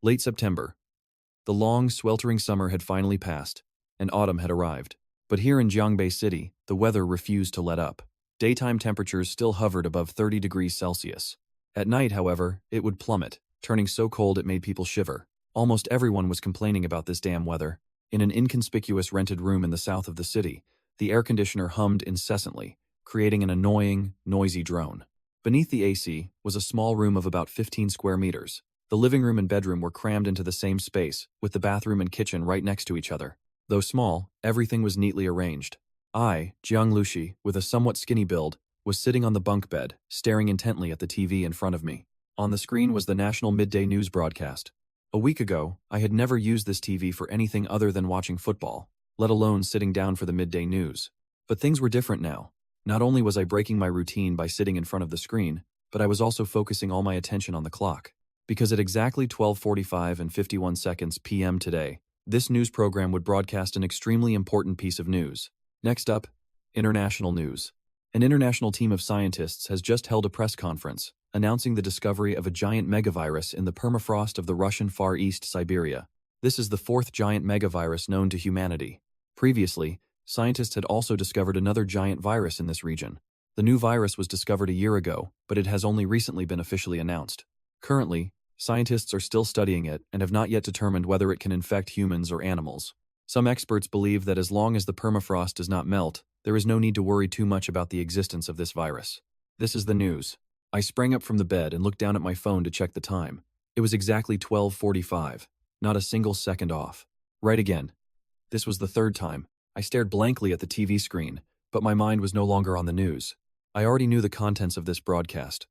Late September. The long, sweltering summer had finally passed, and autumn had arrived. But here in Jiangbei City, the weather refused to let up. Daytime temperatures still hovered above 30 degrees Celsius. At night, however, it would plummet, turning so cold it made people shiver. Almost everyone was complaining about this damn weather. In an inconspicuous rented room in the south of the city, the air conditioner hummed incessantly, creating an annoying, noisy drone. Beneath the AC was a small room of about 15 square meters. The living room and bedroom were crammed into the same space, with the bathroom and kitchen right next to each other. Though small, everything was neatly arranged. I, Jiang Lushi, with a somewhat skinny build, was sitting on the bunk bed, staring intently at the TV in front of me. On the screen was the national midday news broadcast. A week ago, I had never used this TV for anything other than watching football, let alone sitting down for the midday news. But things were different now. Not only was I breaking my routine by sitting in front of the screen, but I was also focusing all my attention on the clock. Because at exactly 12:45 and 51 seconds p.m. today, this news program would broadcast an extremely important piece of news. Next up, international news. An international team of scientists has just held a press conference, announcing the discovery of a giant megavirus in the permafrost of the Russian Far East Siberia. This is the fourth giant megavirus known to humanity. Previously, scientists had also discovered another giant virus in this region. The new virus was discovered a year ago, but it has only recently been officially announced. Currently, scientists are still studying it and have not yet determined whether it can infect humans or animals. Some experts believe that as long as the permafrost does not melt, there is no need to worry too much about the existence of this virus. This is the news. I sprang up from the bed and looked down at my phone to check the time. It was exactly 12:45, not a single second off. Right again. This was the third time. I stared blankly at the TV screen, but my mind was no longer on the news. I already knew the contents of this broadcast.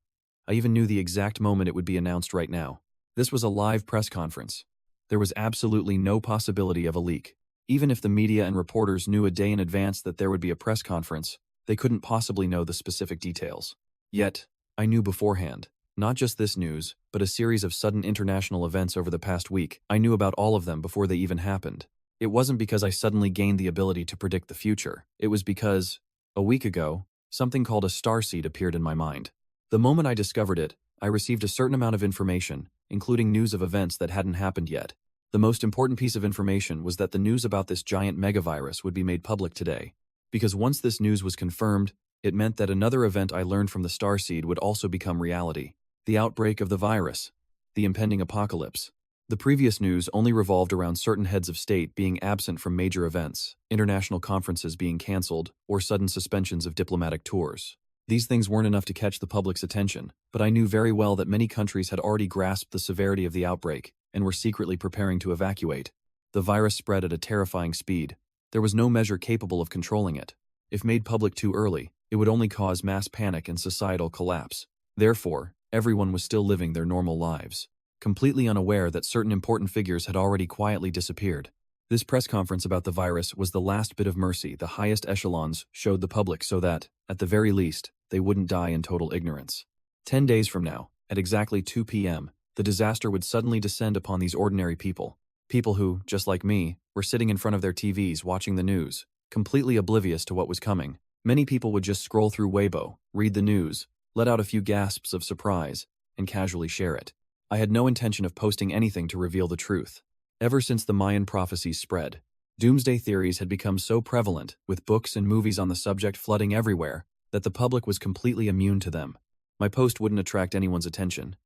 I even knew the exact moment it would be announced right now. This was a live press conference. There was absolutely no possibility of a leak. Even if the media and reporters knew a day in advance that there would be a press conference, they couldn't possibly know the specific details. Yet, I knew beforehand. Not just this news, but a series of sudden international events over the past week. I knew about all of them before they even happened. It wasn't because I suddenly gained the ability to predict the future. It was because, a week ago, something called a starseed appeared in my mind. The moment I discovered it, I received a certain amount of information, including news of events that hadn't happened yet. The most important piece of information was that the news about this giant megavirus would be made public today. Because once this news was confirmed, it meant that another event I learned from the starseed would also become reality. The outbreak of the virus. The impending apocalypse. The previous news only revolved around certain heads of state being absent from major events, international conferences being cancelled, or sudden suspensions of diplomatic tours. These things weren't enough to catch the public's attention, but I knew very well that many countries had already grasped the severity of the outbreak and were secretly preparing to evacuate. The virus spread at a terrifying speed. There was no measure capable of controlling it. If made public too early, it would only cause mass panic and societal collapse. Therefore, everyone was still living their normal lives, completely unaware that certain important figures had already quietly disappeared. This press conference about the virus was the last bit of mercy the highest echelons showed the public so that, at the very least, they wouldn't die in total ignorance. 10 days from now, at exactly 2 p.m., the disaster would suddenly descend upon these ordinary people. People who, just like me, were sitting in front of their TVs watching the news, completely oblivious to what was coming. Many people would just scroll through Weibo, read the news, let out a few gasps of surprise, and casually share it. I had no intention of posting anything to reveal the truth. Ever since the Mayan prophecies spread, doomsday theories had become so prevalent, with books and movies on the subject flooding everywhere, that the public was completely immune to them. My post wouldn't attract anyone's attention.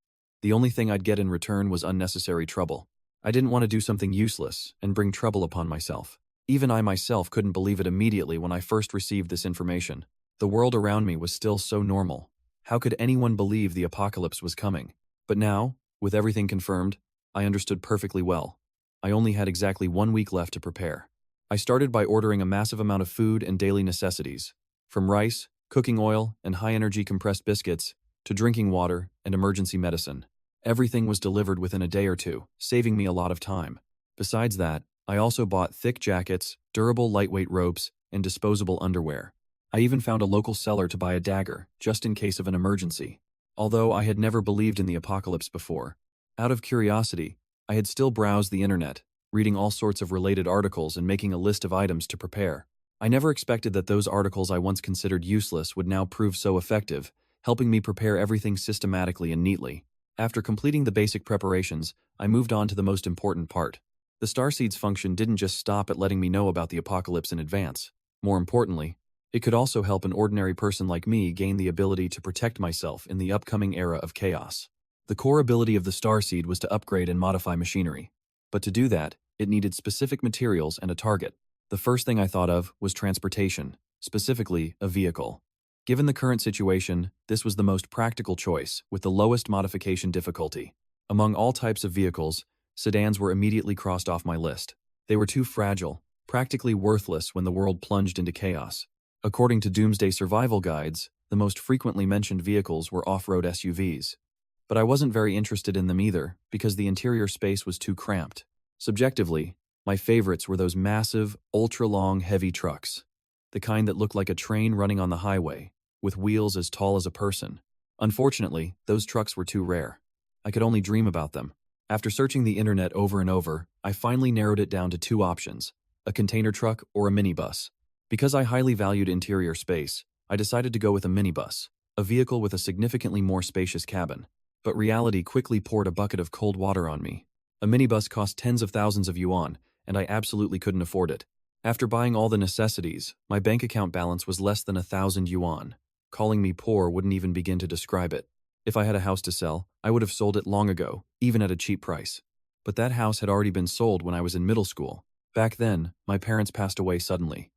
The only thing I'd get in return was unnecessary trouble. I didn't want to do something useless and bring trouble upon myself. Even I myself couldn't believe it immediately when I first received this information. The world around me was still so normal. How could anyone believe the apocalypse was coming? But now, with everything confirmed, I understood perfectly well. I only had exactly 1 week left to prepare. I started by ordering a massive amount of food and daily necessities, from rice, cooking oil, and high-energy compressed biscuits, to drinking water and emergency medicine. Everything was delivered within a day or two, saving me a lot of time. Besides that, I also bought thick jackets, durable lightweight ropes, and disposable underwear. I even found a local seller to buy a dagger, just in case of an emergency. Although I had never believed in the apocalypse before, out of curiosity, I had still browsed the internet, reading all sorts of related articles and making a list of items to prepare. I never expected that those articles I once considered useless would now prove so effective, helping me prepare everything systematically and neatly. After completing the basic preparations, I moved on to the most important part. The starseed's function didn't just stop at letting me know about the apocalypse in advance. More importantly, it could also help an ordinary person like me gain the ability to protect myself in the upcoming era of chaos. The core ability of the starseed was to upgrade and modify machinery. But to do that, it needed specific materials and a target. The first thing I thought of was transportation, specifically a vehicle. Given the current situation, this was the most practical choice, with the lowest modification difficulty. Among all types of vehicles, sedans were immediately crossed off my list. They were too fragile, practically worthless when the world plunged into chaos. According to Doomsday survival guides, the most frequently mentioned vehicles were off-road SUVs. But I wasn't very interested in them either, because the interior space was too cramped. Subjectively, my favorites were those massive, ultra-long, heavy trucks. The kind that looked like a train running on the highway, with wheels as tall as a person. Unfortunately, those trucks were too rare. I could only dream about them. After searching the internet over and over, I finally narrowed it down to two options: a container truck or a minibus. Because I highly valued interior space, I decided to go with a minibus, a vehicle with a significantly more spacious cabin. But reality quickly poured a bucket of cold water on me. A minibus cost tens of thousands of yuan, and I absolutely couldn't afford it. After buying all the necessities, my bank account balance was less than 1,000 yuan. Calling me poor wouldn't even begin to describe it. If I had a house to sell, I would have sold it long ago, even at a cheap price. But that house had already been sold when I was in middle school. Back then, my parents passed away suddenly.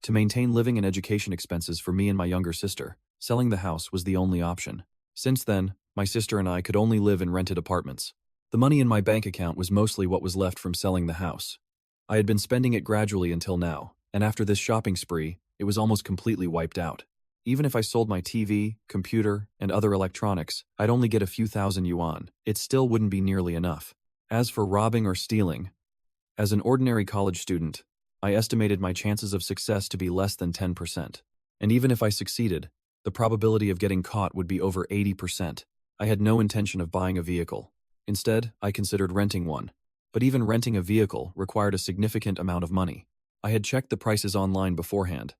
To maintain living and education expenses for me and my younger sister, selling the house was the only option. Since then, my sister and I could only live in rented apartments. The money in my bank account was mostly what was left from selling the house. I had been spending it gradually until now, and after this shopping spree, it was almost completely wiped out. Even if I sold my TV, computer, and other electronics, I'd only get a few thousand yuan. It still wouldn't be nearly enough. As for robbing or stealing, as an ordinary college student, I estimated my chances of success to be less than 10%. And even if I succeeded, the probability of getting caught would be over 80%. I had no intention of buying a vehicle. Instead, I considered renting one. But even renting a vehicle required a significant amount of money. I had checked the prices online beforehand.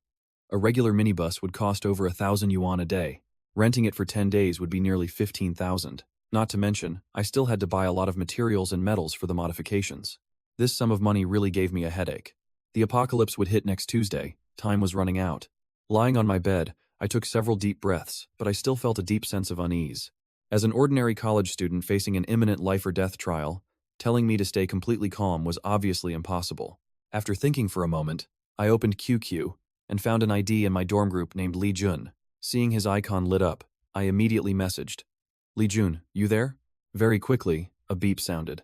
A regular minibus would cost over 1,000 yuan a day. Renting it for 10 days would be nearly 15,000. Not to mention, I still had to buy a lot of materials and metals for the modifications. This sum of money really gave me a headache. The apocalypse would hit next Tuesday. Time was running out. Lying on my bed, I took several deep breaths, but I still felt a deep sense of unease. As an ordinary college student facing an imminent life or death trial, telling me to stay completely calm was obviously impossible. After thinking for a moment, I opened QQ and found an ID in my dorm group named Li Jun. Seeing his icon lit up, I immediately messaged, "Li Jun, you there?" Very quickly, a beep sounded.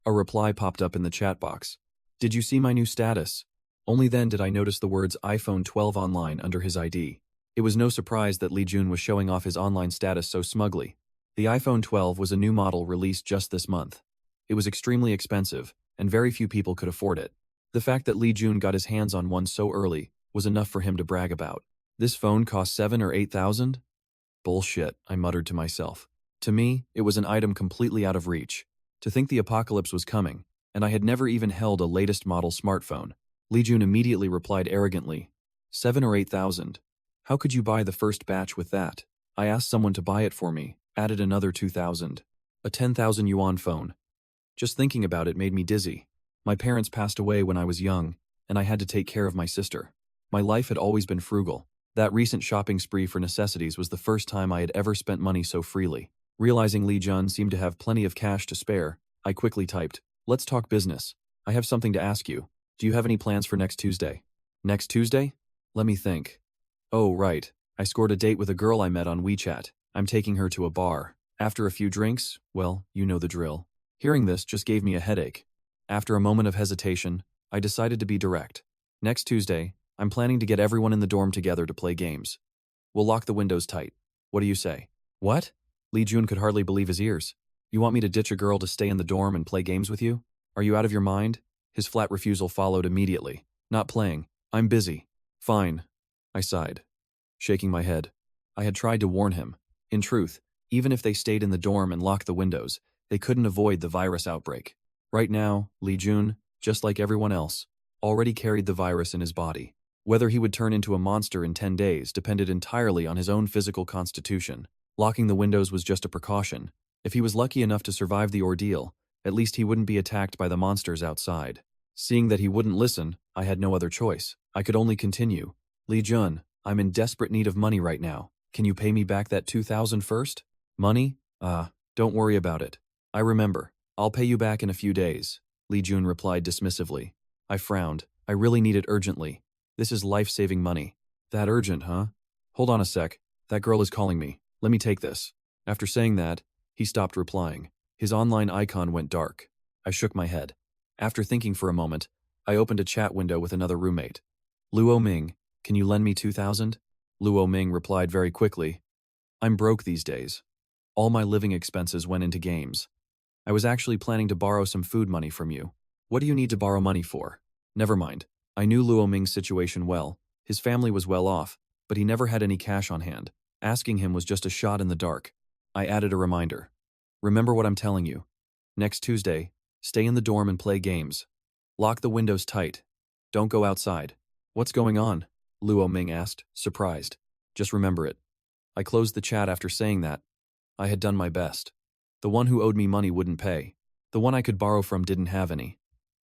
A reply popped up in the chat box. "Did you see my new status?" Only then did I notice the words iPhone 12 online under his ID. It was no surprise that Li Jun was showing off his online status so smugly. The iPhone 12 was a new model released just this month. It was extremely expensive, and very few people could afford it. The fact that Li Jun got his hands on one so early was enough for him to brag about. This phone cost 7 or 8,000? Bullshit, I muttered to myself. To me, it was an item completely out of reach. To think the apocalypse was coming, and I had never even held a latest model smartphone. Li Jun immediately replied arrogantly, 7 or 8,000. How could you buy the first batch with that? I asked someone to buy it for me, added another 2,000. A 10,000 yuan phone. Just thinking about it made me dizzy. My parents passed away when I was young, and I had to take care of my sister. My life had always been frugal. That recent shopping spree for necessities was the first time I had ever spent money so freely. Realizing Li Jun seemed to have plenty of cash to spare, I quickly typed, "Let's talk business. I have something to ask you. Do you have any plans for next Tuesday?" Next Tuesday? Let me think. Oh, right. I scored a date with a girl I met on WeChat. I'm taking her to a bar. After a few drinks, well, you know the drill. Hearing this just gave me a headache. After a moment of hesitation, I decided to be direct. Next Tuesday, I'm planning to get everyone in the dorm together to play games. We'll lock the windows tight. What do you say? What? Li Jun could hardly believe his ears. You want me to ditch a girl to stay in the dorm and play games with you? Are you out of your mind? His flat refusal followed immediately. Not playing. I'm busy. Fine. I sighed, shaking my head. I had tried to warn him. In truth, even if they stayed in the dorm and locked the windows, they couldn't avoid the virus outbreak. Right now, Li Jun, just like everyone else, already carried the virus in his body. Whether he would turn into a monster in 10 days depended entirely on his own physical constitution. Locking the windows was just a precaution. If he was lucky enough to survive the ordeal, At least he wouldn't be attacked by the monsters outside. Seeing that he wouldn't listen, I had no other choice. I could only continue. Lee Jun, I'm in desperate need of money right now. Can you pay me back that 2,000 first? Money? Don't worry about it. I remember. I'll pay you back in a few days, Lee Jun replied dismissively. I frowned. I really need it urgently. This is life-saving money. That urgent, huh? Hold on a sec. That girl is calling me. Let me take this. After saying that, he stopped replying. His online icon went dark. I shook my head. After thinking for a moment, I opened a chat window with another roommate. Luo Ming, can you lend me 2,000? Luo Ming replied very quickly. I'm broke these days. All my living expenses went into games. I was actually planning to borrow some food money from you. What do you need to borrow money for? Never mind. I knew Luo Ming's situation well. His family was well off, but he never had any cash on hand. Asking him was just a shot in the dark. I added a reminder. Remember what I'm telling you. Next Tuesday, stay in the dorm and play games. Lock the windows tight. Don't go outside. What's going on? Luo Ming asked, surprised. Just remember it. I closed the chat after saying that. I had done my best. The one who owed me money wouldn't pay. The one I could borrow from didn't have any.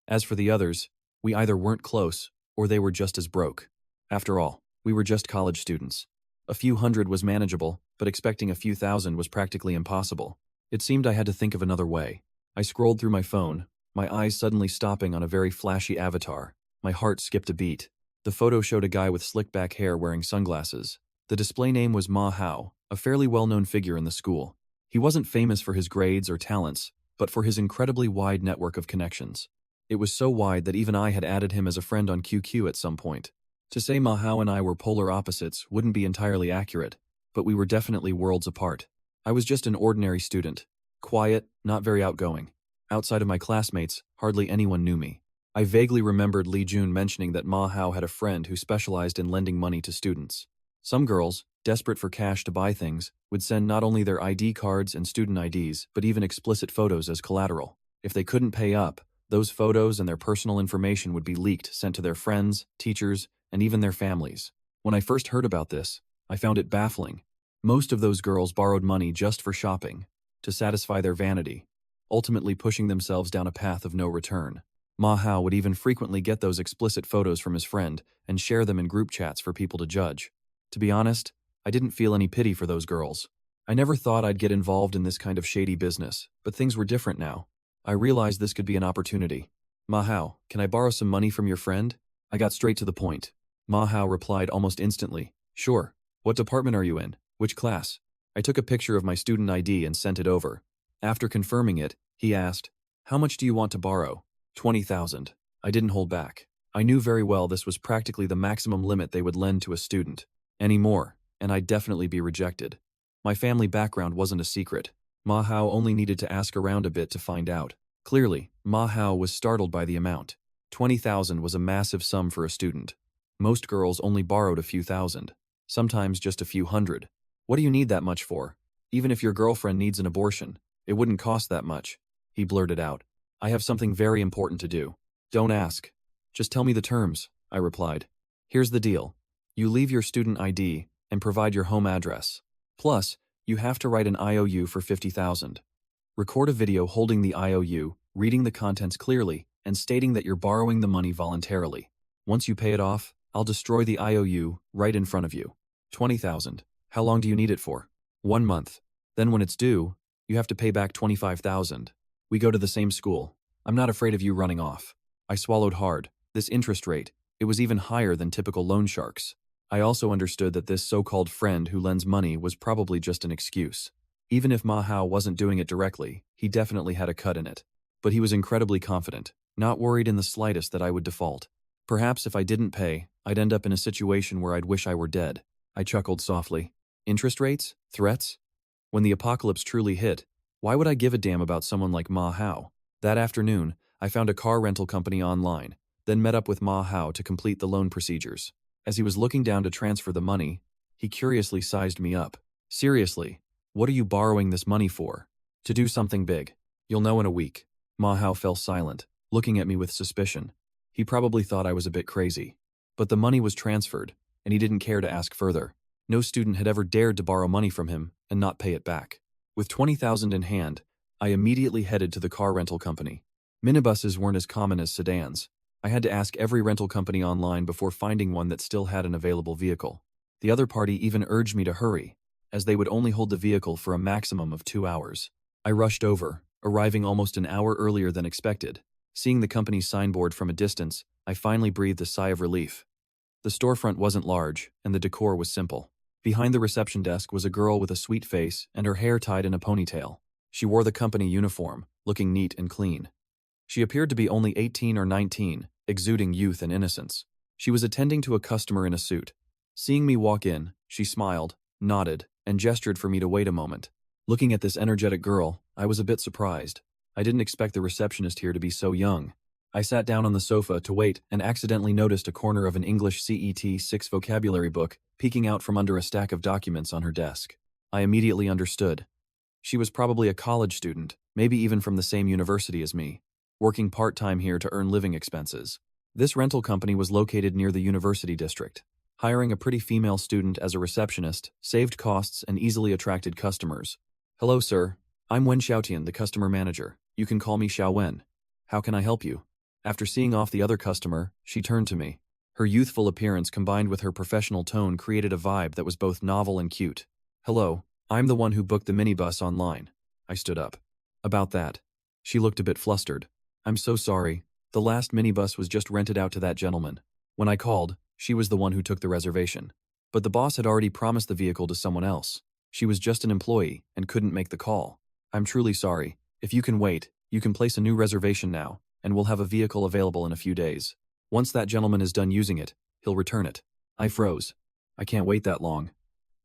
As for the others, we either weren't close, or they were just as broke. After all, we were just college students. A few hundred was manageable, but expecting a few thousand was practically impossible. It seemed I had to think of another way. I scrolled through my phone, my eyes suddenly stopping on a very flashy avatar. My heart skipped a beat. The photo showed a guy with slick back hair wearing sunglasses. The display name was Ma Hao, a fairly well-known figure in the school. He wasn't famous for his grades or talents, but for his incredibly wide network of connections. It was so wide that even I had added him as a friend on QQ at some point. To say Ma Hao and I were polar opposites wouldn't be entirely accurate, but we were definitely worlds apart. I was just an ordinary student. Quiet, not very outgoing. Outside of my classmates, hardly anyone knew me. I vaguely remembered Li Jun mentioning that Ma Hao had a friend who specialized in lending money to students. Some girls, desperate for cash to buy things, would send not only their ID cards and student IDs, but even explicit photos as collateral. If they couldn't pay up, those photos and their personal information would be leaked, sent to their friends, teachers, and even their families. When I first heard about this, I found it baffling. Most of those girls borrowed money just for shopping, to satisfy their vanity, ultimately pushing themselves down a path of no return. Ma Hao would even frequently get those explicit photos from his friend and share them in group chats for people to judge. To be honest, I didn't feel any pity for those girls. I never thought I'd get involved in this kind of shady business, but things were different now. I realized this could be an opportunity. Ma Hao, can I borrow some money from your friend? I got straight to the point. Ma Hao replied almost instantly, sure. What department are you in? Which class? I took a picture of my student ID and sent it over. After confirming it, he asked, how much do you want to borrow? 20,000. I didn't hold back. I knew very well this was practically the maximum limit they would lend to a student. Any more, and I'd definitely be rejected. My family background wasn't a secret. Ma Hao only needed to ask around a bit to find out. Clearly, Ma Hao was startled by the amount. 20,000 was a massive sum for a student. Most girls only borrowed a few thousand, sometimes just a few hundred. What do you need that much for? Even if your girlfriend needs an abortion, it wouldn't cost that much, he blurted out. I have something very important to do. Don't ask. Just tell me the terms, I replied. Here's the deal. You leave your student ID and provide your home address. Plus, you have to write an IOU for 50,000. Record a video holding the IOU, reading the contents clearly, and stating that you're borrowing the money voluntarily. Once you pay it off, I'll destroy the IOU right in front of you. 20,000. How long do you need it for? 1 month. Then when it's due, you have to pay back 25,000. We go to the same school. I'm not afraid of you running off. I swallowed hard. This interest rate, it was even higher than typical loan sharks. I also understood that this so-called friend who lends money was probably just an excuse. Even if Ma Hao wasn't doing it directly, he definitely had a cut in it. But he was incredibly confident, not worried in the slightest that I would default. Perhaps if I didn't pay, I'd end up in a situation where I'd wish I were dead. I chuckled softly. Interest rates? Threats? When the apocalypse truly hit, why would I give a damn about someone like Ma Hao? That afternoon, I found a car rental company online, then met up with Ma Hao to complete the loan procedures. As he was looking down to transfer the money, he curiously sized me up. Seriously, what are you borrowing this money for? To do something big. You'll know in a week. Ma Hao fell silent, looking at me with suspicion. He probably thought I was a bit crazy. But the money was transferred, and he didn't care to ask further. No student had ever dared to borrow money from him and not pay it back. With 20,000 in hand, I immediately headed to the car rental company. Minibuses weren't as common as sedans. I had to ask every rental company online before finding one that still had an available vehicle. The other party even urged me to hurry, as they would only hold the vehicle for a maximum of 2 hours. I rushed over, arriving almost an hour earlier than expected. Seeing the company's signboard from a distance, I finally breathed a sigh of relief. The storefront wasn't large, and the decor was simple. Behind the reception desk was a girl with a sweet face and her hair tied in a ponytail. She wore the company uniform, looking neat and clean. She appeared to be only 18 or 19, exuding youth and innocence. She was attending to a customer in a suit. Seeing me walk in, she smiled, nodded, and gestured for me to wait a moment. Looking at this energetic girl, I was a bit surprised. I didn't expect the receptionist here to be so young. I sat down on the sofa to wait and accidentally noticed a corner of an English CET 6 vocabulary book peeking out from under a stack of documents on her desk. I immediately understood. She was probably a college student, maybe even from the same university as me, working part-time here to earn living expenses. This rental company was located near the university district. Hiring a pretty female student as a receptionist saved costs and easily attracted customers. "Hello, sir. I'm Wen Xiaotian, the customer manager. You can call me Xiao Wen. How can I help you?" After seeing off the other customer, she turned to me. Her youthful appearance combined with her professional tone created a vibe that was both novel and cute. "Hello, I'm the one who booked the minibus online." I stood up. "About that." She looked a bit flustered. "I'm so sorry. The last minibus was just rented out to that gentleman. When I called, she was the one who took the reservation. But the boss had already promised the vehicle to someone else. She was just an employee and couldn't make the call. I'm truly sorry. If you can wait, you can place a new reservation now, and we'll have a vehicle available in a few days. Once that gentleman is done using it, he'll return it." I froze. I can't wait that long.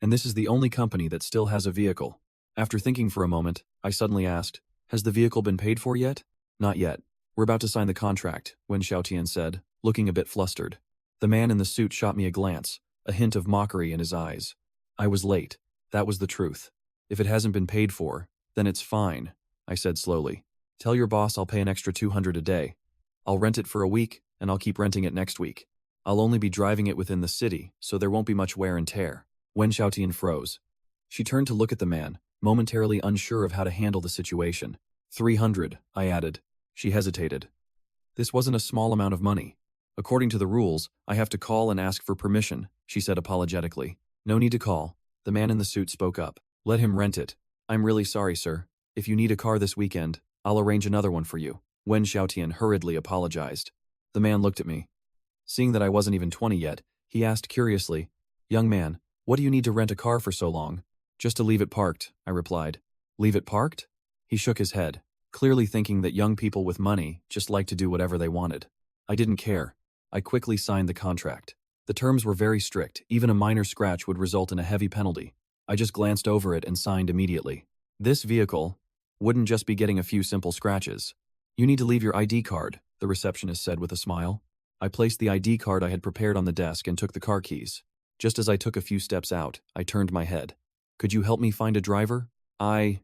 And this is the only company that still has a vehicle. After thinking for a moment, I suddenly asked, "Has the vehicle been paid for yet?" "Not yet. We're about to sign the contract," Wen Xiaotian said, looking a bit flustered. The man in the suit shot me a glance, a hint of mockery in his eyes. I was late. That was the truth. "If it hasn't been paid for, then it's fine," I said slowly. "Tell your boss I'll pay an extra 200 a day. I'll rent it for a week, and I'll keep renting it next week. I'll only be driving it within the city, so there won't be much wear and tear." Wen Xiaotian froze. She turned to look at the man, momentarily unsure of how to handle the situation. 300, I added. She hesitated. This wasn't a small amount of money. "According to the rules, I have to call and ask for permission," she said apologetically. "No need to call." The man in the suit spoke up. "Let him rent it." "I'm really sorry, sir. If you need a car this weekend, I'll arrange another one for you." Wen Xiaotian hurriedly apologized. The man looked at me. Seeing that I wasn't even 20 yet, he asked curiously, "Young man, what do you need to rent a car for so long?" "Just to leave it parked," I replied. "Leave it parked?" He shook his head, clearly thinking that young people with money just liked to do whatever they wanted. I didn't care. I quickly signed the contract. The terms were very strict. Even a minor scratch would result in a heavy penalty. I just glanced over it and signed immediately. This vehicle wouldn't just be getting a few simple scratches. "You need to leave your ID card," the receptionist said with a smile. I placed the ID card I had prepared on the desk and took the car keys. Just as I took a few steps out, I turned my head. "Could you help me find a driver? I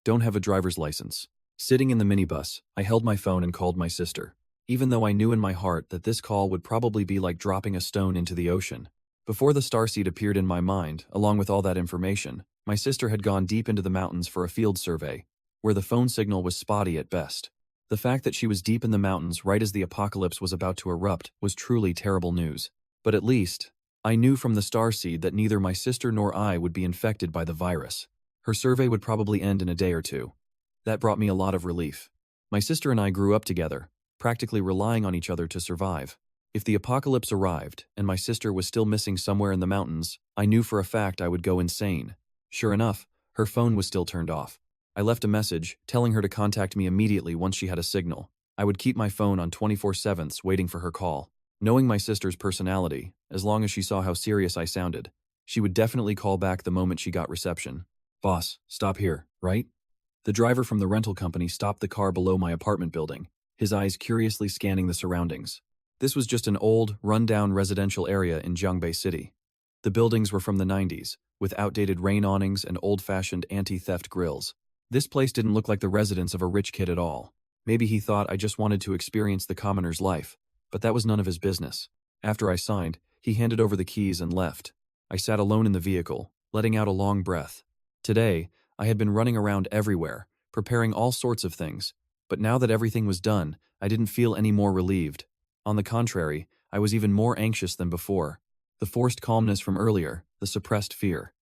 don't have a driver's license." Sitting in the minibus, I held my phone and called my sister, even though I knew in my heart that this call would probably be like dropping a stone into the ocean. Before the starseed appeared in my mind, along with all that information, my sister had gone deep into the mountains for a field survey, where the phone signal was spotty at best. The fact that she was deep in the mountains right as the apocalypse was about to erupt was truly terrible news. But at least, I knew from the starseed that neither my sister nor I would be infected by the virus. Her survey would probably end in a day or two. That brought me a lot of relief. My sister and I grew up together, practically relying on each other to survive. If the apocalypse arrived, and my sister was still missing somewhere in the mountains, I knew for a fact I would go insane. Sure enough, her phone was still turned off. I left a message, telling her to contact me immediately once she had a signal. I would keep my phone on 24/7 waiting for her call. Knowing my sister's personality, as long as she saw how serious I sounded, she would definitely call back the moment she got reception. "Boss, stop here, right?" The driver from the rental company stopped the car below my apartment building, his eyes curiously scanning the surroundings. This was just an old, run-down residential area in Jiangbei City. The buildings were from the 90s, with outdated rain awnings and old-fashioned anti-theft grills. This place didn't look like the residence of a rich kid at all. Maybe he thought I just wanted to experience the commoner's life, but that was none of his business. After I signed, he handed over the keys and left. I sat alone in the vehicle, letting out a long breath. Today, I had been running around everywhere, preparing all sorts of things. But now that everything was done, I didn't feel any more relieved. On the contrary, I was even more anxious than before. The forced calmness from earlier, the suppressed fear.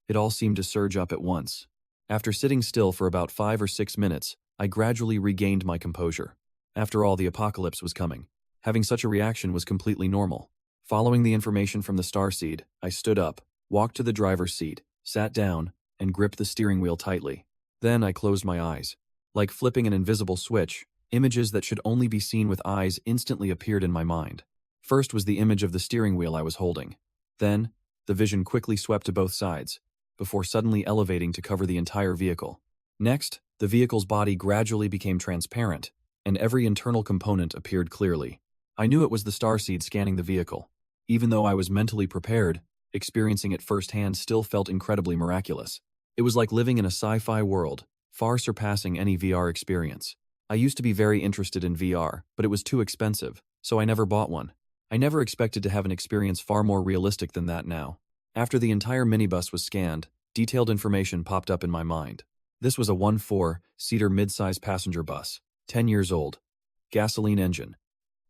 It all seemed to surge up at once. After sitting still for about 5 or 6 minutes, I gradually regained my composure. After all, the apocalypse was coming. Having such a reaction was completely normal. Following the information from the starseed, I stood up, walked to the driver's seat, sat down, and gripped the steering wheel tightly. Then I closed my eyes. Like flipping an invisible switch, images that should only be seen with eyes instantly appeared in my mind. First was the image of the steering wheel I was holding. Then, the vision quickly swept to both sides, before suddenly elevating to cover the entire vehicle. Next, the vehicle's body gradually became transparent, and every internal component appeared clearly. I knew it was the starseed scanning the vehicle. Even though I was mentally prepared, experiencing it firsthand still felt incredibly miraculous. It was like living in a sci-fi world, far surpassing any VR experience. I used to be very interested in VR, but it was too expensive, so I never bought one. I never expected to have an experience far more realistic than that now. After the entire minibus was scanned, detailed information popped up in my mind. This was a 1-4-seater mid-size passenger bus, 10 years old. Gasoline engine.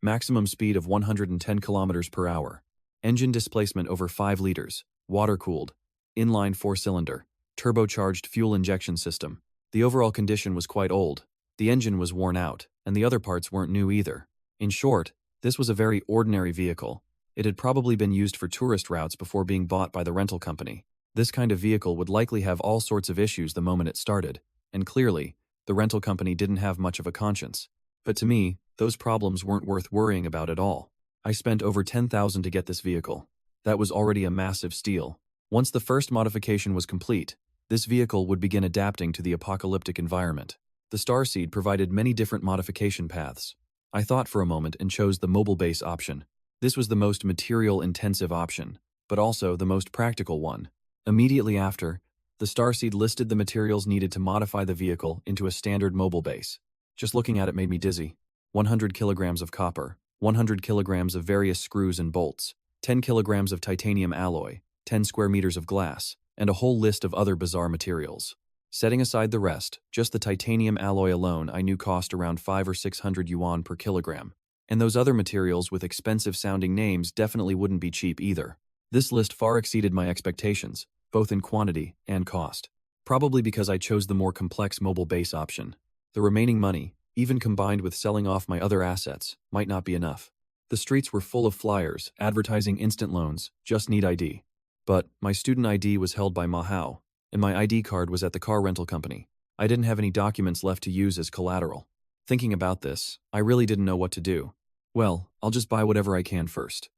Maximum speed of 110 kilometers per hour. Engine displacement over 5 liters. Water-cooled. Inline 4-cylinder. Turbocharged fuel injection system. The overall condition was quite old. The engine was worn out, and the other parts weren't new either. In short, this was a very ordinary vehicle. It had probably been used for tourist routes before being bought by the rental company. This kind of vehicle would likely have all sorts of issues the moment it started, and clearly, the rental company didn't have much of a conscience. But to me, those problems weren't worth worrying about at all. I spent over $10,000 to get this vehicle. That was already a massive steal. Once the first modification was complete, this vehicle would begin adapting to the apocalyptic environment. The starseed provided many different modification paths. I thought for a moment and chose the mobile base option. This was the most material-intensive option, but also the most practical one. Immediately after, the starseed listed the materials needed to modify the vehicle into a standard mobile base. Just looking at it made me dizzy. 100 kilograms of copper, 100 kilograms of various screws and bolts, 10 kilograms of titanium alloy, 10 square meters of glass, and a whole list of other bizarre materials. Setting aside the rest, just the titanium alloy alone I knew cost around 500 or 600 yuan per kilogram. And those other materials with expensive-sounding names definitely wouldn't be cheap either. This list far exceeded my expectations, both in quantity and cost. Probably because I chose the more complex mobile base option. The remaining money, even combined with selling off my other assets, might not be enough. The streets were full of flyers, advertising instant loans, just need ID. But my student ID was held by Manhwa, and my ID card was at the car rental company. I didn't have any documents left to use as collateral. Thinking about this, I really didn't know what to do. Well, I'll just buy whatever I can first.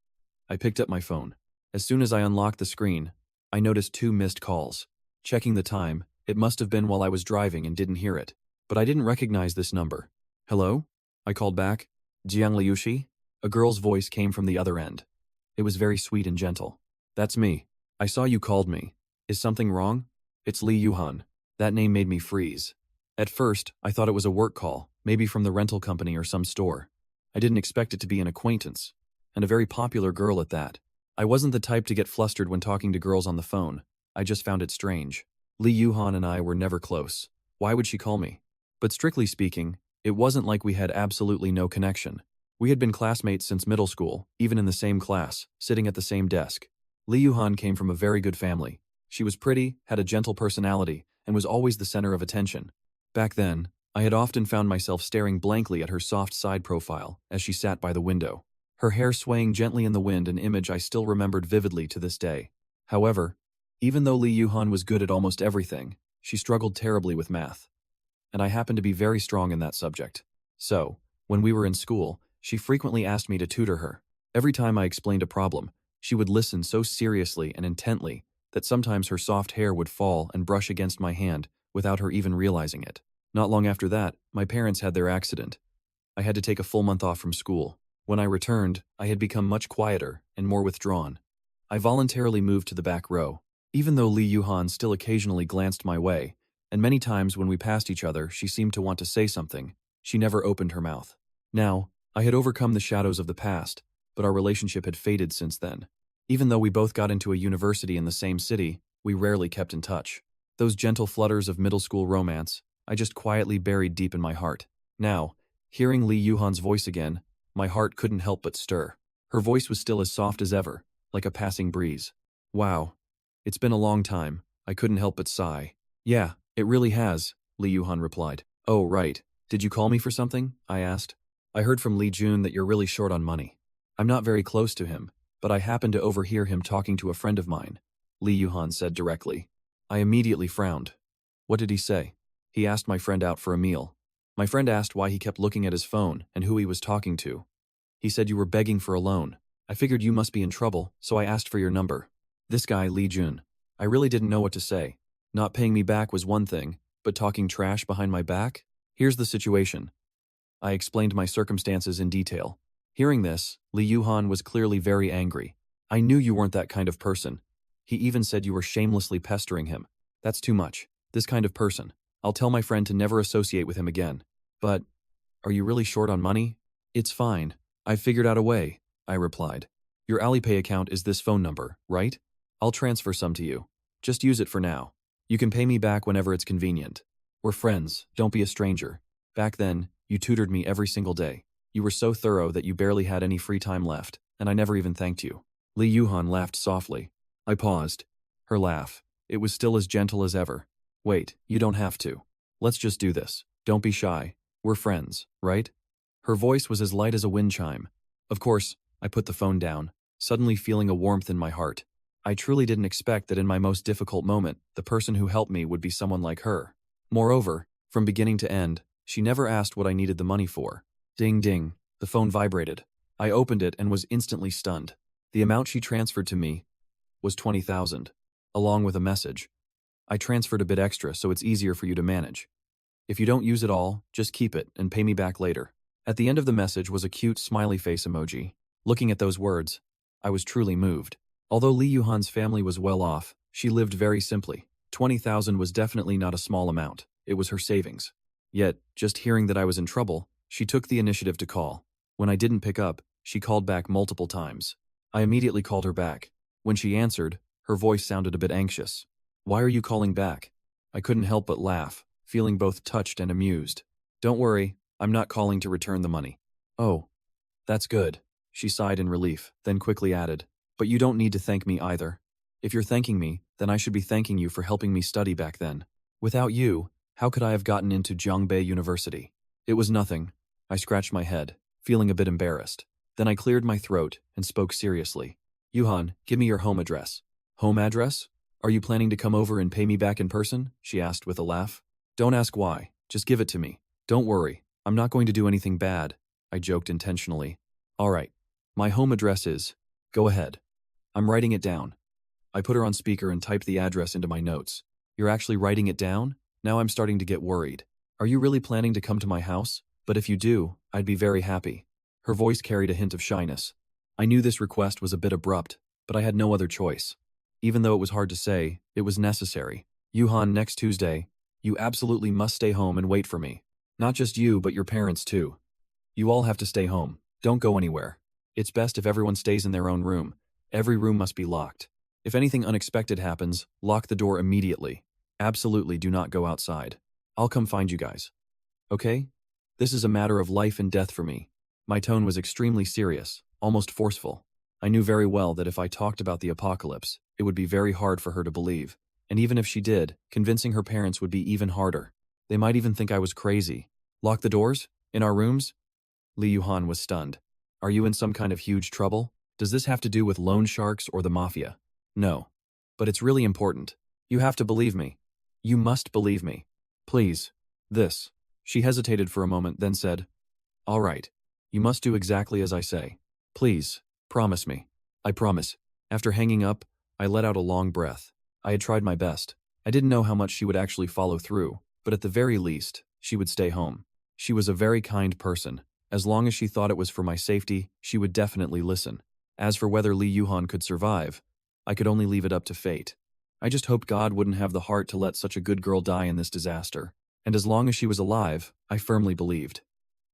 I picked up my phone. As soon as I unlocked the screen, I noticed 2 missed calls. Checking the time, it must have been while I was driving and didn't hear it. But I didn't recognize this number. Hello? I called back. Jiang Liushi? A girl's voice came from the other end. It was very sweet and gentle. That's me. I saw you called me. Is something wrong? It's Li Yuhan. That name made me freeze. At first, I thought it was a work call, maybe from the rental company or some store. I didn't expect it to be an acquaintance, and a very popular girl at that. I wasn't the type to get flustered when talking to girls on the phone. I just found it strange. Li Yuhan and I were never close. Why would she call me? But strictly speaking, it wasn't like we had absolutely no connection. We had been classmates since middle school, even in the same class, sitting at the same desk. Li Yuhan came from a very good family. She was pretty, had a gentle personality, and was always the center of attention. Back then, I had often found myself staring blankly at her soft side profile as she sat by the window. Her hair swaying gently in the wind, an image I still remembered vividly to this day. However, even though Li Yuhan was good at almost everything, she struggled terribly with math. And I happened to be very strong in that subject. So, when we were in school, she frequently asked me to tutor her. Every time I explained a problem, she would listen so seriously and intently that sometimes her soft hair would fall and brush against my hand without her even realizing it. Not long after that, my parents had their accident. I had to take a full month off from school. When I returned, I had become much quieter and more withdrawn. I voluntarily moved to the back row, even though Li Yuhan still occasionally glanced my way, and many times when we passed each other she seemed to want to say something. She never opened her mouth. Now, I had overcome the shadows of the past, but our relationship had faded since then. Even though we both got into a university in the same city, we rarely kept in touch. Those gentle flutters of middle school romance, I just quietly buried deep in my heart. Now, hearing Lee Yuhan's voice again, my heart couldn't help but stir. Her voice was still as soft as ever, like a passing breeze. Wow. It's been a long time, I couldn't help but sigh. Yeah, it really has, Lee Yuhan replied. Oh, right. Did you call me for something? I asked. I heard from Lee Jun that you're really short on money. I'm not very close to him, but I happened to overhear him talking to a friend of mine, Lee Yuhan said directly. I immediately frowned. What did he say? He asked my friend out for a meal. My friend asked why he kept looking at his phone and who he was talking to. He said you were begging for a loan. I figured you must be in trouble, so I asked for your number. This guy, Lee Jun. I really didn't know what to say. Not paying me back was one thing, but talking trash behind my back? Here's the situation. I explained my circumstances in detail. Hearing this, Lee Yuhan was clearly very angry. I knew you weren't that kind of person. He even said you were shamelessly pestering him. That's too much. This kind of person. I'll tell my friend to never associate with him again. But, are you really short on money? It's fine. I figured out a way, I replied. Your Alipay account is this phone number, right? I'll transfer some to you. Just use it for now. You can pay me back whenever it's convenient. We're friends, don't be a stranger. Back then, you tutored me every single day. You were so thorough that you barely had any free time left, and I never even thanked you. Lee Yuhan laughed softly. I paused. Her laugh. It was still as gentle as ever. Wait, you don't have to. Let's just do this. Don't be shy. We're friends, right? Her voice was as light as a wind chime. Of course, I put the phone down, suddenly feeling a warmth in my heart. I truly didn't expect that in my most difficult moment, the person who helped me would be someone like her. Moreover, from beginning to end, she never asked what I needed the money for. Ding ding, the phone vibrated. I opened it and was instantly stunned. The amount she transferred to me was 20,000, along with a message. I transferred a bit extra so it's easier for you to manage. If you don't use it all, just keep it and pay me back later. At the end of the message was a cute smiley face emoji. Looking at those words, I was truly moved. Although Lee Yuhan's family was well off, she lived very simply. 20,000 was definitely not a small amount. It was her savings. Yet, just hearing that I was in trouble, she took the initiative to call. When I didn't pick up, she called back multiple times. I immediately called her back. When she answered, her voice sounded a bit anxious. Why are you calling back? I couldn't help but laugh, feeling both touched and amused. Don't worry, I'm not calling to return the money. Oh, that's good. She sighed in relief, then quickly added, but you don't need to thank me either. If you're thanking me, then I should be thanking you for helping me study back then. Without you, how could I have gotten into Jiangbei University? It was nothing. I scratched my head, feeling a bit embarrassed. Then I cleared my throat and spoke seriously. Yuhan, give me your home address. Home address? Are you planning to come over and pay me back in person? She asked with a laugh. Don't ask why, just give it to me. Don't worry, I'm not going to do anything bad, I joked intentionally. All right, my home address is, go ahead. I'm writing it down. I put her on speaker and typed the address into my notes. You're actually writing it down? Now I'm starting to get worried. Are you really planning to come to my house? But if you do, I'd be very happy. Her voice carried a hint of shyness. I knew this request was a bit abrupt, but I had no other choice. Even though it was hard to say, it was necessary. Yuhan, next Tuesday, you absolutely must stay home and wait for me. Not just you, but your parents too. You all have to stay home. Don't go anywhere. It's best if everyone stays in their own room. Every room must be locked. If anything unexpected happens, lock the door immediately. Absolutely do not go outside. I'll come find you guys. Okay? This is a matter of life and death for me. My tone was extremely serious, almost forceful. I knew very well that if I talked about the apocalypse, it would be very hard for her to believe. And even if she did, convincing her parents would be even harder. They might even think I was crazy. Lock the doors? In our rooms? Lee Yuhan was stunned. Are you in some kind of huge trouble? Does this have to do with loan sharks or the mafia? No. But it's really important. You have to believe me. You must believe me. Please. This. She hesitated for a moment, then said, all right. You must do exactly as I say. Please, promise me. I promise. After hanging up, I let out a long breath. I had tried my best. I didn't know how much she would actually follow through, but at the very least, she would stay home. She was a very kind person. As long as she thought it was for my safety, she would definitely listen. As for whether Lee Yuhan could survive, I could only leave it up to fate. I just hoped God wouldn't have the heart to let such a good girl die in this disaster. And as long as she was alive, I firmly believed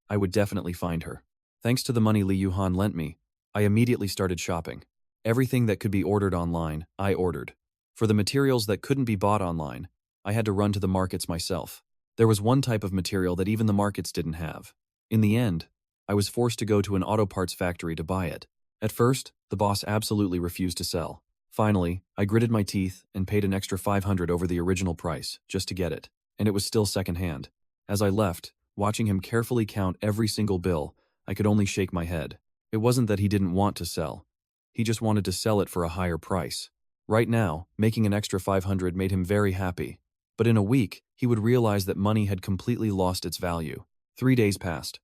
I would definitely find her. Thanks to the money Lee Yuhan lent me, I immediately started shopping. Everything that could be ordered online, I ordered. For the materials that couldn't be bought online, I had to run to the markets myself. There was one type of material that even the markets didn't have. In the end, I was forced to go to an auto parts factory to buy it. At first, the boss absolutely refused to sell. Finally, I gritted my teeth and paid an extra 500 over the original price just to get it, and it was still secondhand. As I left, watching him carefully count every single bill, I could only shake my head. It wasn't that he didn't want to sell. He just wanted to sell it for a higher price. Right now, making an extra 500 made him very happy. But in a week, he would realize that money had completely lost its value. 3 days passed.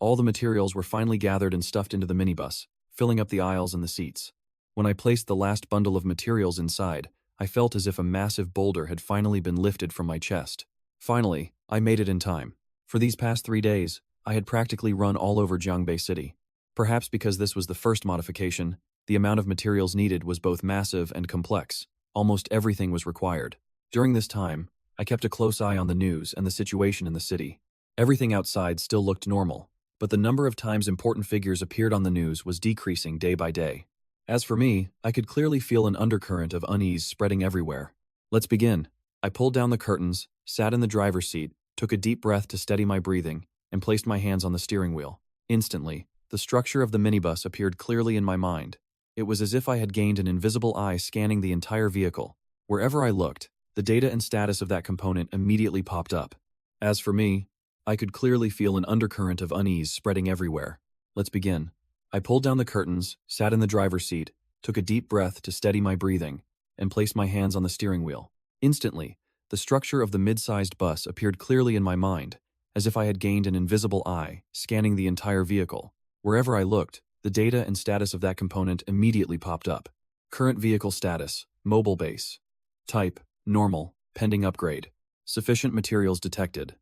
All the materials were finally gathered and stuffed into the minibus, filling up the aisles and the seats. When I placed the last bundle of materials inside, I felt as if a massive boulder had finally been lifted from my chest. Finally, I made it in time. For these past 3 days, I had practically run all over Jiangbei City. Perhaps because this was the first modification, the amount of materials needed was both massive and complex. Almost everything was required. During this time, I kept a close eye on the news and the situation in the city. Everything outside still looked normal, but the number of times important figures appeared on the news was decreasing day by day. As for me, I could clearly feel an undercurrent of unease spreading everywhere. Let's begin. I pulled down the curtains, sat in the driver's seat, took a deep breath to steady my breathing, and placed my hands on the steering wheel. Instantly, the structure of the minibus appeared clearly in my mind. It was as if I had gained an invisible eye scanning the entire vehicle. Wherever I looked, the data and status of that component immediately popped up. As for me, I could clearly feel an undercurrent of unease spreading everywhere. Let's begin. I pulled down the curtains, sat in the driver's seat, took a deep breath to steady my breathing, and placed my hands on the steering wheel. Instantly, the structure of the mid-sized bus appeared clearly in my mind, as if I had gained an invisible eye, scanning the entire vehicle. Wherever I looked, the data and status of that component immediately popped up. Current vehicle status, mobile base. Type, normal, pending upgrade. Sufficient materials detected.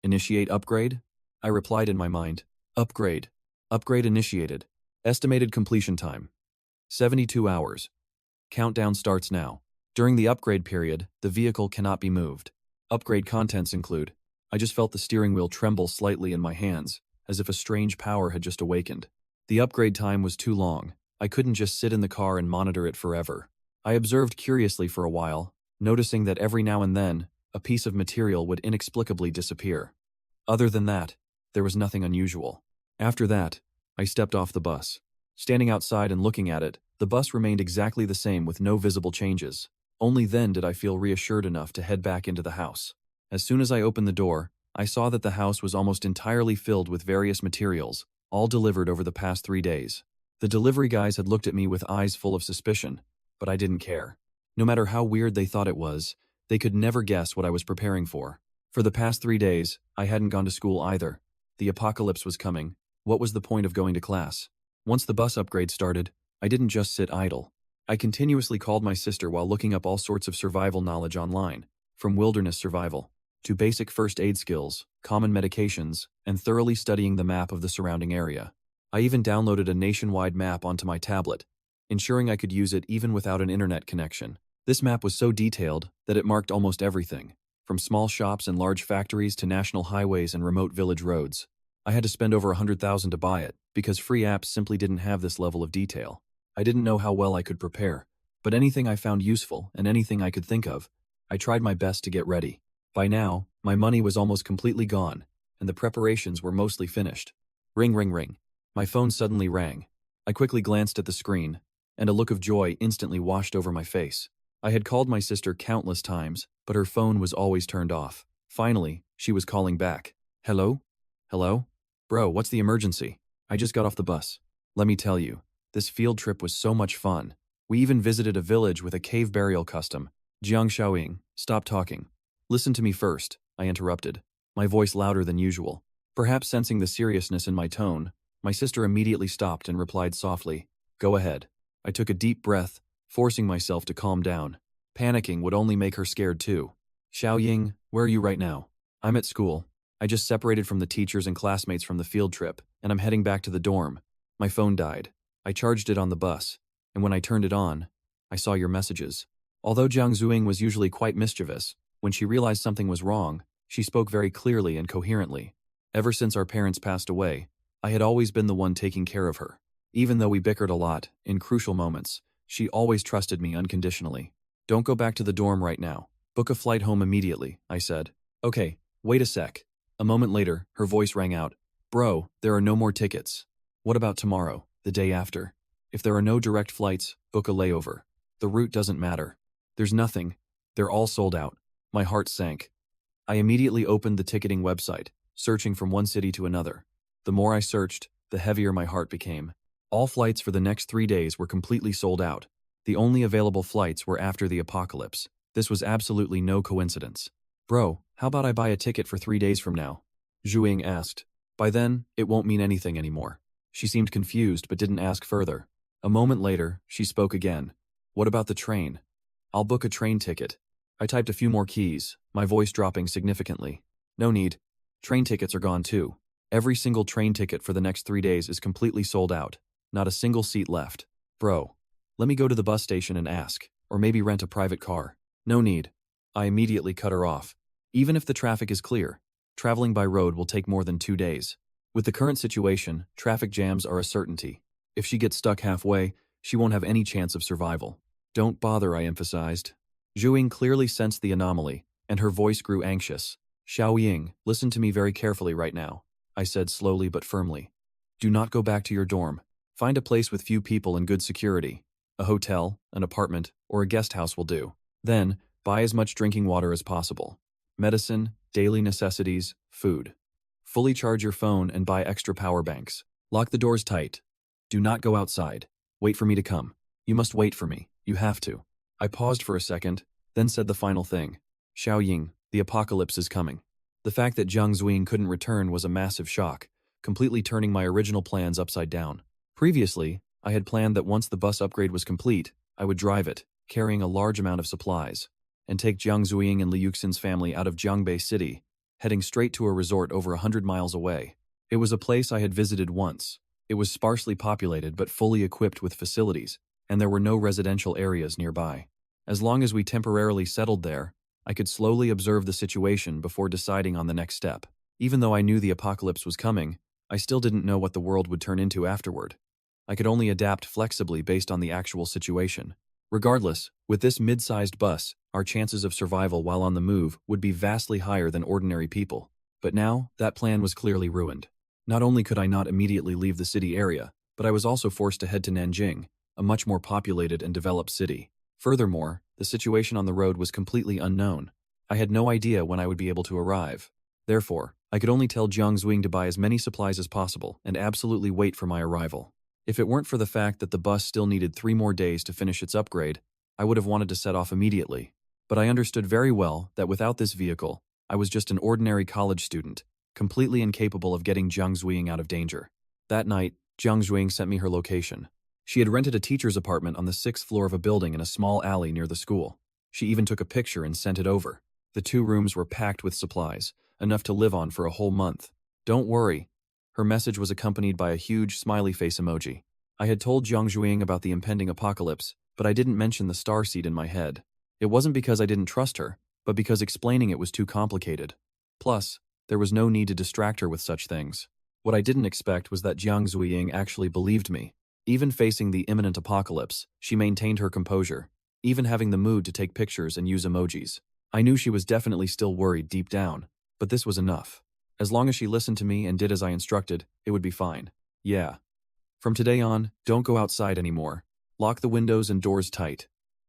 Initiate upgrade? I replied in my mind. Upgrade. Upgrade initiated. Estimated completion time. 72 hours. Countdown starts now. During the upgrade period, the vehicle cannot be moved. Upgrade contents include. I just felt the steering wheel tremble slightly in my hands, as if a strange power had just awakened. The upgrade time was too long. I couldn't just sit in the car and monitor it forever. I observed curiously for a while, noticing that every now and then, a piece of material would inexplicably disappear. Other than that, there was nothing unusual. After that, I stepped off the bus. Standing outside and looking at it, the bus remained exactly the same with no visible changes. Only then did I feel reassured enough to head back into the house. As soon as I opened the door, I saw that the house was almost entirely filled with various materials, all delivered over the past 3 days. The delivery guys had looked at me with eyes full of suspicion, but I didn't care. No matter how weird they thought it was, they could never guess what I was preparing for. For the past 3 days, I hadn't gone to school either. The apocalypse was coming. What was the point of going to class? Once the bus upgrade started, I didn't just sit idle. I continuously called my sister while looking up all sorts of survival knowledge online, from wilderness survival to basic first aid skills, common medications, and thoroughly studying the map of the surrounding area. I even downloaded a nationwide map onto my tablet, ensuring I could use it even without an internet connection. This map was so detailed that it marked almost everything, from small shops and large factories to national highways and remote village roads. I had to spend over 100,000 to buy it, because free apps simply didn't have this level of detail. I didn't know how well I could prepare, but anything I found useful and anything I could think of, I tried my best to get ready. By now, my money was almost completely gone, and the preparations were mostly finished. Ring, ring, ring. My phone suddenly rang. I quickly glanced at the screen, and a look of joy instantly washed over my face. I had called my sister countless times, but her phone was always turned off. Finally, she was calling back. Hello? Hello? Bro, what's the emergency? I just got off the bus. Let me tell you, this field trip was so much fun. We even visited a village with a cave burial custom. Jiang Xiaoying, stop talking. Listen to me first, I interrupted, my voice louder than usual. Perhaps sensing the seriousness in my tone, my sister immediately stopped and replied softly, go ahead. I took a deep breath, forcing myself to calm down. Panicking would only make her scared too. Xiaoying, where are you right now? I'm at school. I just separated from the teachers and classmates from the field trip, and I'm heading back to the dorm. My phone died. I charged it on the bus, and when I turned it on, I saw your messages. Although Jiang Zuing was usually quite mischievous, when she realized something was wrong, she spoke very clearly and coherently. Ever since our parents passed away, I had always been the one taking care of her. Even though we bickered a lot, in crucial moments, she always trusted me unconditionally. Don't go back to the dorm right now. Book a flight home immediately, I said. Okay, Wait a sec. A moment later, her voice rang out. Bro, there are no more tickets. What about tomorrow, the day after? If there are no direct flights, book a layover. The route doesn't matter. There's nothing. They're all sold out. My heart sank. I immediately opened the ticketing website, searching from one city to another. The more I searched, the heavier my heart became. All flights for the next 3 days were completely sold out. The only available flights were after the apocalypse. This was absolutely no coincidence. Bro, how about I buy a ticket for 3 days from now? Zhuing asked. By then, it won't mean anything anymore. She seemed confused but didn't ask further. A moment later, she spoke again. What about the train? I'll book a train ticket. I typed a few more keys, my voice dropping significantly. No need. Train tickets are gone too. Every single train ticket for the next 3 days is completely sold out. Not a single seat left. Bro, let me go to the bus station and ask, or maybe rent a private car. No need. I immediately cut her off. Even if the traffic is clear, traveling by road will take more than 2 days. With the current situation, traffic jams are a certainty. If she gets stuck halfway, she won't have any chance of survival. Don't bother, I emphasized. Zhuing clearly sensed the anomaly, and her voice grew anxious. Xiaoying, listen to me very carefully right now, I said slowly but firmly. Do not go back to your dorm. Find a place with few people and good security. A hotel, an apartment, or a guest house will do. Then, buy as much drinking water as possible. Medicine, daily necessities, food. Fully charge your phone and buy extra power banks. Lock the doors tight. Do not go outside. Wait for me to come. You must wait for me. You have to. I paused for a second, then said the final thing. Xiaoying, the apocalypse is coming. The fact that Jiang Zuing couldn't return was a massive shock, completely turning my original plans upside down. Previously, I had planned that once the bus upgrade was complete, I would drive it, carrying a large amount of supplies, and take Jiang Zuing and Li Yuxin's family out of Jiangbei City, heading straight to a resort over 100 miles away. It was a place I had visited once. It was sparsely populated but fully equipped with facilities, and there were no residential areas nearby. As long as we temporarily settled there, I could slowly observe the situation before deciding on the next step. Even though I knew the apocalypse was coming, I still didn't know what the world would turn into afterward. I could only adapt flexibly based on the actual situation. Regardless, with this mid-sized bus, our chances of survival while on the move would be vastly higher than ordinary people. But now, that plan was clearly ruined. Not only could I not immediately leave the city area, but I was also forced to head to Nanjing, a much more populated and developed city. Furthermore, the situation on the road was completely unknown. I had no idea when I would be able to arrive. Therefore, I could only tell Jiang Zuing to buy as many supplies as possible and absolutely wait for my arrival. If it weren't for the fact that the bus still needed 3 more days to finish its upgrade, I would have wanted to set off immediately. But I understood very well that without this vehicle, I was just an ordinary college student, completely incapable of getting Jiang Zuing out of danger. That night, Jiang Zuing sent me her location. She had rented a teacher's apartment on the 6th floor of a building in a small alley near the school. She even took a picture and sent it over. The 2 rooms were packed with supplies, enough to live on for a whole month. Don't worry. Her message was accompanied by a huge smiley face emoji. I had told Jiang Zuing about the impending apocalypse, but I didn't mention the star seed in my head. It wasn't because I didn't trust her, but because explaining it was too complicated. Plus, there was no need to distract her with such things. What I didn't expect was that Jiang Zuiying actually believed me. Even facing the imminent apocalypse, she maintained her composure, even having the mood to take pictures and use emojis. I knew she was definitely still worried deep down, but this was enough. As long as she listened to me and did as I instructed, it would be fine. Yeah. From today on, don't go outside anymore. Lock the windows and doors tight.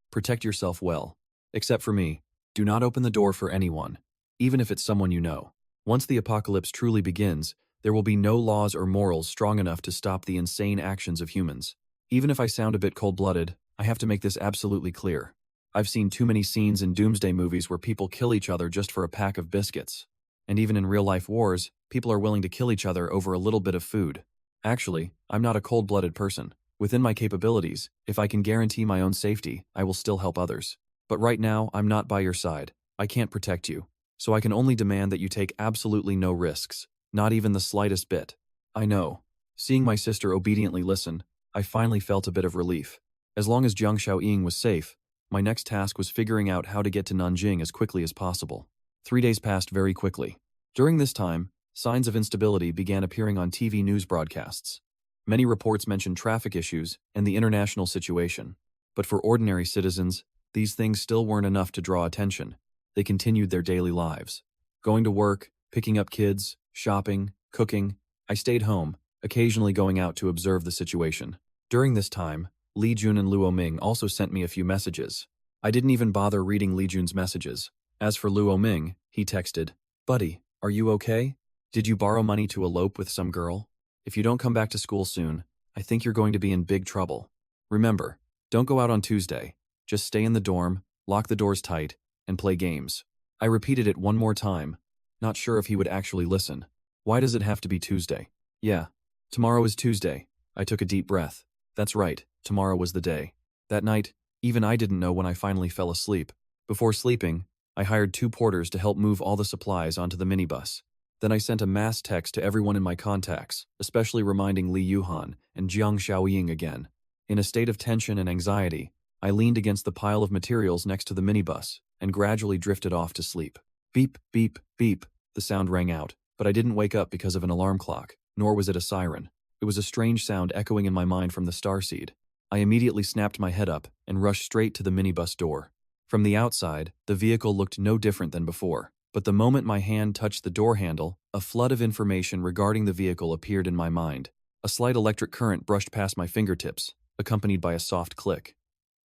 Protect yourself well. Except for me, do not open the door for anyone, even if it's someone you know. Once the apocalypse truly begins, there will be no laws or morals strong enough to stop the insane actions of humans. Even if I sound a bit cold-blooded, I have to make this absolutely clear. I've seen too many scenes in doomsday movies where people kill each other just for a pack of biscuits. And even in real-life wars, people are willing to kill each other over a little bit of food. Actually, I'm not a cold-blooded person. Within my capabilities, if I can guarantee my own safety, I will still help others. But right now, I'm not by your side. I can't protect you. So I can only demand that you take absolutely no risks, not even the slightest bit. I know. Seeing my sister obediently listen, I finally felt a bit of relief. As long as Jiang Xiaoying was safe, my next task was figuring out how to get to Nanjing as quickly as possible. 3 days passed very quickly. During this time, signs of instability began appearing on TV news broadcasts. Many reports mentioned traffic issues and the international situation. But for ordinary citizens, these things still weren't enough to draw attention. They continued their daily lives. Going to work, picking up kids, shopping, cooking. I stayed home, occasionally going out to observe the situation. During this time, Li Jun and Luo Ming also sent me a few messages. I didn't even bother reading Li Jun's messages. As for Luo Ming, he texted, "Buddy, are you okay? Did you borrow money to elope with some girl? If you don't come back to school soon, I think you're going to be in big trouble. Remember, don't go out on Tuesday. Just stay in the dorm, lock the doors tight, and play games." I repeated it one more time, not sure if he would actually listen. Why does it have to be Tuesday? Yeah, tomorrow is Tuesday. I took a deep breath. That's right, tomorrow was the day. That night, even I didn't know when I finally fell asleep. Before sleeping, I hired 2 porters to help move all the supplies onto the minibus. Then I sent a mass text to everyone in my contacts, especially reminding Li Yuhan and Jiang Xiaoying again. In a state of tension and anxiety, I leaned against the pile of materials next to the minibus and gradually drifted off to sleep. Beep, beep, beep, the sound rang out, but I didn't wake up because of an alarm clock, nor was it a siren. It was a strange sound echoing in my mind from the starseed. I immediately snapped my head up and rushed straight to the minibus door. From the outside, the vehicle looked no different than before, but the moment my hand touched the door handle, a flood of information regarding the vehicle appeared in my mind. A slight electric current brushed past my fingertips, accompanied by a soft click.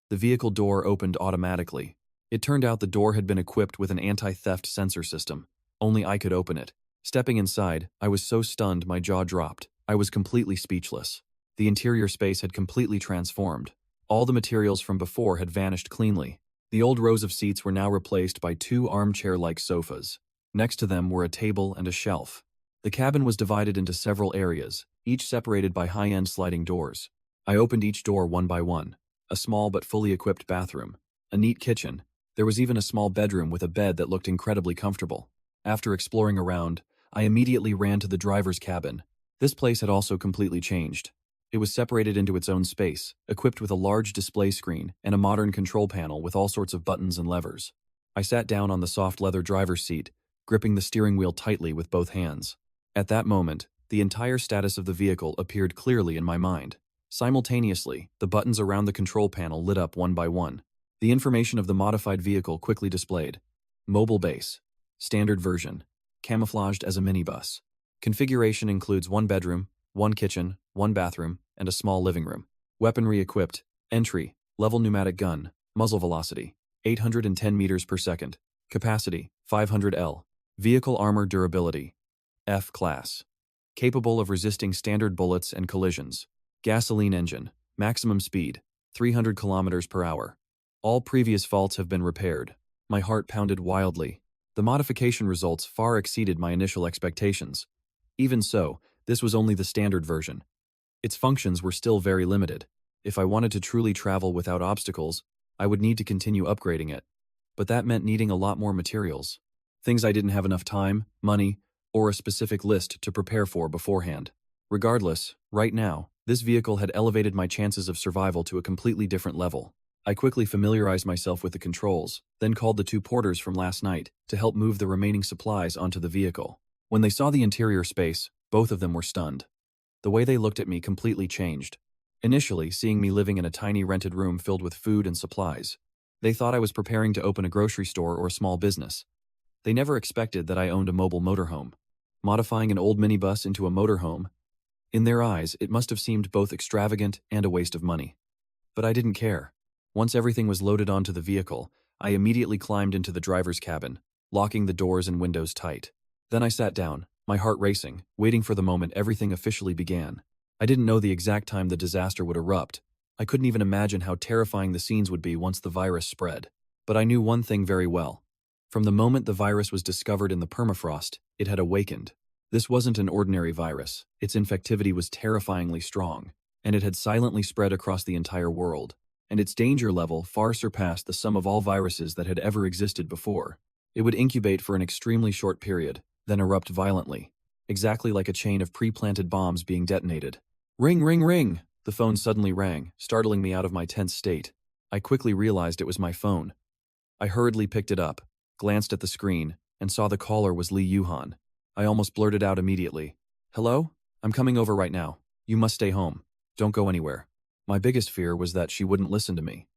The vehicle door opened automatically. It turned out the door had been equipped with an anti-theft sensor system. Only I could open it. Stepping inside, I was so stunned my jaw dropped. I was completely speechless. The interior space had completely transformed. All the materials from before had vanished cleanly. The old rows of seats were now replaced by 2 armchair-like sofas. Next to them were a table and a shelf. The cabin was divided into several areas, each separated by high-end sliding doors. I opened each door one by one. A small but fully equipped bathroom. A neat kitchen. There was even a small bedroom with a bed that looked incredibly comfortable. After exploring around, I immediately ran to the driver's cabin. This place had also completely changed. It was separated into its own space, equipped with a large display screen and a modern control panel with all sorts of buttons and levers. I sat down on the soft leather driver's seat, gripping the steering wheel tightly with both hands. At that moment, the entire status of the vehicle appeared clearly in my mind. Simultaneously, the buttons around the control panel lit up one by one. The information of the modified vehicle quickly displayed. Mobile base. Standard version. Camouflaged as a minibus. Configuration includes 1 bedroom, 1 kitchen, 1 bathroom, and a small living room. Weaponry equipped. Entry. Level pneumatic gun. Muzzle velocity. 810 meters per second. Capacity. 500 L. Vehicle armor durability. F class. Capable of resisting standard bullets and collisions. Gasoline engine. Maximum speed. 300 kilometers per hour. All previous faults have been repaired. My heart pounded wildly. The modification results far exceeded my initial expectations. Even so, this was only the standard version. Its functions were still very limited. If I wanted to truly travel without obstacles, I would need to continue upgrading it. But that meant needing a lot more materials. Things I didn't have enough time, money, or a specific list to prepare for beforehand. Regardless, right now, this vehicle had elevated my chances of survival to a completely different level. I quickly familiarized myself with the controls, then called the 2 porters from last night to help move the remaining supplies onto the vehicle. When they saw the interior space, both of them were stunned. The way they looked at me completely changed. Initially, seeing me living in a tiny rented room filled with food and supplies, they thought I was preparing to open a grocery store or a small business. They never expected that I owned a mobile motorhome. Modifying an old minibus into a motorhome, in their eyes, it must have seemed both extravagant and a waste of money. But I didn't care. Once everything was loaded onto the vehicle, I immediately climbed into the driver's cabin, locking the doors and windows tight. Then I sat down, my heart racing, waiting for the moment everything officially began. I didn't know the exact time the disaster would erupt. I couldn't even imagine how terrifying the scenes would be once the virus spread. But I knew one thing very well. From the moment the virus was discovered in the permafrost, it had awakened. This wasn't an ordinary virus. Its infectivity was terrifyingly strong, and it had silently spread across the entire world. And its danger level far surpassed the sum of all viruses that had ever existed before. It would incubate for an extremely short period, then erupt violently, exactly like a chain of pre-planted bombs being detonated. Ring, ring, ring! The phone suddenly rang, startling me out of my tense state. I quickly realized it was my phone. I hurriedly picked it up, glanced at the screen, and saw the caller was Li Yuhan. I almost blurted out immediately. "Hello? I'm coming over right now. You must stay home. Don't go anywhere." My biggest fear was that she wouldn't listen to me.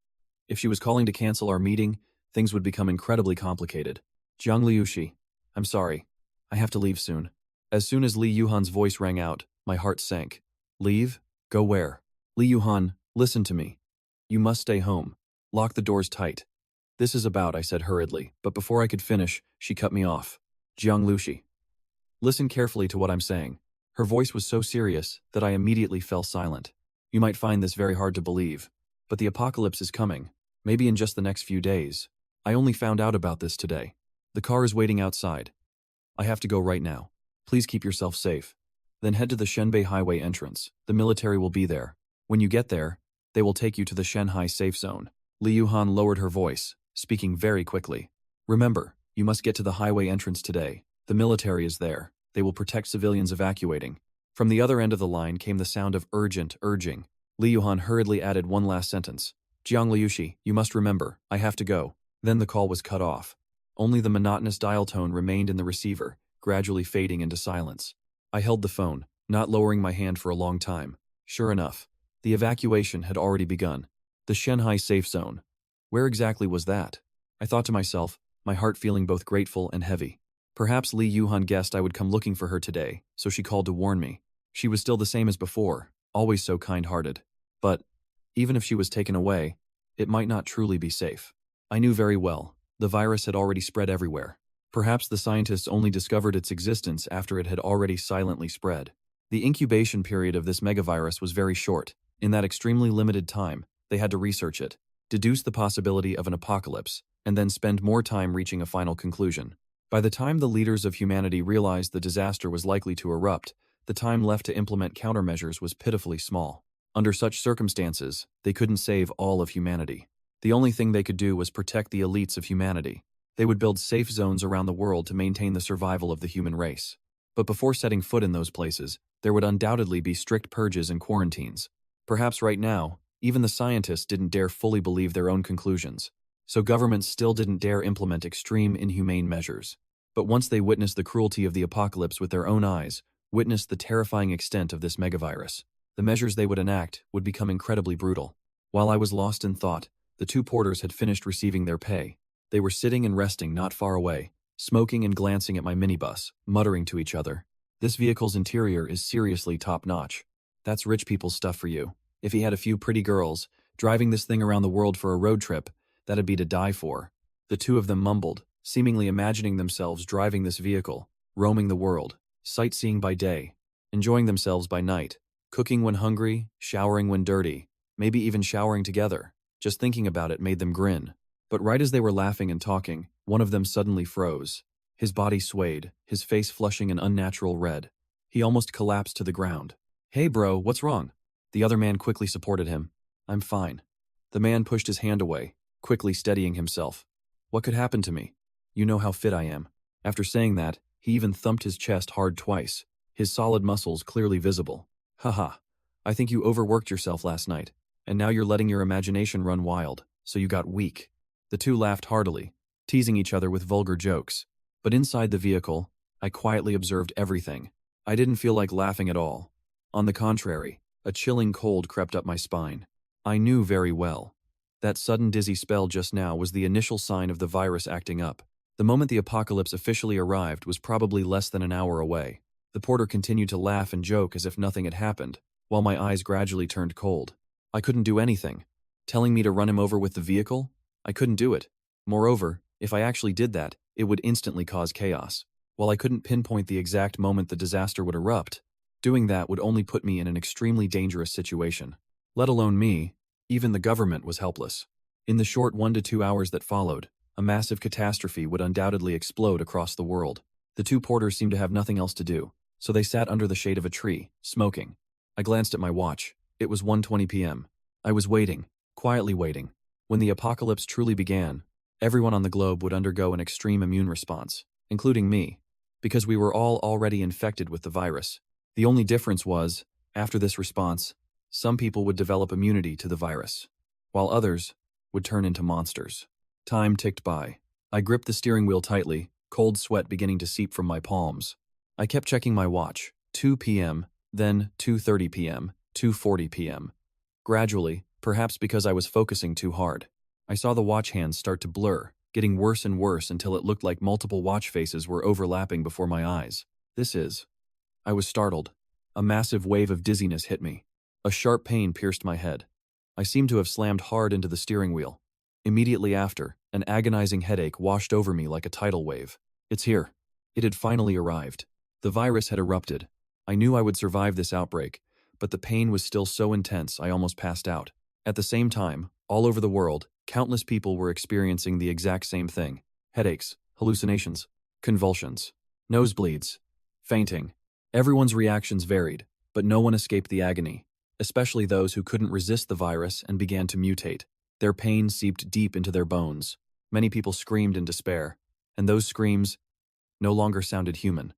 If she was calling to cancel our meeting, things would become incredibly complicated. "Jiang Liushi, I'm sorry. I have to leave soon. As soon as Li Yuhan's voice rang out, my heart sank. Leave? Go where? Li Yuhan, listen to me. You must stay home. Lock the doors tight. This is about, I said hurriedly, but before I could finish, she cut me off. Jiang Lushi. Listen carefully to what I'm saying. Her voice was so serious that I immediately fell silent. You might find this very hard to believe, but the apocalypse is coming, maybe in just the next few days. I only found out about this today. The car is waiting outside. I have to go right now. Please keep yourself safe. Then head to the Shenbei Highway entrance. The military will be there. When you get there, they will take you to the Shanghai safe zone. Li Yuhan lowered her voice, speaking very quickly. Remember, you must get to the highway entrance today. The military is there. They will protect civilians evacuating. From the other end of the line came the sound of urgent urging. Li Yuhan hurriedly added one last sentence. Jiang Liushi, you must remember, I have to go. Then the call was cut off. Only the monotonous dial tone remained in the receiver, gradually fading into silence. I held the phone, not lowering my hand for a long time. Sure enough, the evacuation had already begun. The Shanghai safe zone. Where exactly was that? I thought to myself, my heart feeling both grateful and heavy. Perhaps Li Yuhan guessed I would come looking for her today, so she called to warn me. She was still the same as before, always so kind-hearted. But, even if she was taken away, it might not truly be safe. I knew very well, the virus had already spread everywhere. Perhaps the scientists only discovered its existence after it had already silently spread. The incubation period of this megavirus was very short. In that extremely limited time, they had to research it, deduce the possibility of an apocalypse, and then spend more time reaching a final conclusion. By the time the leaders of humanity realized the disaster was likely to erupt, the time left to implement countermeasures was pitifully small. Under such circumstances, they couldn't save all of humanity. The only thing they could do was protect the elites of humanity. They would build safe zones around the world to maintain the survival of the human race. But before setting foot in those places, there would undoubtedly be strict purges and quarantines. Perhaps right now, even the scientists didn't dare fully believe their own conclusions. So governments still didn't dare implement extreme, inhumane measures. But once they witnessed the cruelty of the apocalypse with their own eyes, witnessed the terrifying extent of this megavirus, the measures they would enact would become incredibly brutal. While I was lost in thought, the two porters had finished receiving their pay. They were sitting and resting not far away, smoking and glancing at my minibus, muttering to each other. This vehicle's interior is seriously top-notch. That's rich people's stuff for you. If he had a few pretty girls, driving this thing around the world for a road trip, that'd be to die for. The two of them mumbled, seemingly imagining themselves driving this vehicle, roaming the world, sightseeing by day, enjoying themselves by night, cooking when hungry, showering when dirty, maybe even showering together. Just thinking about it made them grin. But right as they were laughing and talking, one of them suddenly froze. His body swayed, his face flushing an unnatural red. He almost collapsed to the ground. Hey bro, what's wrong? The other man quickly supported him. I'm fine. The man pushed his hand away, quickly steadying himself. What could happen to me? You know how fit I am. After saying that, he even thumped his chest hard twice, his solid muscles clearly visible. Haha, I think you overworked yourself last night, and now you're letting your imagination run wild, so you got weak. The two laughed heartily, teasing each other with vulgar jokes. But inside the vehicle, I quietly observed everything. I didn't feel like laughing at all. On the contrary, a chilling cold crept up my spine. I knew very well. That sudden dizzy spell just now was the initial sign of the virus acting up. The moment the apocalypse officially arrived was probably less than an hour away. The porter continued to laugh and joke as if nothing had happened, while my eyes gradually turned cold. I couldn't do anything. Telling me to run him over with the vehicle? I couldn't do it. Moreover, if I actually did that, it would instantly cause chaos. While I couldn't pinpoint the exact moment the disaster would erupt, doing that would only put me in an extremely dangerous situation. Let alone me, even the government was helpless. In the short 1 to 2 hours that followed, a massive catastrophe would undoubtedly explode across the world. The two porters seemed to have nothing else to do, so they sat under the shade of a tree, smoking. I glanced at my watch. It was 1:20 p.m. I was waiting, quietly waiting. When the apocalypse truly began, everyone on the globe would undergo an extreme immune response, including me, because we were all already infected with the virus. The only difference was, after this response, some people would develop immunity to the virus, while others would turn into monsters. Time ticked by. I gripped the steering wheel tightly, cold sweat beginning to seep from my palms. I kept checking my watch. 2 p.m., then 2:30 p.m., 2:40 p.m. Gradually, perhaps because I was focusing too hard, I saw the watch hands start to blur, getting worse and worse until it looked like multiple watch faces were overlapping before my eyes. I was startled. A massive wave of dizziness hit me. A sharp pain pierced my head. I seemed to have slammed hard into the steering wheel. Immediately after, an agonizing headache washed over me like a tidal wave. It's here. It had finally arrived. The virus had erupted. I knew I would survive this outbreak, but the pain was still so intense I almost passed out. At the same time, all over the world, countless people were experiencing the exact same thing. Headaches, hallucinations, convulsions, nosebleeds, fainting. Everyone's reactions varied, but no one escaped the agony, especially those who couldn't resist the virus and began to mutate. Their pain seeped deep into their bones. Many people screamed in despair, and those screams no longer sounded human.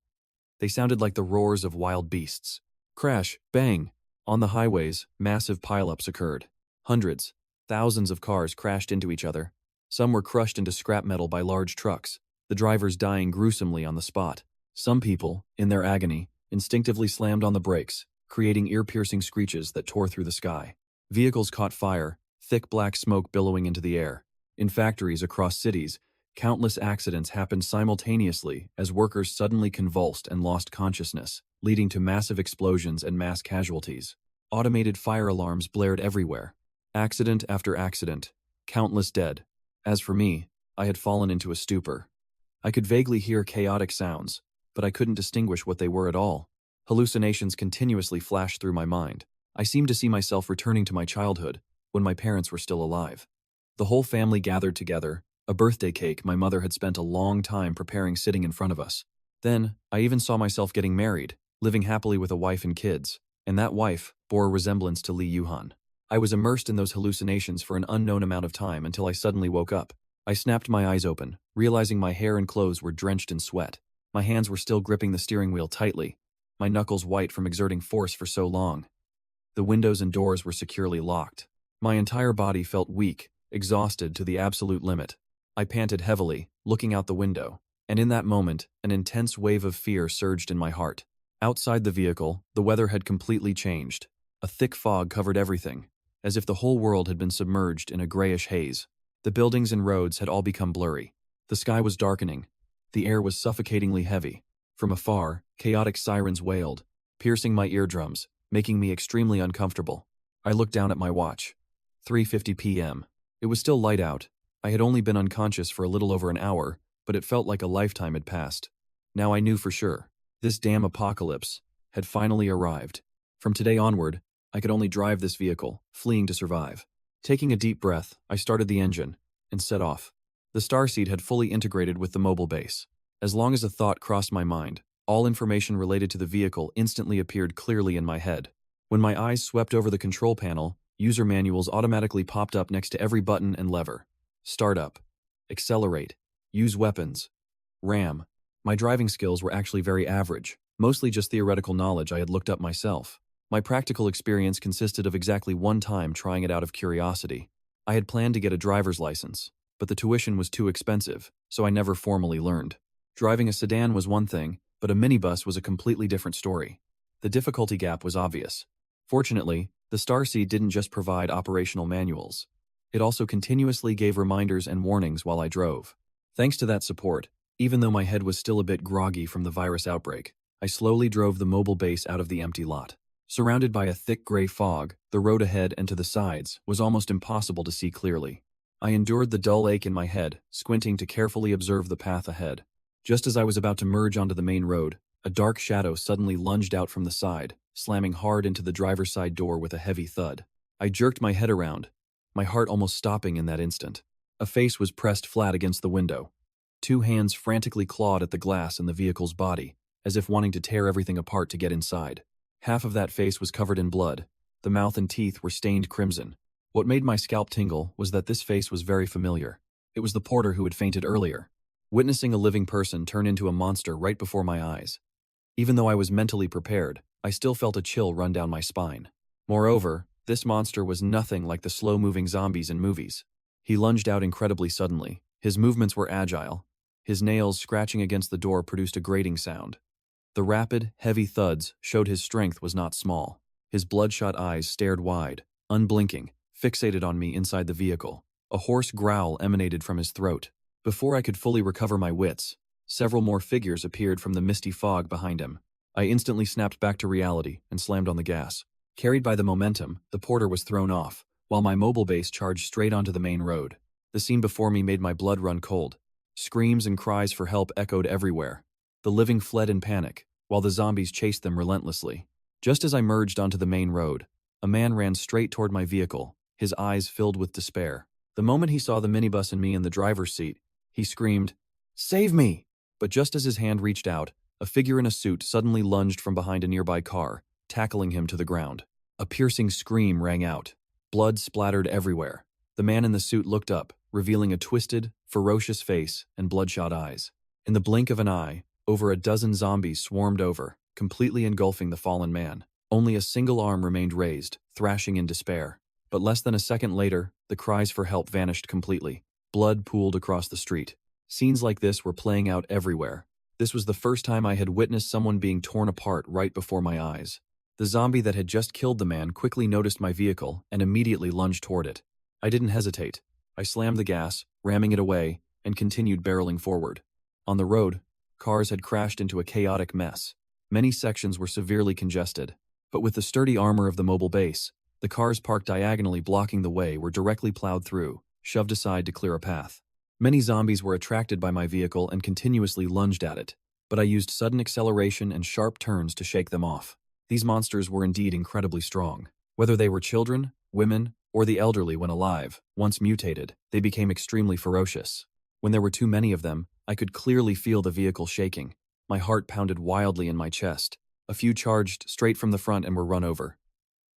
They sounded like the roars of wild beasts. Crash, bang! On the highways, massive pileups occurred. Hundreds, thousands of cars crashed into each other. Some were crushed into scrap metal by large trucks, the drivers dying gruesomely on the spot. Some people, in their agony, instinctively slammed on the brakes, creating ear-piercing screeches that tore through the sky. Vehicles caught fire, thick black smoke billowing into the air. In factories across cities, countless accidents happened simultaneously as workers suddenly convulsed and lost consciousness, leading to massive explosions and mass casualties. Automated fire alarms blared everywhere. Accident after accident, countless dead. As for me, I had fallen into a stupor. I could vaguely hear chaotic sounds, but I couldn't distinguish what they were at all. Hallucinations continuously flashed through my mind. I seemed to see myself returning to my childhood, when my parents were still alive. The whole family gathered together, a birthday cake my mother had spent a long time preparing sitting in front of us. Then, I even saw myself getting married, living happily with a wife and kids, and that wife bore a resemblance to Lee Yuhan. I was immersed in those hallucinations for an unknown amount of time until I suddenly woke up. I snapped my eyes open, realizing my hair and clothes were drenched in sweat. My hands were still gripping the steering wheel tightly, my knuckles white from exerting force for so long. The windows and doors were securely locked. My entire body felt weak, exhausted to the absolute limit. I panted heavily, looking out the window, and in that moment, an intense wave of fear surged in my heart. Outside the vehicle, the weather had completely changed. A thick fog covered everything, as if the whole world had been submerged in a grayish haze. The buildings and roads had all become blurry. The sky was darkening. The air was suffocatingly heavy. From afar, chaotic sirens wailed, piercing my eardrums, making me extremely uncomfortable. I looked down at my watch. 3:50 p.m. It was still light out. I had only been unconscious for a little over an hour, but it felt like a lifetime had passed. Now I knew for sure. This damn apocalypse had finally arrived. From today onward, I could only drive this vehicle, fleeing to survive. Taking a deep breath, I started the engine and set off. The starseed had fully integrated with the mobile base. As long as a thought crossed my mind, all information related to the vehicle instantly appeared clearly in my head. When my eyes swept over the control panel, user manuals automatically popped up next to every button and lever. Start up. Accelerate. Use weapons. RAM. My driving skills were actually very average, mostly just theoretical knowledge I had looked up myself. My practical experience consisted of exactly one time trying it out of curiosity. I had planned to get a driver's license, but the tuition was too expensive, so I never formally learned. Driving a sedan was one thing, but a minibus was a completely different story. The difficulty gap was obvious. Fortunately, the Starseed didn't just provide operational manuals. It also continuously gave reminders and warnings while I drove. Thanks to that support, even though my head was still a bit groggy from the virus outbreak, I slowly drove the mobile base out of the empty lot. Surrounded by a thick gray fog, the road ahead and to the sides was almost impossible to see clearly. I endured the dull ache in my head, squinting to carefully observe the path ahead. Just as I was about to merge onto the main road, a dark shadow suddenly lunged out from the side, slamming hard into the driver's side door with a heavy thud. I jerked my head around, my heart almost stopping in that instant. A face was pressed flat against the window. Two hands frantically clawed at the glass in the vehicle's body, as if wanting to tear everything apart to get inside. Half of that face was covered in blood. The mouth and teeth were stained crimson. What made my scalp tingle was that this face was very familiar. It was the porter who had fainted earlier. Witnessing a living person turn into a monster right before my eyes. Even though I was mentally prepared, I still felt a chill run down my spine. Moreover, this monster was nothing like the slow-moving zombies in movies. He lunged out incredibly suddenly. His movements were agile. His nails scratching against the door produced a grating sound. The rapid, heavy thuds showed his strength was not small. His bloodshot eyes stared wide, unblinking, fixated on me inside the vehicle. A hoarse growl emanated from his throat. Before I could fully recover my wits, several more figures appeared from the misty fog behind him. I instantly snapped back to reality and slammed on the gas. Carried by the momentum, the porter was thrown off, while my mobile base charged straight onto the main road. The scene before me made my blood run cold. Screams and cries for help echoed everywhere. The living fled in panic, while the zombies chased them relentlessly. Just as I merged onto the main road, a man ran straight toward my vehicle, his eyes filled with despair. The moment he saw the minibus and me in the driver's seat, he screamed, "Save me!" But just as his hand reached out, a figure in a suit suddenly lunged from behind a nearby car, tackling him to the ground. A piercing scream rang out. Blood splattered everywhere. The man in the suit looked up, revealing a twisted, ferocious face and bloodshot eyes. In the blink of an eye, over a dozen zombies swarmed over, completely engulfing the fallen man. Only a single arm remained raised, thrashing in despair. But less than a second later, the cries for help vanished completely. Blood pooled across the street. Scenes like this were playing out everywhere. This was the first time I had witnessed someone being torn apart right before my eyes. The zombie that had just killed the man quickly noticed my vehicle and immediately lunged toward it. I didn't hesitate. I slammed the gas, ramming it away, and continued barreling forward. On the road, cars had crashed into a chaotic mess. Many sections were severely congested. But with the sturdy armor of the mobile base, the cars parked diagonally blocking the way were directly plowed through, shoved aside to clear a path. Many zombies were attracted by my vehicle and continuously lunged at it, but I used sudden acceleration and sharp turns to shake them off. These monsters were indeed incredibly strong. Whether they were children, women, or the elderly when alive, once mutated, they became extremely ferocious. When there were too many of them, I could clearly feel the vehicle shaking. My heart pounded wildly in my chest. A few charged straight from the front and were run over.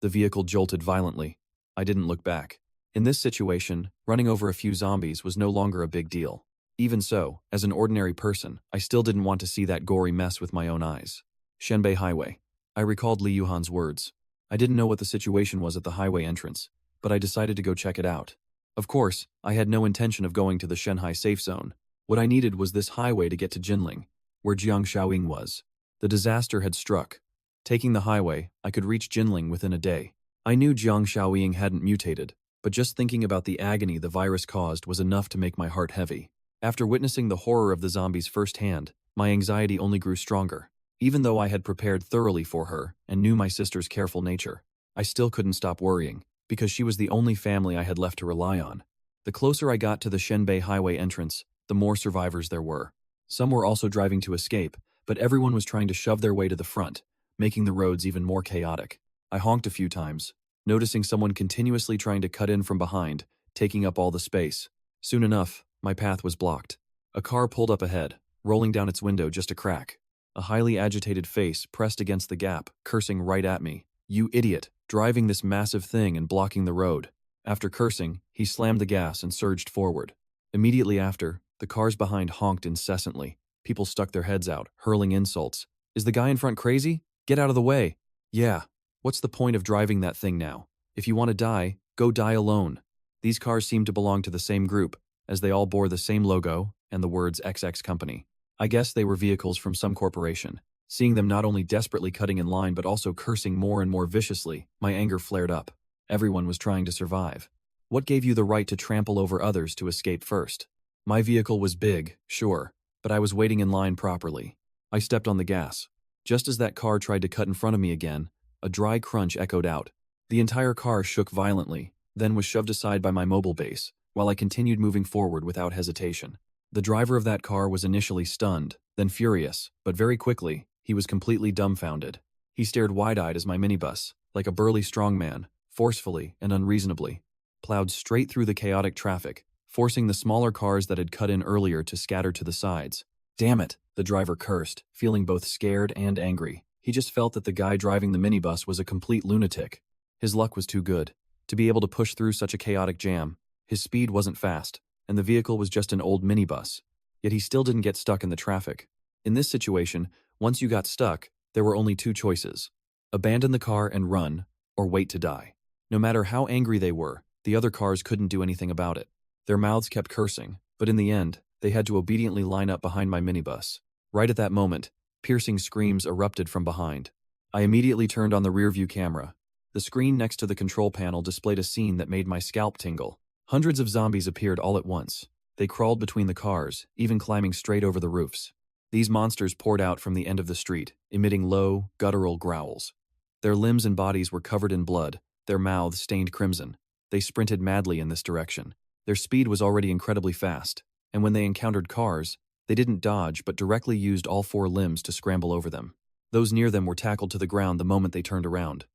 The vehicle jolted violently. I didn't look back. In this situation, running over a few zombies was no longer a big deal. Even so, as an ordinary person, I still didn't want to see that gory mess with my own eyes. Shenbei Highway. I recalled Li Yuhan's words. I didn't know what the situation was at the highway entrance, but I decided to go check it out. Of course, I had no intention of going to the Shanghai safe zone. What I needed was this highway to get to Jinling, where Jiang Shaoying was. The disaster had struck. Taking the highway, I could reach Jinling within a day. I knew Jiang Shaoying hadn't mutated, but just thinking about the agony the virus caused was enough to make my heart heavy. After witnessing the horror of the zombies firsthand, my anxiety only grew stronger. Even though I had prepared thoroughly for her and knew my sister's careful nature, I still couldn't stop worrying, because she was the only family I had left to rely on. The closer I got to the Shenbei Highway entrance, the more survivors there were. Some were also driving to escape, but everyone was trying to shove their way to the front, making the roads even more chaotic. I honked a few times, noticing someone continuously trying to cut in from behind, taking up all the space. Soon enough, my path was blocked. A car pulled up ahead, rolling down its window just a crack. A highly agitated face pressed against the gap, cursing right at me. "You idiot, driving this massive thing and blocking the road." After cursing, he slammed the gas and surged forward. Immediately after, the cars behind honked incessantly. People stuck their heads out, hurling insults. "Is the guy in front crazy? Get out of the way." "Yeah. What's the point of driving that thing now? If you want to die, go die alone." These cars seemed to belong to the same group, as they all bore the same logo and the words XX Company. I guess they were vehicles from some corporation. Seeing them not only desperately cutting in line but also cursing more and more viciously, my anger flared up. Everyone was trying to survive. What gave you the right to trample over others to escape first? My vehicle was big, sure, but I was waiting in line properly. I stepped on the gas. Just as that car tried to cut in front of me again, a dry crunch echoed out. The entire car shook violently, then was shoved aside by my mobile base, while I continued moving forward without hesitation. The driver of that car was initially stunned, then furious, but very quickly, he was completely dumbfounded. He stared wide-eyed as my minibus, like a burly strongman, forcefully and unreasonably, plowed straight through the chaotic traffic, forcing the smaller cars that had cut in earlier to scatter to the sides. "Damn it," the driver cursed, feeling both scared and angry. He just felt that the guy driving the minibus was a complete lunatic. His luck was too good to be able to push through such a chaotic jam. His speed wasn't fast, and the vehicle was just an old minibus. Yet he still didn't get stuck in the traffic. In this situation, once you got stuck, there were only two choices: abandon the car and run, or wait to die. No matter how angry they were, the other cars couldn't do anything about it. Their mouths kept cursing, but in the end, they had to obediently line up behind my minibus. Right at that moment, piercing screams erupted from behind. I immediately turned on the rearview camera. The screen next to the control panel displayed a scene that made my scalp tingle. Hundreds of zombies appeared all at once. They crawled between the cars, even climbing straight over the roofs. These monsters poured out from the end of the street, emitting low, guttural growls. Their limbs and bodies were covered in blood, their mouths stained crimson. They sprinted madly in this direction. Their speed was already incredibly fast, and when they encountered cars, they didn't dodge but directly used all four limbs to scramble over them. Those near them were tackled to the ground the moment they turned around.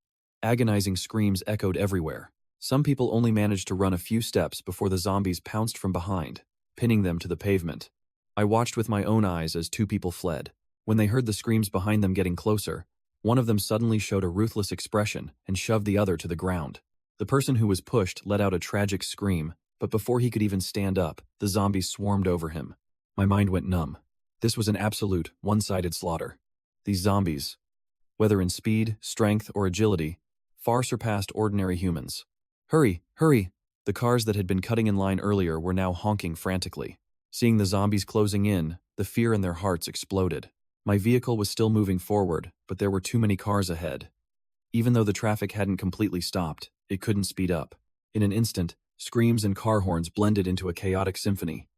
Agonizing screams echoed everywhere. Some people only managed to run a few steps before the zombies pounced from behind, pinning them to the pavement. I watched with my own eyes as two people fled. When they heard the screams behind them getting closer, one of them suddenly showed a ruthless expression and shoved the other to the ground. The person who was pushed let out a tragic scream, but before he could even stand up, the zombies swarmed over him. My mind went numb. This was an absolute, one-sided slaughter. These zombies, whether in speed, strength, or agility, far surpassed ordinary humans. Hurry, hurry! The cars that had been cutting in line earlier were now honking frantically. Seeing the zombies closing in, the fear in their hearts exploded. My vehicle was still moving forward, but there were too many cars ahead. Even though the traffic hadn't completely stopped, it couldn't speed up. In an instant, screams and car horns blended into a chaotic symphony.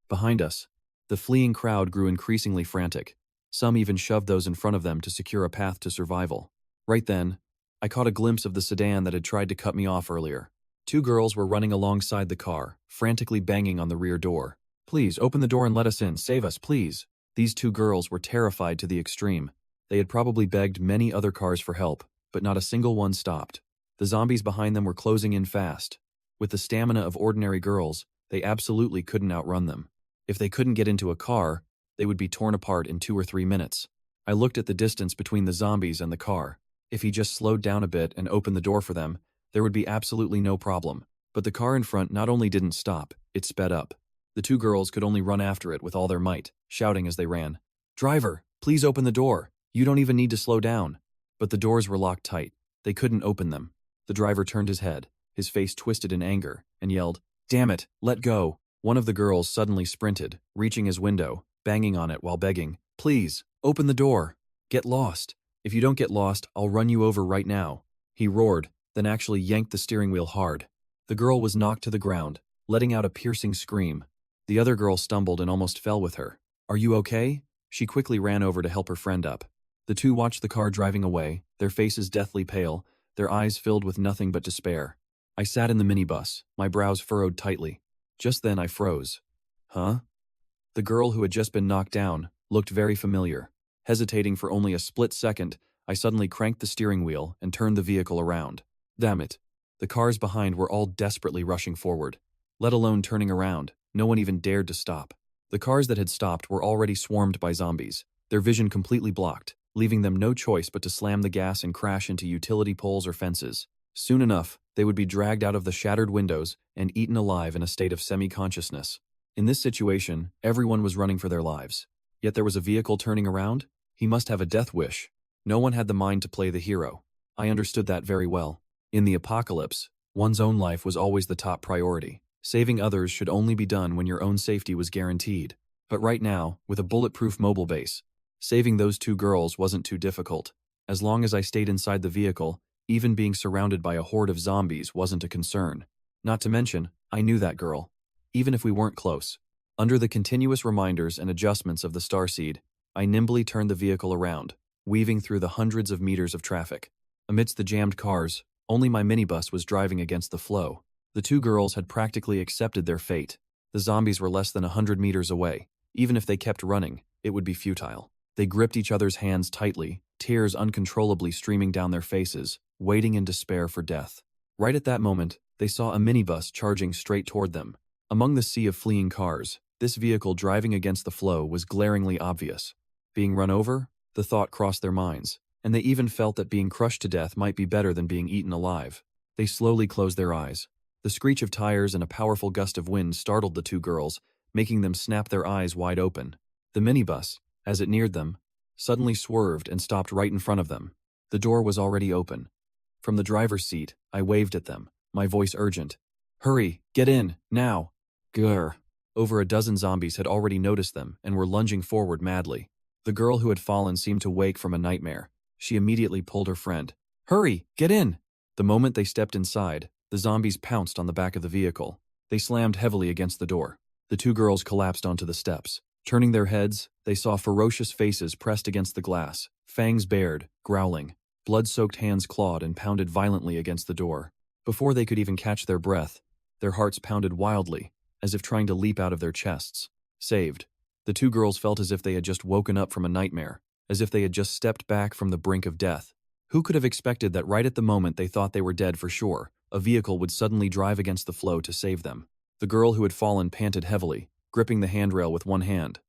Behind us, the fleeing crowd grew increasingly frantic. Some even shoved those in front of them to secure a path to survival. Right then, I caught a glimpse of the sedan that had tried to cut me off earlier. Two girls were running alongside the car, frantically banging on the rear door. "Please, open the door and let us in. Save us, please." These two girls were terrified to the extreme. They had probably begged many other cars for help, but not a single one stopped. The zombies behind them were closing in fast. With the stamina of ordinary girls, they absolutely couldn't outrun them. If they couldn't get into a car, they would be torn apart in 2 or 3 minutes. I looked at the distance between the zombies and the car. If he just slowed down a bit and opened the door for them, there would be absolutely no problem. But the car in front not only didn't stop, it sped up. The two girls could only run after it with all their might, shouting as they ran, "Driver, please open the door. You don't even need to slow down." But the doors were locked tight. They couldn't open them. The driver turned his head, his face twisted in anger, and yelled, "Damn it, let go." One of the girls suddenly sprinted, reaching his window, banging on it while begging, "Please, open the door. Get lost. If you don't get lost, I'll run you over right now." He roared, then actually yanked the steering wheel hard. The girl was knocked to the ground, letting out a piercing scream. The other girl stumbled and almost fell with her. "Are you okay?" She quickly ran over to help her friend up. The two watched the car driving away, their faces deathly pale, their eyes filled with nothing but despair. I sat in the minibus, my brows furrowed tightly. Just then I froze. Huh? The girl who had just been knocked down looked very familiar. Hesitating for only a split second, I suddenly cranked the steering wheel and turned the vehicle around. Damn it. The cars behind were all desperately rushing forward. Let alone turning around, no one even dared to stop. The cars that had stopped were already swarmed by zombies, their vision completely blocked, leaving them no choice but to slam the gas and crash into utility poles or fences. Soon enough, they would be dragged out of the shattered windows and eaten alive in a state of semi-consciousness. In this situation, everyone was running for their lives. Yet there was a vehicle turning around? He must have a death wish. No one had the mind to play the hero. I understood that very well. In the apocalypse, one's own life was always the top priority. Saving others should only be done when your own safety was guaranteed. But right now, with a bulletproof mobile base, saving those two girls wasn't too difficult. As long as I stayed inside the vehicle, even being surrounded by a horde of zombies wasn't a concern. Not to mention, I knew that girl. Even if we weren't close. Under the continuous reminders and adjustments of the starseed, I nimbly turned the vehicle around, weaving through the hundreds of meters of traffic. Amidst the jammed cars, only my minibus was driving against the flow. The two girls had practically accepted their fate. The zombies were less than 100 meters away. Even if they kept running, it would be futile. They gripped each other's hands tightly, tears uncontrollably streaming down their faces, waiting in despair for death. Right at that moment, they saw a minibus charging straight toward them. Among the sea of fleeing cars, this vehicle driving against the flow was glaringly obvious. Being run over? The thought crossed their minds, and they even felt that being crushed to death might be better than being eaten alive. They slowly closed their eyes. The screech of tires and a powerful gust of wind startled the two girls, making them snap their eyes wide open. The minibus, as it neared them, suddenly swerved and stopped right in front of them. The door was already open. From the driver's seat, I waved at them, my voice urgent. "Hurry, get in, now!" Grr. Over a dozen zombies had already noticed them and were lunging forward madly. The girl who had fallen seemed to wake from a nightmare. She immediately pulled her friend. "Hurry, get in!" The moment they stepped inside, the zombies pounced on the back of the vehicle. They slammed heavily against the door. The two girls collapsed onto the steps. Turning their heads, they saw ferocious faces pressed against the glass, fangs bared, growling. Blood-soaked hands clawed and pounded violently against the door. Before they could even catch their breath, their hearts pounded wildly, as if trying to leap out of their chests. Saved. The two girls felt as if they had just woken up from a nightmare, as if they had just stepped back from the brink of death. Who could have expected that right at the moment they thought they were dead for sure, a vehicle would suddenly drive against the flow to save them? The girl who had fallen panted heavily, gripping the handrail with one hand.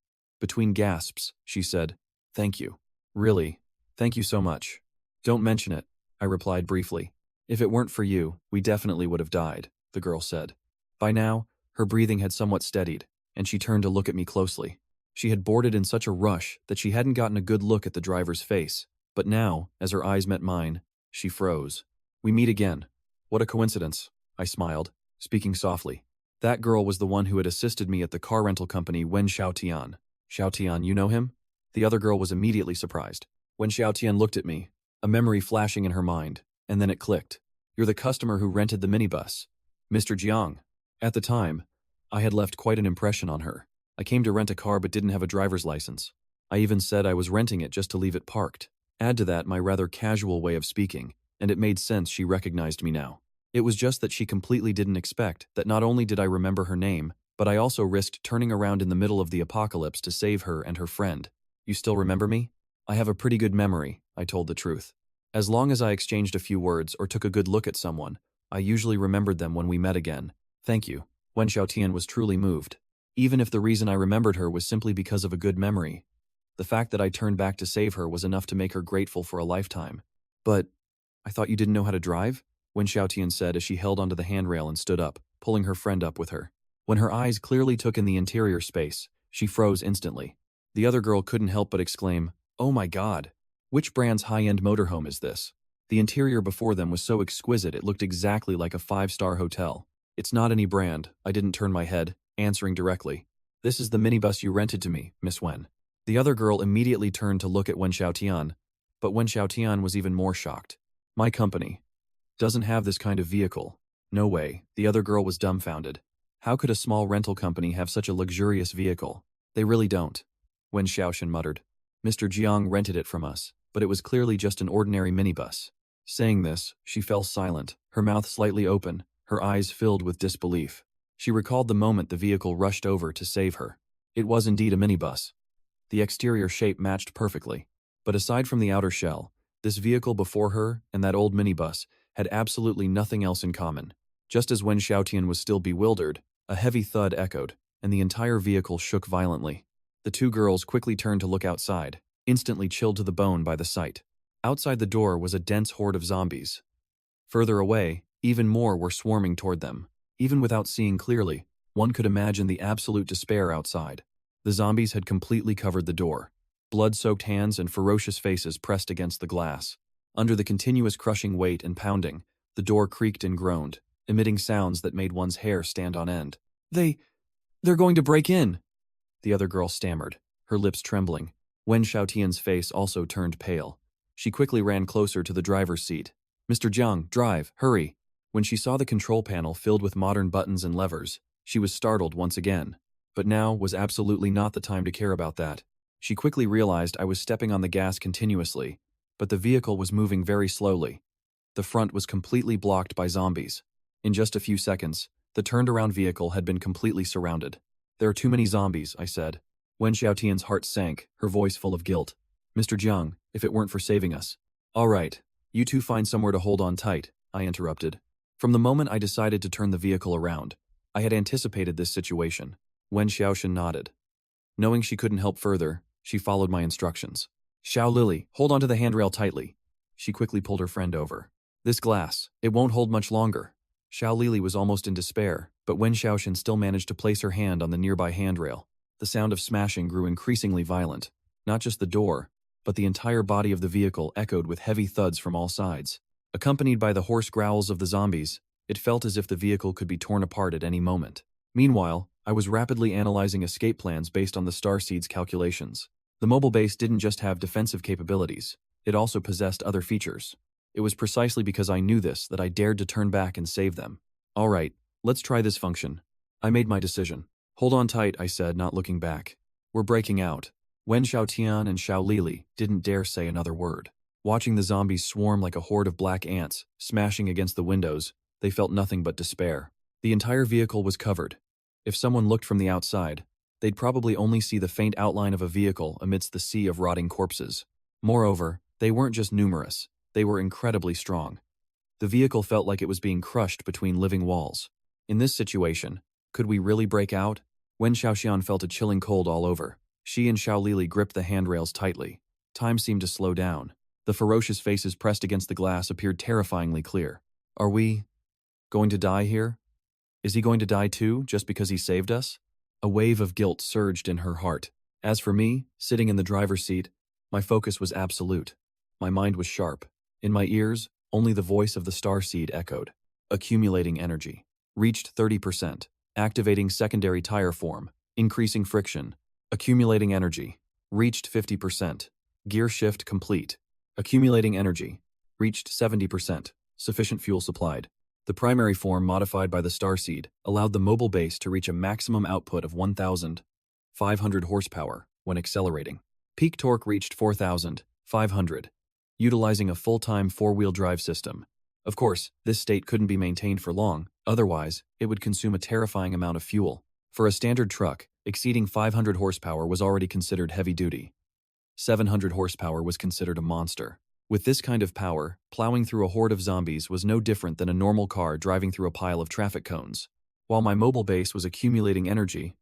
Between gasps, she said, "Thank you. Really, thank you so much." "Don't mention it," I replied briefly. "If it weren't for you, we definitely would have died," the girl said. By now, her breathing had somewhat steadied, and she turned to look at me closely. She had boarded in such a rush that she hadn't gotten a good look at the driver's face, but now, as her eyes met mine, she froze. "We meet again. What a coincidence," I smiled, speaking softly. That girl was the one who had assisted me at the car rental company Wen Xiaotian. "Xiaotian, you know him?" The other girl was immediately surprised. Wen Xiaotian looked at me, a memory flashing in her mind, and then it clicked. "You're the customer who rented the minibus, Mr. Jiang." At the time, I had left quite an impression on her. I came to rent a car but didn't have a driver's license. I even said I was renting it just to leave it parked. Add to that my rather casual way of speaking, and it made sense she recognized me now. It was just that she completely didn't expect that not only did I remember her name, but I also risked turning around in the middle of the apocalypse to save her and her friend. "You still remember me?" "I have a pretty good memory," I told the truth. As long as I exchanged a few words or took a good look at someone, I usually remembered them when we met again. "Thank you." Wen Xiaotian was truly moved. Even if the reason I remembered her was simply because of a good memory, the fact that I turned back to save her was enough to make her grateful for a lifetime. "But I thought you didn't know how to drive?" Wen Xiaotian said as she held onto the handrail and stood up, pulling her friend up with her. When her eyes clearly took in the interior space, she froze instantly. The other girl couldn't help but exclaim, "Oh my god! Which brand's high-end motorhome is this?" The interior before them was so exquisite it looked exactly like a five-star hotel. "It's not any brand," I didn't turn my head, answering directly. "This is the minibus you rented to me, Miss Wen." The other girl immediately turned to look at Wen Xiaotian, but Wen Xiaotian was even more shocked. "My company doesn't have this kind of vehicle." "No way." The other girl was dumbfounded. How could a small rental company have such a luxurious vehicle? "They really don't," Wen Xiaotian muttered. "Mr. Jiang rented it from us, but it was clearly just an ordinary minibus." Saying this, she fell silent, her mouth slightly open, her eyes filled with disbelief. She recalled the moment the vehicle rushed over to save her. It was indeed a minibus. The exterior shape matched perfectly, but aside from the outer shell, this vehicle before her and that old minibus had absolutely nothing else in common. Just as Wen Xiaotian was still bewildered, a heavy thud echoed, and the entire vehicle shook violently. The two girls quickly turned to look outside, instantly chilled to the bone by the sight. Outside the door was a dense horde of zombies. Further away, even more were swarming toward them. Even without seeing clearly, one could imagine the absolute despair outside. The zombies had completely covered the door. Blood-soaked hands and ferocious faces pressed against the glass. Under the continuous crushing weight and pounding, the door creaked and groaned, emitting sounds that made one's hair stand on end. They're going to break in," the other girl stammered, her lips trembling. Wen Xiaotian's face also turned pale. She quickly ran closer to the driver's seat. "Mr. Jiang, drive, hurry." When she saw the control panel filled with modern buttons and levers, she was startled once again. But now was absolutely not the time to care about that. She quickly realized I was stepping on the gas continuously, but the vehicle was moving very slowly. The front was completely blocked by zombies. In just a few seconds, the turned-around vehicle had been completely surrounded. "There are too many zombies," I said. Wen Xiaotian's heart sank, her voice full of guilt. "Mr. Jiang, if it weren't for saving us." "All right, you two find somewhere to hold on tight," I interrupted. From the moment I decided to turn the vehicle around, I had anticipated this situation. Wen Xiaotian nodded. Knowing she couldn't help further, she followed my instructions. "Xiao Lily, hold onto the handrail tightly." She quickly pulled her friend over. "This glass, it won't hold much longer." Xiao Lili was almost in despair, but Wen Xiaotian still managed to place her hand on the nearby handrail. The sound of smashing grew increasingly violent. Not just the door, but the entire body of the vehicle echoed with heavy thuds from all sides. Accompanied by the hoarse growls of the zombies, it felt as if the vehicle could be torn apart at any moment. Meanwhile, I was rapidly analyzing escape plans based on the Starseed's calculations. The mobile base didn't just have defensive capabilities, it also possessed other features. It was precisely because I knew this that I dared to turn back and save them. "All right, let's try this function." I made my decision. Hold on tight, I said, not looking back. We're breaking out. Wen Xiaotian and Xiao Lili didn't dare say another word. Watching the zombies swarm like a horde of black ants, smashing against the windows, they felt nothing but despair. The entire vehicle was covered. If someone looked from the outside, they'd probably only see the faint outline of a vehicle amidst the sea of rotting corpses. Moreover, they weren't just numerous, they were incredibly strong. The vehicle felt like it was being crushed between living walls. In this situation, could we really break out? Wen Xiaoxian felt a chilling cold all over. She and Xiao Lili gripped the handrails tightly. Time seemed to slow down. The ferocious faces pressed against the glass appeared terrifyingly clear. Are we going to die here? Is he going to die too, just because he saved us? A wave of guilt surged in her heart. As for me, sitting in the driver's seat, my focus was absolute. My mind was sharp. In my ears, only the voice of the starseed echoed. Accumulating energy. Reached 30%. Activating secondary tire form. Increasing friction. Accumulating energy. Reached 50%. Gear shift complete. Accumulating energy. Reached 70%. Sufficient fuel supplied. The primary form modified by the starseed allowed the mobile base to reach a maximum output of 1,500 horsepower when accelerating. Peak torque reached 4,500, utilizing a full-time four-wheel drive system. Of course, this state couldn't be maintained for long, otherwise, it would consume a terrifying amount of fuel. For a standard truck, exceeding 500 horsepower was already considered heavy-duty. 700 horsepower was considered a monster. With this kind of power, plowing through a horde of zombies was no different than a normal car driving through a pile of traffic cones. While my mobile base was accumulating energy,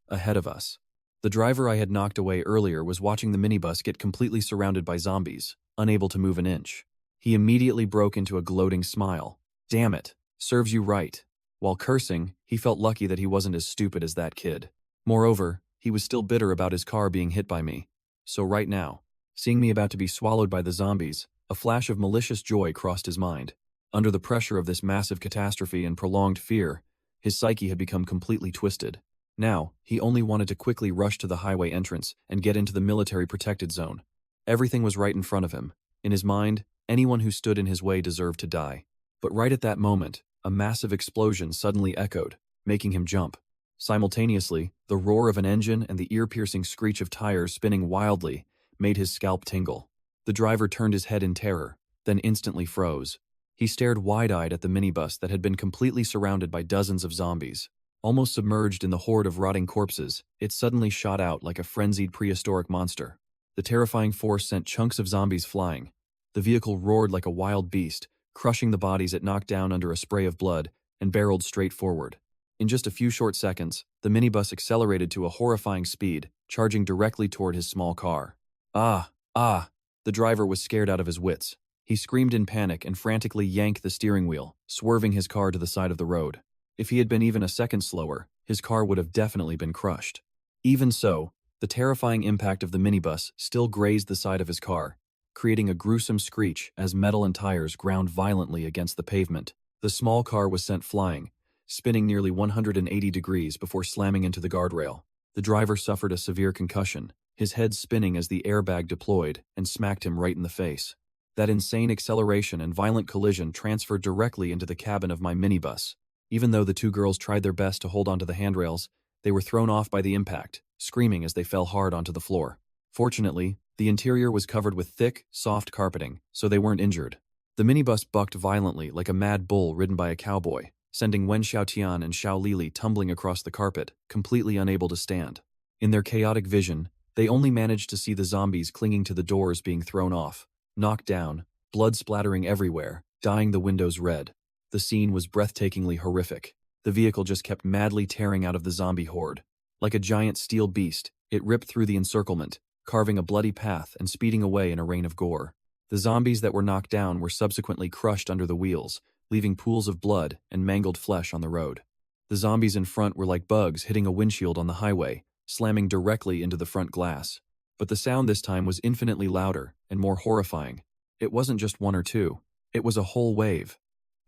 ahead of us, the driver I had knocked away earlier was watching the minibus get completely surrounded by zombies, unable to move an inch. He immediately broke into a gloating smile. Damn it, serves you right. While cursing, he felt lucky that he wasn't as stupid as that kid. Moreover, he was still bitter about his car being hit by me. So right now, seeing me about to be swallowed by the zombies, a flash of malicious joy crossed his mind. Under the pressure of this massive catastrophe and prolonged fear, his psyche had become completely twisted. Now, he only wanted to quickly rush to the highway entrance and get into the military-protected zone. Everything was right in front of him. In his mind, anyone who stood in his way deserved to die. But right at that moment, a massive explosion suddenly echoed, making him jump. Simultaneously, the roar of an engine and the ear-piercing screech of tires spinning wildly made his scalp tingle. The driver turned his head in terror, then instantly froze. He stared wide-eyed at the minibus that had been completely surrounded by dozens of zombies. Almost submerged in the horde of rotting corpses, it suddenly shot out like a frenzied prehistoric monster. The terrifying force sent chunks of zombies flying. The vehicle roared like a wild beast, crushing the bodies it knocked down under a spray of blood, and barreled straight forward. In just a few short seconds, the minibus accelerated to a horrifying speed, charging directly toward his small car. Ah! The driver was scared out of his wits. He screamed in panic and frantically yanked the steering wheel, swerving his car to the side of the road. If he had been even a second slower, his car would have definitely been crushed. Even so, the terrifying impact of the minibus still grazed the side of his car, creating a gruesome screech as metal and tires ground violently against the pavement. The small car was sent flying, spinning nearly 180 degrees before slamming into the guardrail. The driver suffered a severe concussion, his head spinning as the airbag deployed and smacked him right in the face. That insane acceleration and violent collision transferred directly into the cabin of my minibus. Even though the two girls tried their best to hold onto the handrails, they were thrown off by the impact, screaming as they fell hard onto the floor. Fortunately, the interior was covered with thick, soft carpeting, so they weren't injured. The minibus bucked violently like a mad bull ridden by a cowboy, sending Wen Xiaotian and Xiao Lili tumbling across the carpet, completely unable to stand. In their chaotic vision, they only managed to see the zombies clinging to the doors being thrown off, knocked down, blood splattering everywhere, dyeing the windows red. The scene was breathtakingly horrific. The vehicle just kept madly tearing out of the zombie horde. Like a giant steel beast, it ripped through the encirclement, carving a bloody path and speeding away in a rain of gore. The zombies that were knocked down were subsequently crushed under the wheels, leaving pools of blood and mangled flesh on the road. The zombies in front were like bugs hitting a windshield on the highway, slamming directly into the front glass. But the sound this time was infinitely louder and more horrifying. It wasn't just one or two. It was a whole wave.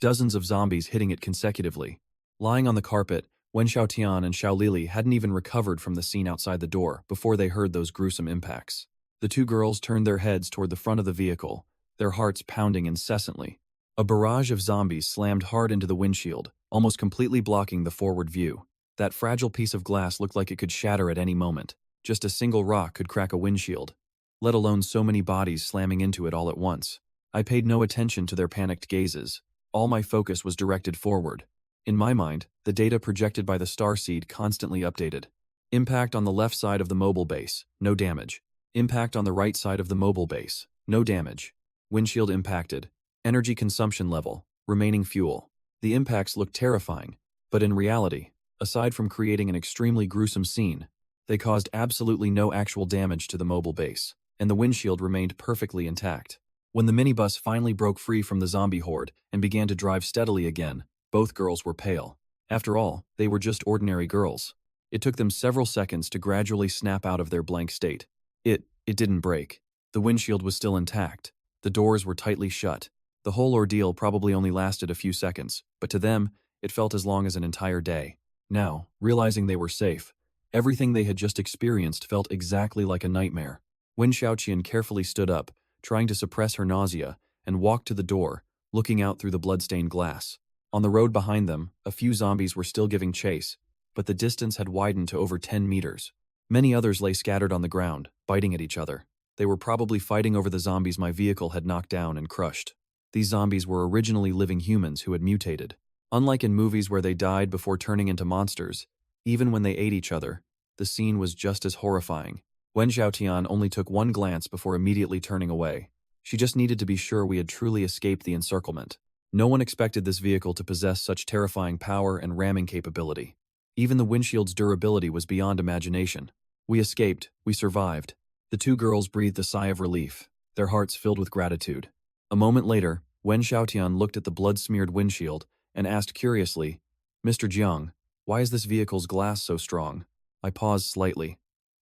Dozens of zombies hitting it consecutively. Lying on the carpet, Wen Xiaotian and Xiao Lili hadn't even recovered from the scene outside the door before they heard those gruesome impacts. The two girls turned their heads toward the front of the vehicle, their hearts pounding incessantly. A barrage of zombies slammed hard into the windshield, almost completely blocking the forward view. That fragile piece of glass looked like it could shatter at any moment. Just a single rock could crack a windshield, let alone so many bodies slamming into it all at once. I paid no attention to their panicked gazes. All my focus was directed forward. In my mind, the data projected by the starseed constantly updated. Impact on the left side of the mobile base, no damage. Impact on the right side of the mobile base, no damage. Windshield impacted. Energy consumption level, remaining fuel. The impacts looked terrifying, but in reality, aside from creating an extremely gruesome scene, they caused absolutely no actual damage to the mobile base, and the windshield remained perfectly intact. When the minibus finally broke free from the zombie horde and began to drive steadily again, both girls were pale. After all, they were just ordinary girls. It took them several seconds to gradually snap out of their blank state. It didn't break. The windshield was still intact. The doors were tightly shut. The whole ordeal probably only lasted a few seconds, but to them, it felt as long as an entire day. Now, realizing they were safe, everything they had just experienced felt exactly like a nightmare. Wen Xiaoqian carefully stood up, trying to suppress her nausea, and walked to the door, looking out through the bloodstained glass. On the road behind them, a few zombies were still giving chase, but the distance had widened to over 10 meters. Many others lay scattered on the ground, biting at each other. They were probably fighting over the zombies my vehicle had knocked down and crushed. These zombies were originally living humans who had mutated. Unlike in movies where they died before turning into monsters, even when they ate each other, the scene was just as horrifying. Wen Xiaotian only took one glance before immediately turning away. She just needed to be sure we had truly escaped the encirclement. No one expected this vehicle to possess such terrifying power and ramming capability. Even the windshield's durability was beyond imagination. We escaped, we survived. The two girls breathed a sigh of relief, their hearts filled with gratitude. A moment later, Wen Xiaotian looked at the blood-smeared windshield and asked curiously, "Mr. Jiang, why is this vehicle's glass so strong?" I paused slightly.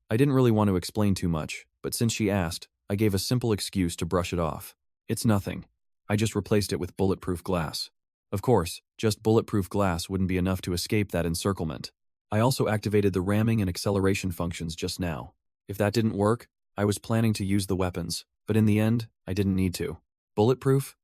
I didn't really want to explain too much, but since she asked, I gave a simple excuse to brush it off. "It's nothing. I just replaced it with bulletproof glass." Of course, just bulletproof glass wouldn't be enough to escape that encirclement. I also activated the ramming and acceleration functions just now. If that didn't work, I was planning to use the weapons, but in the end, I didn't need to. Bulletproof?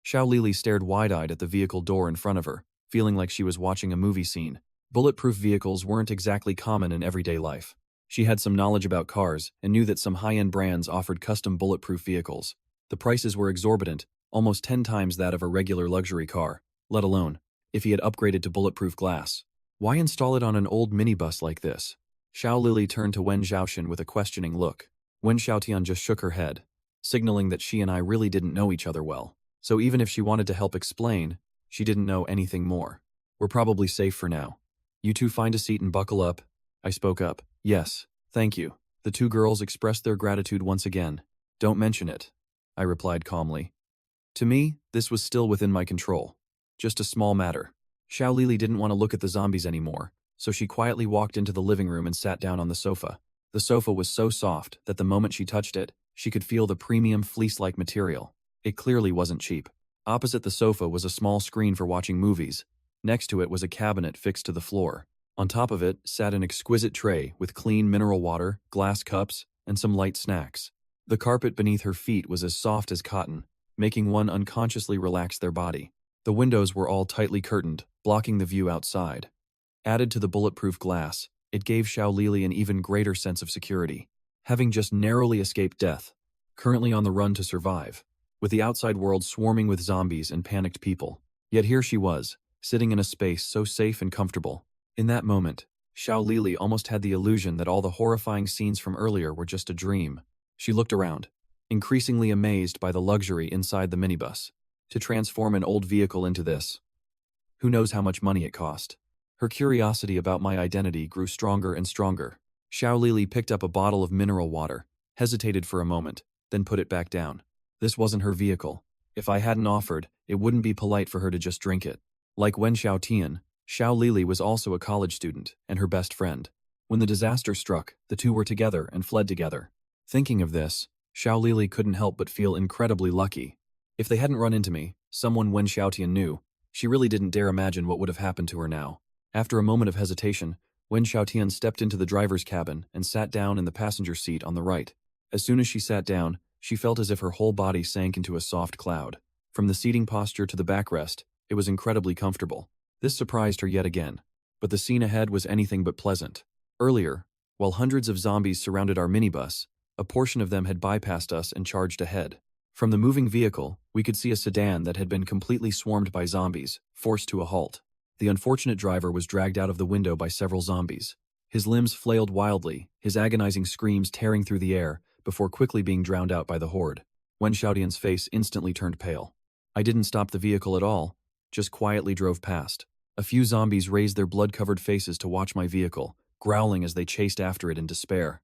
Xiao Lili stared wide-eyed at the vehicle door in front of her, feeling like she was watching a movie scene. Bulletproof vehicles weren't exactly common in everyday life. She had some knowledge about cars and knew that some high-end brands offered custom bulletproof vehicles. The prices were exorbitant, almost 10 times that of a regular luxury car, let alone if he had upgraded to bulletproof glass. Why install it on an old minibus like this? Xiao Lili turned to Wen Xiaoxian with a questioning look. Wen Xiaotian just shook her head, signaling that she and I really didn't know each other well. So even if she wanted to help explain, she didn't know anything more. "We're probably safe for now. You two find a seat and buckle up." I spoke up. "Yes, thank you." The two girls expressed their gratitude once again. "Don't mention it," I replied calmly. To me, this was still within my control. Just a small matter. Xiao Lili didn't want to look at the zombies anymore, so she quietly walked into the living room and sat down on the sofa. The sofa was so soft that the moment she touched it, she could feel the premium fleece-like material. It clearly wasn't cheap. Opposite the sofa was a small screen for watching movies. Next to it was a cabinet fixed to the floor. On top of it sat an exquisite tray with clean mineral water, glass cups, and some light snacks. The carpet beneath her feet was as soft as cotton, making one unconsciously relax their body. The windows were all tightly curtained, blocking the view outside. Added to the bulletproof glass, it gave Xiao Lili an even greater sense of security. Having just narrowly escaped death, currently on the run to survive, with the outside world swarming with zombies and panicked people. Yet here she was, sitting in a space so safe and comfortable. In that moment, Xiao Lili almost had the illusion that all the horrifying scenes from earlier were just a dream. She looked around, increasingly amazed by the luxury inside the minibus. To transform an old vehicle into this, who knows how much money it cost? Her curiosity about my identity grew stronger and stronger. Xiao Lili picked up a bottle of mineral water, hesitated for a moment, then put it back down. This wasn't her vehicle. If I hadn't offered, it wouldn't be polite for her to just drink it. Like Wen Xiaotian, Xiao Lili was also a college student and her best friend. When the disaster struck, the two were together and fled together. Thinking of this, Xiao Lili couldn't help but feel incredibly lucky. If they hadn't run into me, someone Wen Xiaotian knew, she really didn't dare imagine what would have happened to her now. After a moment of hesitation, Wen Xiaotian stepped into the driver's cabin and sat down in the passenger seat on the right. As soon as she sat down, she felt as if her whole body sank into a soft cloud. From the seating posture to the backrest, it was incredibly comfortable. This surprised her yet again. but the scene ahead was anything but pleasant. Earlier, while hundreds of zombies surrounded our minibus, a portion of them had bypassed us and charged ahead. From the moving vehicle, we could see a sedan that had been completely swarmed by zombies, forced to a halt. The unfortunate driver was dragged out of the window by several zombies. His limbs flailed wildly, his agonizing screams tearing through the air, before quickly being drowned out by the horde. Wen Xiaotian's face instantly turned pale. I didn't stop the vehicle at all, just quietly drove past. A few zombies raised their blood-covered faces to watch my vehicle, growling as they chased after it in despair.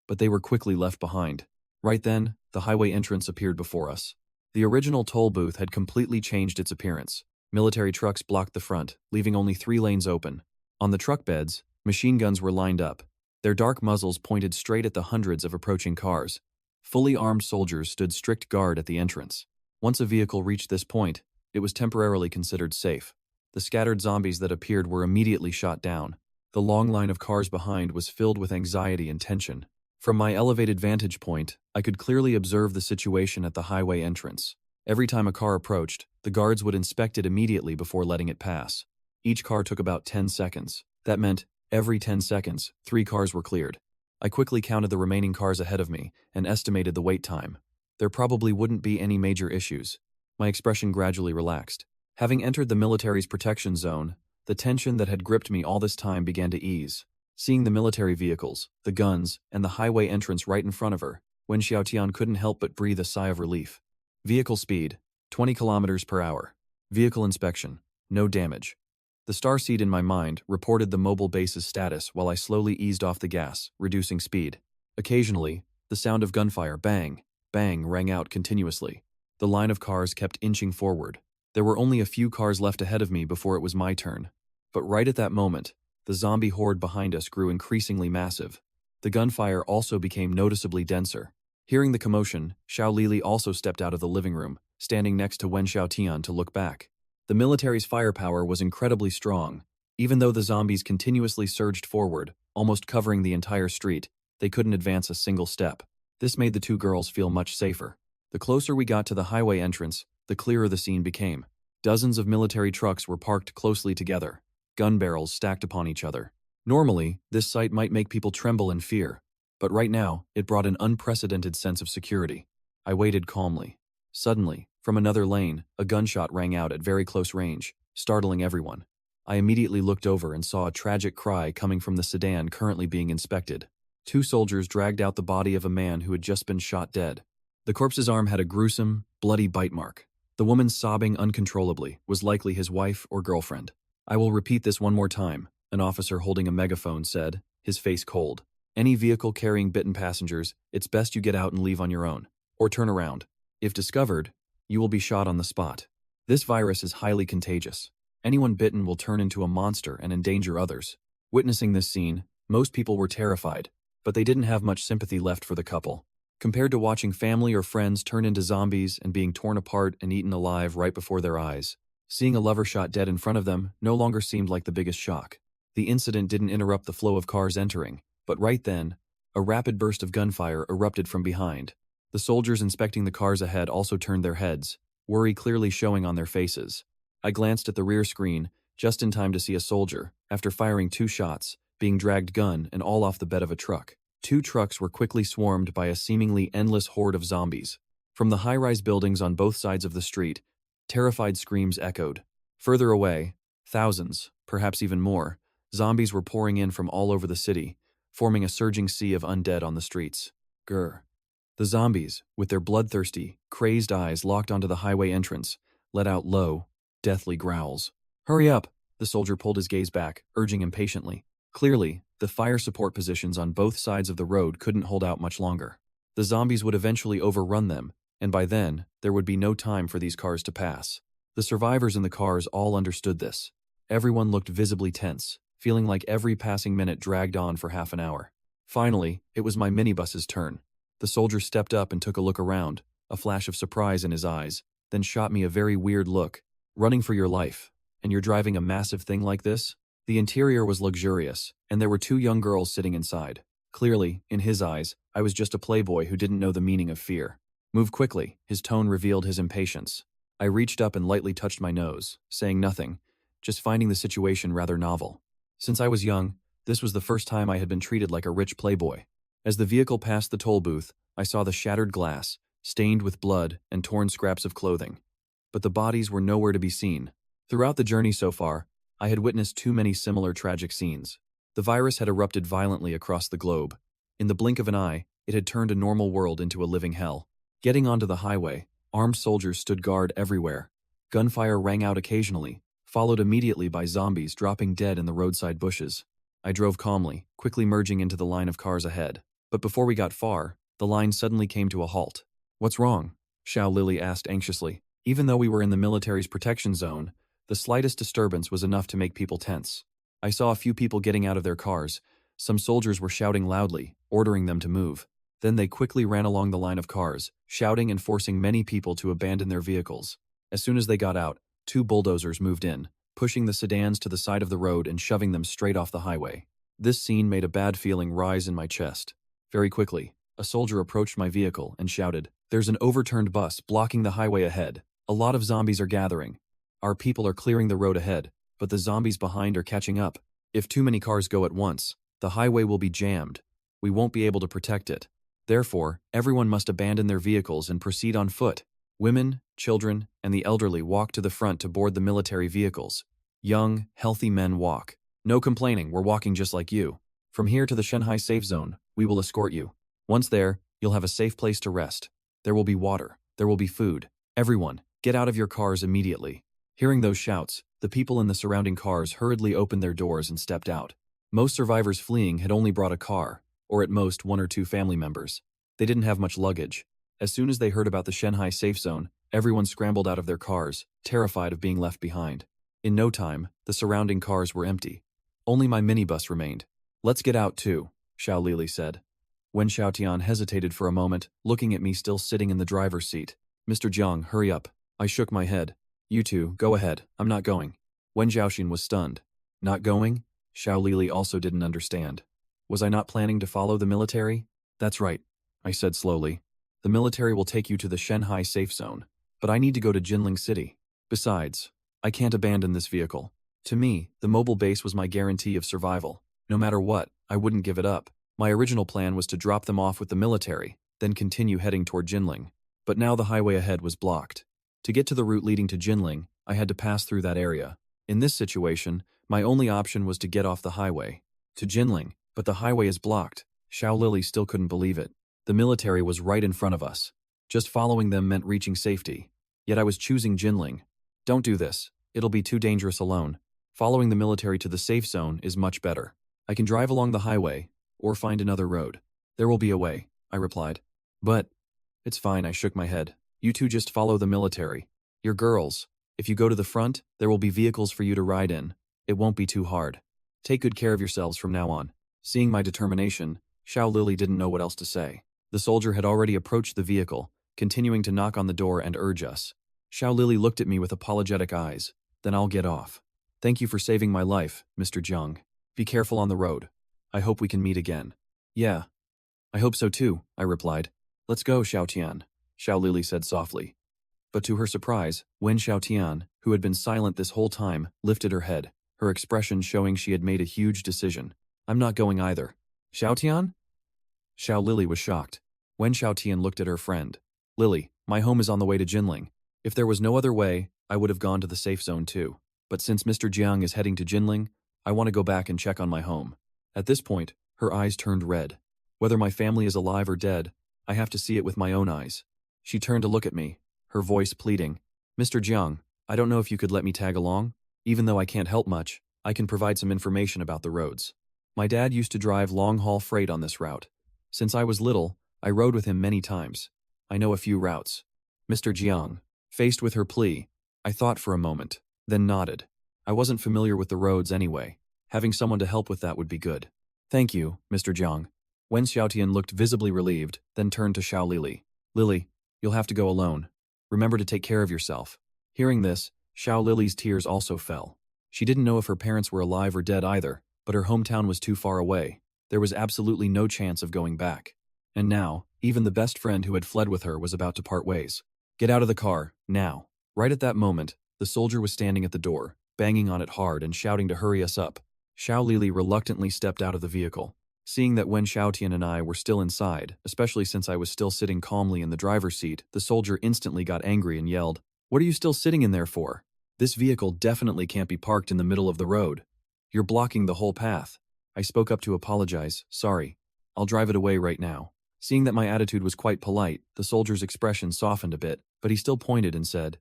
But they were quickly left behind. Right then, the highway entrance appeared before us. The original toll booth had completely changed its appearance. Military trucks blocked the front, leaving only 3 lanes open. On the truck beds, machine guns were lined up. Their dark muzzles pointed straight at the hundreds of approaching cars. Fully armed soldiers stood strict guard at the entrance. Once a vehicle reached this point, it was temporarily considered safe. The scattered zombies that appeared were immediately shot down. The long line of cars behind was filled with anxiety and tension. From my elevated vantage point, I could clearly observe the situation at the highway entrance. Every time a car approached, the guards would inspect it immediately before letting it pass. Each car took about 10 seconds. That meant, every 10 seconds, 3 cars were cleared. I quickly counted the remaining cars ahead of me and estimated the wait time. There probably wouldn't be any major issues. My expression gradually relaxed. Having entered the military's protection zone, the tension that had gripped me all this time began to ease. Seeing the military vehicles, the guns, and the highway entrance right in front of her, Wen Xiaotian couldn't help but breathe a sigh of relief. Vehicle speed, 20 kilometers per hour. Vehicle inspection, no damage. The star seed in my mind reported the mobile base's status while I slowly eased off the gas, reducing speed. Occasionally, the sound of gunfire bang, bang rang out continuously. The line of cars kept inching forward. There were only a few cars left ahead of me before it was my turn. But right at that moment, the zombie horde behind us grew increasingly massive. The gunfire also became noticeably denser. Hearing the commotion, Xiao Lili also stepped out of the living room, standing next to Wen Xiaotian to look back. The military's firepower was incredibly strong. Even though the zombies continuously surged forward, almost covering the entire street, they couldn't advance a single step. This made the 2 girls feel much safer. The closer we got to the highway entrance, the clearer the scene became. Dozens of military trucks were parked closely together, gun barrels stacked upon each other. Normally, this sight might make people tremble in fear, but right now, it brought an unprecedented sense of security. I waited calmly. Suddenly, from another lane, a gunshot rang out at very close range, startling everyone. I immediately looked over and saw a tragic cry coming from the sedan currently being inspected. 2 soldiers dragged out the body of a man who had just been shot dead. The corpse's arm had a gruesome, bloody bite mark. The woman sobbing uncontrollably was likely his wife or girlfriend. "I will repeat this one more time," an officer holding a megaphone said, his face cold. "Any vehicle carrying bitten passengers, it's best you get out and leave on your own, or turn around. If discovered, you will be shot on the spot. This virus is highly contagious. Anyone bitten will turn into a monster and endanger others." Witnessing this scene, most people were terrified, but they didn't have much sympathy left for the couple. Compared to watching family or friends turn into zombies and being torn apart and eaten alive right before their eyes, seeing a lover shot dead in front of them no longer seemed like the biggest shock. The incident didn't interrupt the flow of cars entering, but right then, a rapid burst of gunfire erupted from behind. The soldiers inspecting the cars ahead also turned their heads, worry clearly showing on their faces. I glanced at the rear screen, just in time to see a soldier, after firing 2 shots, being dragged gun and all off the bed of a truck. 2 trucks were quickly swarmed by a seemingly endless horde of zombies. From the high-rise buildings on both sides of the street, terrified screams echoed. Further away, thousands, perhaps even more, zombies were pouring in from all over the city, forming a surging sea of undead on the streets. Grr. The zombies, with their bloodthirsty, crazed eyes locked onto the highway entrance, let out low, deathly growls. "Hurry up!" The soldier pulled his gaze back, urging impatiently. Clearly, the fire support positions on both sides of the road couldn't hold out much longer. The zombies would eventually overrun them, and by then, there would be no time for these cars to pass. The survivors in the cars all understood this. Everyone looked visibly tense, feeling like every passing minute dragged on for half an hour. Finally, it was my minibus's turn. The soldier stepped up and took a look around, a flash of surprise in his eyes, then shot me a very weird look. "Running for your life, and you're driving a massive thing like this?" The interior was luxurious, and there were 2 young girls sitting inside. Clearly, in his eyes, I was just a playboy who didn't know the meaning of fear. "Move quickly," his tone revealed his impatience. I reached up and lightly touched my nose, saying nothing, just finding the situation rather novel. Since I was young, this was the first time I had been treated like a rich playboy. As the vehicle passed the toll booth, I saw the shattered glass, stained with blood and torn scraps of clothing. But the bodies were nowhere to be seen. Throughout the journey so far, I had witnessed too many similar tragic scenes. The virus had erupted violently across the globe. In the blink of an eye, it had turned a normal world into a living hell. Getting onto the highway, armed soldiers stood guard everywhere. Gunfire rang out occasionally, followed immediately by zombies dropping dead in the roadside bushes. I drove calmly, quickly merging into the line of cars ahead. But before we got far, the line suddenly came to a halt. "What's wrong?" Xiao Lili asked anxiously. Even though we were in the military's protection zone, the slightest disturbance was enough to make people tense. I saw a few people getting out of their cars. Some soldiers were shouting loudly, ordering them to move. Then they quickly ran along the line of cars, shouting and forcing many people to abandon their vehicles. As soon as they got out, 2 bulldozers moved in, pushing the sedans to the side of the road and shoving them straight off the highway. This scene made a bad feeling rise in my chest. Very quickly, a soldier approached my vehicle and shouted, "There's an overturned bus blocking the highway ahead. A lot of zombies are gathering. Our people are clearing the road ahead, but the zombies behind are catching up. If too many cars go at once, the highway will be jammed. We won't be able to protect it. Therefore, everyone must abandon their vehicles and proceed on foot. Women, children, and the elderly walk to the front to board the military vehicles. Young, healthy men walk. No complaining, we're walking just like you. From here to the Shanghai safe zone, we will escort you. Once there, you'll have a safe place to rest. There will be water. There will be food. Everyone, get out of your cars immediately." Hearing those shouts, the people in the surrounding cars hurriedly opened their doors and stepped out. Most survivors fleeing had only brought a car, or at most 1 or 2 family members. They didn't have much luggage. As soon as they heard about the Shanghai safe zone, everyone scrambled out of their cars, terrified of being left behind. In no time, the surrounding cars were empty. Only my minibus remained. "Let's get out too," Xiao Lili said. Wen Xiaotian hesitated for a moment, looking at me still sitting in the driver's seat. "Mr. Jiang, hurry up." I shook my head. "You two, go ahead, I'm not going." Wen Xiaoxin was stunned. Not going? Xiao Lili also didn't understand. Was I not planning to follow the military? "That's right," I said slowly. "The military will take you to the Shanghai safe zone, but I need to go to Jinling City. Besides, I can't abandon this vehicle. To me, the mobile base was my guarantee of survival. No matter what, I wouldn't give it up. My original plan was to drop them off with the military, then continue heading toward Jinling. But now the highway ahead was blocked. To get to the route leading to Jinling, I had to pass through that area. In this situation, my only option was to get off the highway. To Jinling, but the highway is blocked. Xiao Lili still couldn't believe it. The military was right in front of us. Just following them meant reaching safety. Yet I was choosing Jinling. "Don't do this. It'll be too dangerous alone. Following the military to the safe zone is much better. I can drive along the highway, or find another road." "There will be a way," I replied. "But..." "It's fine," I shook my head. "You two just follow the military. You're girls. If you go to the front, there will be vehicles for you to ride in. It won't be too hard. Take good care of yourselves from now on." Seeing my determination, Xiao Lili didn't know what else to say. The soldier had already approached the vehicle, continuing to knock on the door and urge us. Xiao Lili looked at me with apologetic eyes. "Then I'll get off. Thank you for saving my life, Mr. Jiang. Be careful on the road. I hope we can meet again." "Yeah. I hope so too," I replied. "Let's go, Xiaotian," Xiao Lili said softly. But to her surprise, Wen Xiaotian, who had been silent this whole time, lifted her head, her expression showing she had made a huge decision. "I'm not going either." "Xiaotian?" Xiao Lili was shocked. Wen Xiaotian looked at her friend. "Lili, my home is on the way to Jinling. If there was no other way, I would have gone to the safe zone too. But since Mr. Jiang is heading to Jinling, I want to go back and check on my home." At this point, her eyes turned red. "Whether my family is alive or dead, I have to see it with my own eyes." She turned to look at me, her voice pleading. "Mr. Jiang, I don't know if you could let me tag along? Even though I can't help much, I can provide some information about the roads. My dad used to drive long-haul freight on this route. Since I was little, I rode with him many times. I know a few routes." Mr. Jiang, faced with her plea, I thought for a moment, then nodded. I wasn't familiar with the roads anyway. Having someone to help with that would be good. "Thank you, Mr. Jiang." Wen Xiaotian looked visibly relieved, then turned to Xiao Lili. "Lili, you'll have to go alone. Remember to take care of yourself." Hearing this, Xiao Lili's tears also fell. She didn't know if her parents were alive or dead either, but her hometown was too far away. There was absolutely no chance of going back. And now, even the best friend who had fled with her was about to part ways. "Get out of the car, now." Right at that moment, the soldier was standing at the door, banging on it hard and shouting to hurry us up. Xiao Lili reluctantly stepped out of the vehicle. Seeing that Wen Xiaotian and I were still inside, especially since I was still sitting calmly in the driver's seat, the soldier instantly got angry and yelled, "What are you still sitting in there for? This vehicle definitely can't be parked in the middle of the road. You're blocking the whole path." I spoke up to apologize. "Sorry. I'll drive it away right now." Seeing that my attitude was quite polite, the soldier's expression softened a bit, but he still pointed and said,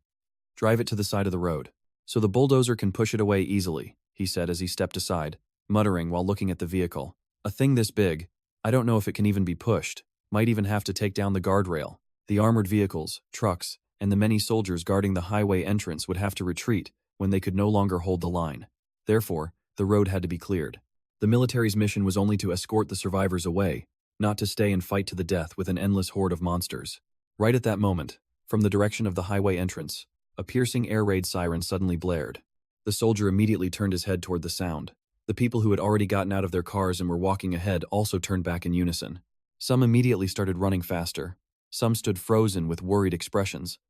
"Drive it to the side of the road, so the bulldozer can push it away easily," he said as he stepped aside, muttering while looking at the vehicle. "A thing this big, I don't know if it can even be pushed. Might even have to take down the guardrail. The armored vehicles, trucks, and the many soldiers guarding the highway entrance would have to retreat when they could no longer hold the line. Therefore, the road had to be cleared. The military's mission was only to escort the survivors away, not to stay and fight to the death with an endless horde of monsters." Right at that moment, from the direction of the highway entrance, a piercing air raid siren suddenly blared. The soldier immediately turned his head toward the sound. The people who had already gotten out of their cars and were walking ahead also turned back in unison. Some immediately started running faster. Some stood frozen with worried expressions.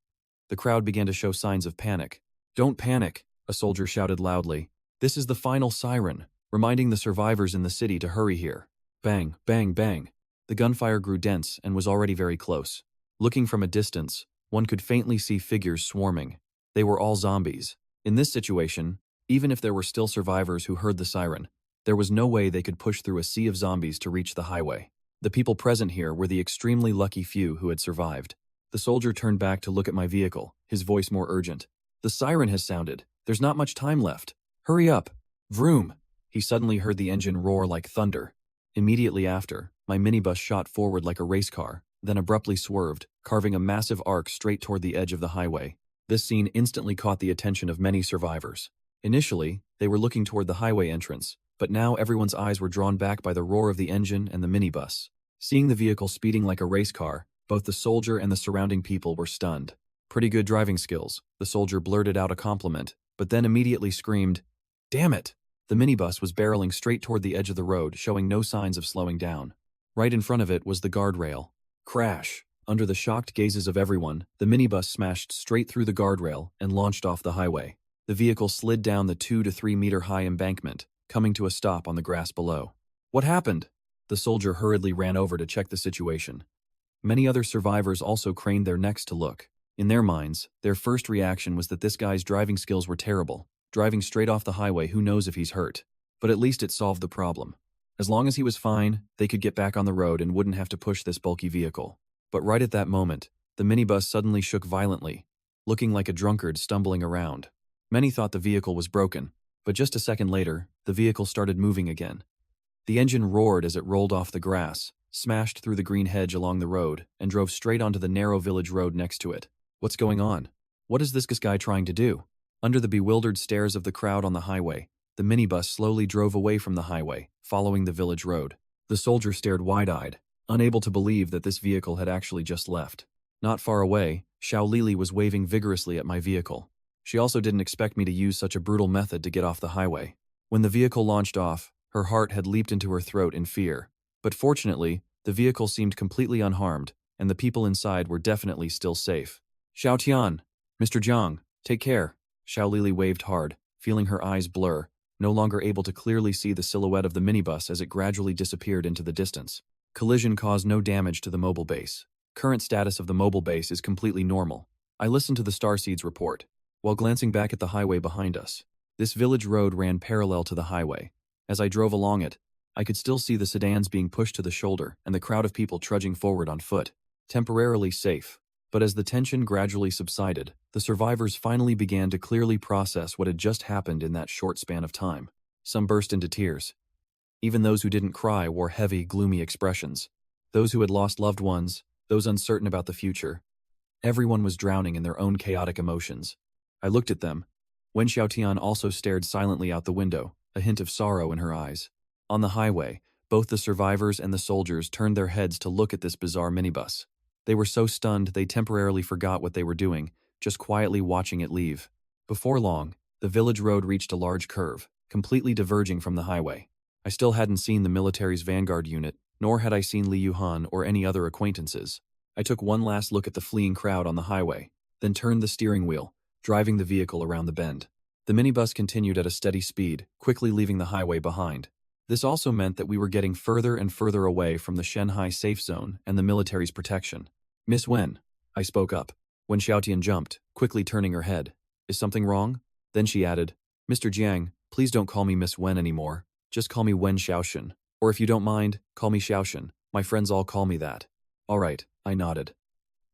The crowd began to show signs of panic. "Don't panic," a soldier shouted loudly. "This is the final siren, reminding the survivors in the city to hurry here." Bang, bang, bang. The gunfire grew dense and was already very close. Looking from a distance, one could faintly see figures swarming. They were all zombies. In this situation, even if there were still survivors who heard the siren, there was no way they could push through a sea of zombies to reach the highway. The people present here were the extremely lucky few who had survived. The soldier turned back to look at my vehicle, his voice more urgent. "The siren has sounded. There's not much time left. Hurry up." Vroom! He suddenly heard the engine roar like thunder. Immediately after, my minibus shot forward like a race car, then abruptly swerved, carving a massive arc straight toward the edge of the highway. This scene instantly caught the attention of many survivors. Initially, they were looking toward the highway entrance, but now everyone's eyes were drawn back by the roar of the engine and the minibus. Seeing the vehicle speeding like a race car, both the soldier and the surrounding people were stunned. "Pretty good driving skills," the soldier blurted out a compliment, but then immediately screamed, "Damn it!" The minibus was barreling straight toward the edge of the road, showing no signs of slowing down. Right in front of it was the guardrail. Crash! Under the shocked gazes of everyone, the minibus smashed straight through the guardrail and launched off the highway. The vehicle slid down the 2 to 3 meter high embankment, coming to a stop on the grass below. "What happened?" The soldier hurriedly ran over to check the situation. Many other survivors also craned their necks to look. In their minds, their first reaction was that this guy's driving skills were terrible. Driving straight off the highway, who knows if he's hurt. But at least it solved the problem. As long as he was fine, they could get back on the road and wouldn't have to push this bulky vehicle. But right at that moment, the minibus suddenly shook violently, looking like a drunkard stumbling around. Many thought the vehicle was broken, but just a second later, the vehicle started moving again. The engine roared as it rolled off the grass, smashed through the green hedge along the road, and drove straight onto the narrow village road next to it. What's going on? What is this guy trying to do? Under the bewildered stares of the crowd on the highway, the minibus slowly drove away from the highway, following the village road. The soldier stared wide-eyed, unable to believe that this vehicle had actually just left. Not far away, Xiao Lili was waving vigorously at my vehicle. She also didn't expect me to use such a brutal method to get off the highway. When the vehicle launched off, her heart had leaped into her throat in fear. But fortunately, the vehicle seemed completely unharmed, and the people inside were definitely still safe. "Xiao Tian, Mr. Jiang, take care." Xiao Lili waved hard, feeling her eyes blur, no longer able to clearly see the silhouette of the minibus as it gradually disappeared into the distance. Collision caused no damage to the mobile base. Current status of the mobile base is completely normal. I listened to the Starseed's report, while glancing back at the highway behind us. This village road ran parallel to the highway. As I drove along it, I could still see the sedans being pushed to the shoulder and the crowd of people trudging forward on foot. Temporarily safe. But as the tension gradually subsided, the survivors finally began to clearly process what had just happened in that short span of time. Some burst into tears. Even those who didn't cry wore heavy, gloomy expressions. Those who had lost loved ones, those uncertain about the future. Everyone was drowning in their own chaotic emotions. I looked at them. Wen Xiaotian also stared silently out the window, a hint of sorrow in her eyes. On the highway, both the survivors and the soldiers turned their heads to look at this bizarre minibus. They were so stunned they temporarily forgot what they were doing, just quietly watching it leave. Before long, the village road reached a large curve, completely diverging from the highway. I still hadn't seen the military's vanguard unit, nor had I seen Li Yuhan or any other acquaintances. I took one last look at the fleeing crowd on the highway, then turned the steering wheel, driving the vehicle around the bend. The minibus continued at a steady speed, quickly leaving the highway behind. This also meant that we were getting further and further away from the Shanghai safe zone and the military's protection. "Miss Wen," I spoke up. Wen Xiaotian jumped, quickly turning her head. "Is something wrong?" Then she added, "Mr. Jiang, please don't call me Miss Wen anymore. Just call me Wen Xiaoshan. Or if you don't mind, call me Xiaoshan. My friends all call me that." "All right," I nodded.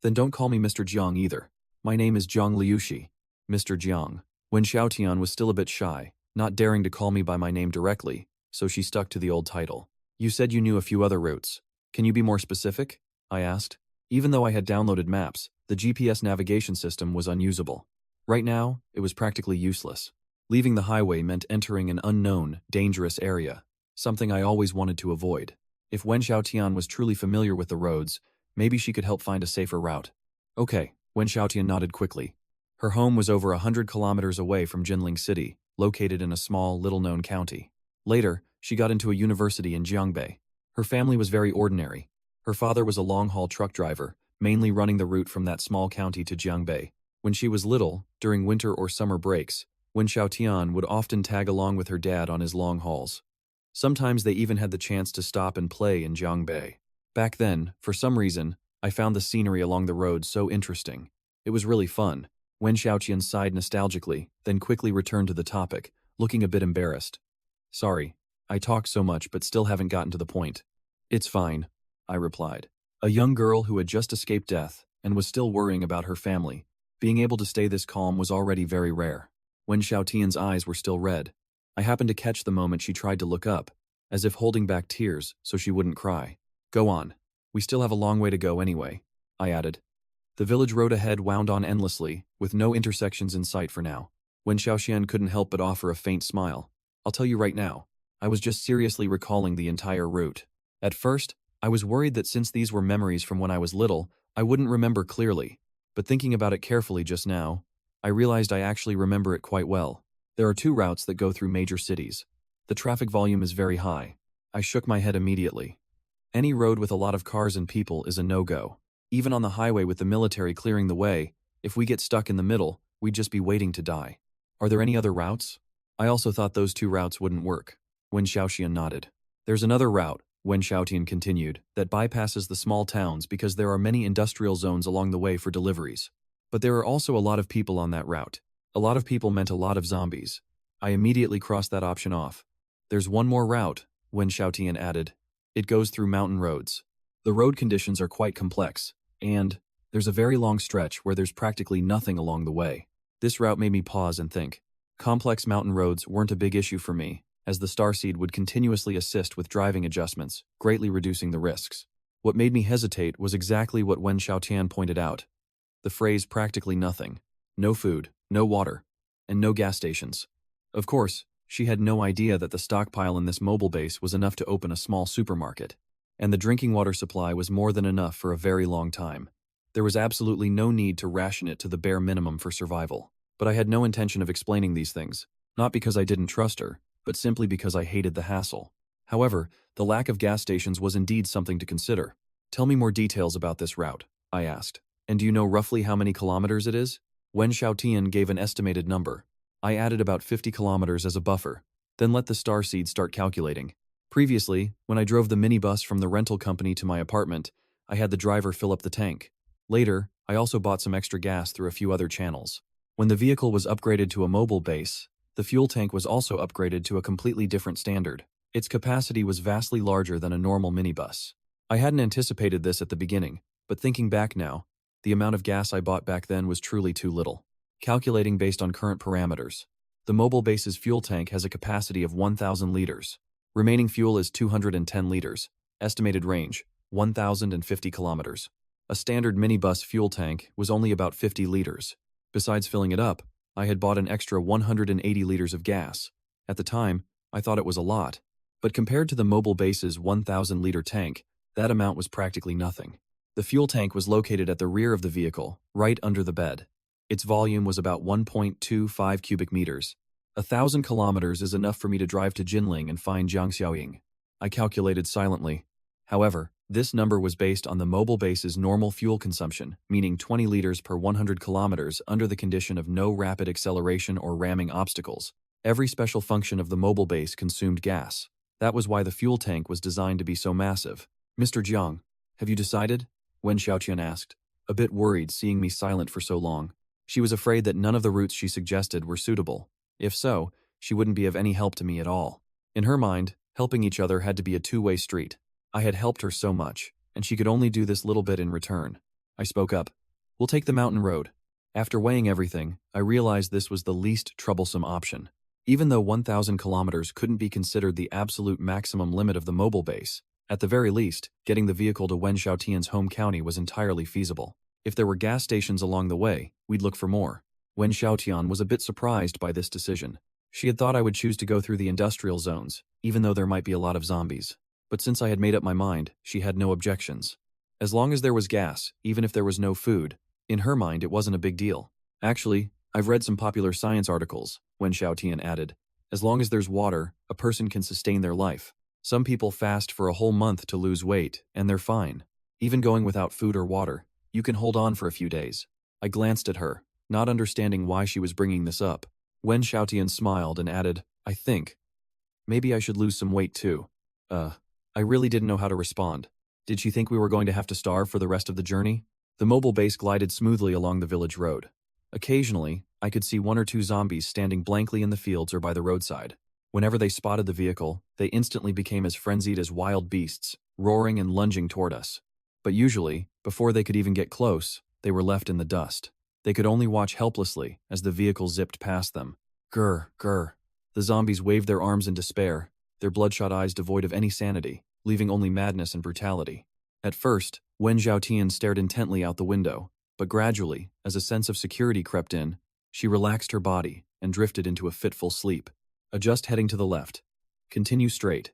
"Then don't call me Mr. Jiang either. My name is Jiang Liushi." "Mr. Jiang." Wen Xiaotian was still a bit shy, not daring to call me by my name directly, so she stuck to the old title. "You said you knew a few other routes. Can you be more specific?" I asked. Even though I had downloaded maps, the GPS navigation system was unusable. Right now, it was practically useless. Leaving the highway meant entering an unknown, dangerous area, something I always wanted to avoid. If Wen Xiaotian was truly familiar with the roads, maybe she could help find a safer route. "Okay," Wen Xiaotian nodded quickly. Her home was over 100 kilometers away from Jinling City, located in a small, little-known county. Later, she got into a university in Jiangbei. Her family was very ordinary. Her father was a long-haul truck driver, mainly running the route from that small county to Jiangbei. When she was little, during winter or summer breaks, Wen Xiaotian would often tag along with her dad on his long hauls. Sometimes they even had the chance to stop and play in Jiangbei. Back then, for some reason, I found the scenery along the road so interesting. It was really fun. Wen Xiaotian sighed nostalgically, then quickly returned to the topic, looking a bit embarrassed. "Sorry, I talk so much but still haven't gotten to the point." "It's fine," I replied. A young girl who had just escaped death and was still worrying about her family. Being able to stay this calm was already very rare. Wen Xiaotian's eyes were still red. I happened to catch the moment she tried to look up, as if holding back tears so she wouldn't cry. "Go on. We still have a long way to go anyway," I added. The village road ahead wound on endlessly, with no intersections in sight for now. Wen Xiaoxian couldn't help but offer a faint smile. "I'll tell you right now, I was just seriously recalling the entire route. At first, I was worried that since these were memories from when I was little, I wouldn't remember clearly. But thinking about it carefully just now, I realized I actually remember it quite well. There are 2 routes that go through major cities. The traffic volume is very high." I shook my head immediately. Any road with a lot of cars and people is a no-go. Even on the highway with the military clearing the way, if we get stuck in the middle, we'd just be waiting to die. "Are there any other routes?" I also thought those 2 routes wouldn't work. Wen Xiaoxian nodded. "There's another route," Wen Xiaotian continued, "that bypasses the small towns because there are many industrial zones along the way for deliveries. But there are also a lot of people on that route. A lot of people meant a lot of zombies." I immediately crossed that option off. "There's one more route," Wen Xiaotian added. "It goes through mountain roads. The road conditions are quite complex, and there's a very long stretch where there's practically nothing along the way." This route made me pause and think. Complex mountain roads weren't a big issue for me, as the Starseed would continuously assist with driving adjustments, greatly reducing the risks. What made me hesitate was exactly what Wen Xiaotian pointed out. The phrase "practically nothing." No food, no water, and no gas stations. Of course, she had no idea that the stockpile in this mobile base was enough to open a small supermarket, and the drinking water supply was more than enough for a very long time. There was absolutely no need to ration it to the bare minimum for survival. But I had no intention of explaining these things, not because I didn't trust her, but simply because I hated the hassle. However, the lack of gas stations was indeed something to consider. "Tell me more details about this route," I asked. "And do you know roughly how many kilometers it is?" Wen Xiaotian gave an estimated number. I added about 50 kilometers as a buffer, then let the Starseed start calculating. Previously, when I drove the minibus from the rental company to my apartment, I had the driver fill up the tank. Later, I also bought some extra gas through a few other channels. When the vehicle was upgraded to a mobile base, the fuel tank was also upgraded to a completely different standard. Its capacity was vastly larger than a normal minibus. I hadn't anticipated this at the beginning, but thinking back now, the amount of gas I bought back then was truly too little. Calculating based on current parameters, the mobile base's fuel tank has a capacity of 1,000 liters. Remaining fuel is 210 liters. Estimated range, 1,050 kilometers. A standard minibus fuel tank was only about 50 liters. Besides filling it up, I had bought an extra 180 liters of gas. At the time, I thought it was a lot, but compared to the mobile base's 1,000-liter tank, that amount was practically nothing. The fuel tank was located at the rear of the vehicle, right under the bed. Its volume was about 1.25 cubic meters. 1,000 kilometers is enough for me to drive to Jinling and find Jiang Xiaoying. I calculated silently. However, This number was based on the mobile base's normal fuel consumption, meaning 20 liters per 100 kilometers under the condition of no rapid acceleration or ramming obstacles. Every special function of the mobile base consumed gas. That was why the fuel tank was designed to be so massive. Mr. Jiang, have you decided? Wen Xiaoqian asked, a bit worried seeing me silent for so long. She was afraid that none of the routes she suggested were suitable. If so, she wouldn't be of any help to me at all. In her mind, helping each other had to be a two-way street. I had helped her so much, and she could only do this little bit in return. I spoke up. We'll take the mountain road. After weighing everything, I realized this was the least troublesome option. Even though 1,000 kilometers couldn't be considered the absolute maximum limit of the mobile base, at the very least, getting the vehicle to Wen Xiaotian's home county was entirely feasible. If there were gas stations along the way, we'd look for more. Wen Xiaotian was a bit surprised by this decision. She had thought I would choose to go through the industrial zones, even though there might be a lot of zombies. But since I had made up my mind, she had no objections. As long as there was gas, even if there was no food, in her mind it wasn't a big deal. Actually, I've read some popular science articles, Wen Xiaotian added. As long as there's water, a person can sustain their life. Some people fast for a whole month to lose weight, and they're fine. Even going without food or water, you can hold on for a few days. I glanced at her, not understanding why she was bringing this up. Wen Xiaotian smiled and added, I think. Maybe I should lose some weight too. I really didn't know how to respond. Did she think we were going to have to starve for the rest of the journey? The mobile base glided smoothly along the village road. Occasionally, I could see one or two zombies standing blankly in the fields or by the roadside. Whenever they spotted the vehicle, they instantly became as frenzied as wild beasts, roaring and lunging toward us. But usually, before they could even get close, they were left in the dust. They could only watch helplessly as the vehicle zipped past them. Grr, grr. The zombies waved their arms in despair, their bloodshot eyes devoid of any sanity, leaving only madness and brutality. At first, Wen Xiaotian stared intently out the window, but gradually, as a sense of security crept in, she relaxed her body and drifted into a fitful sleep. Adjust heading to the left. Continue straight.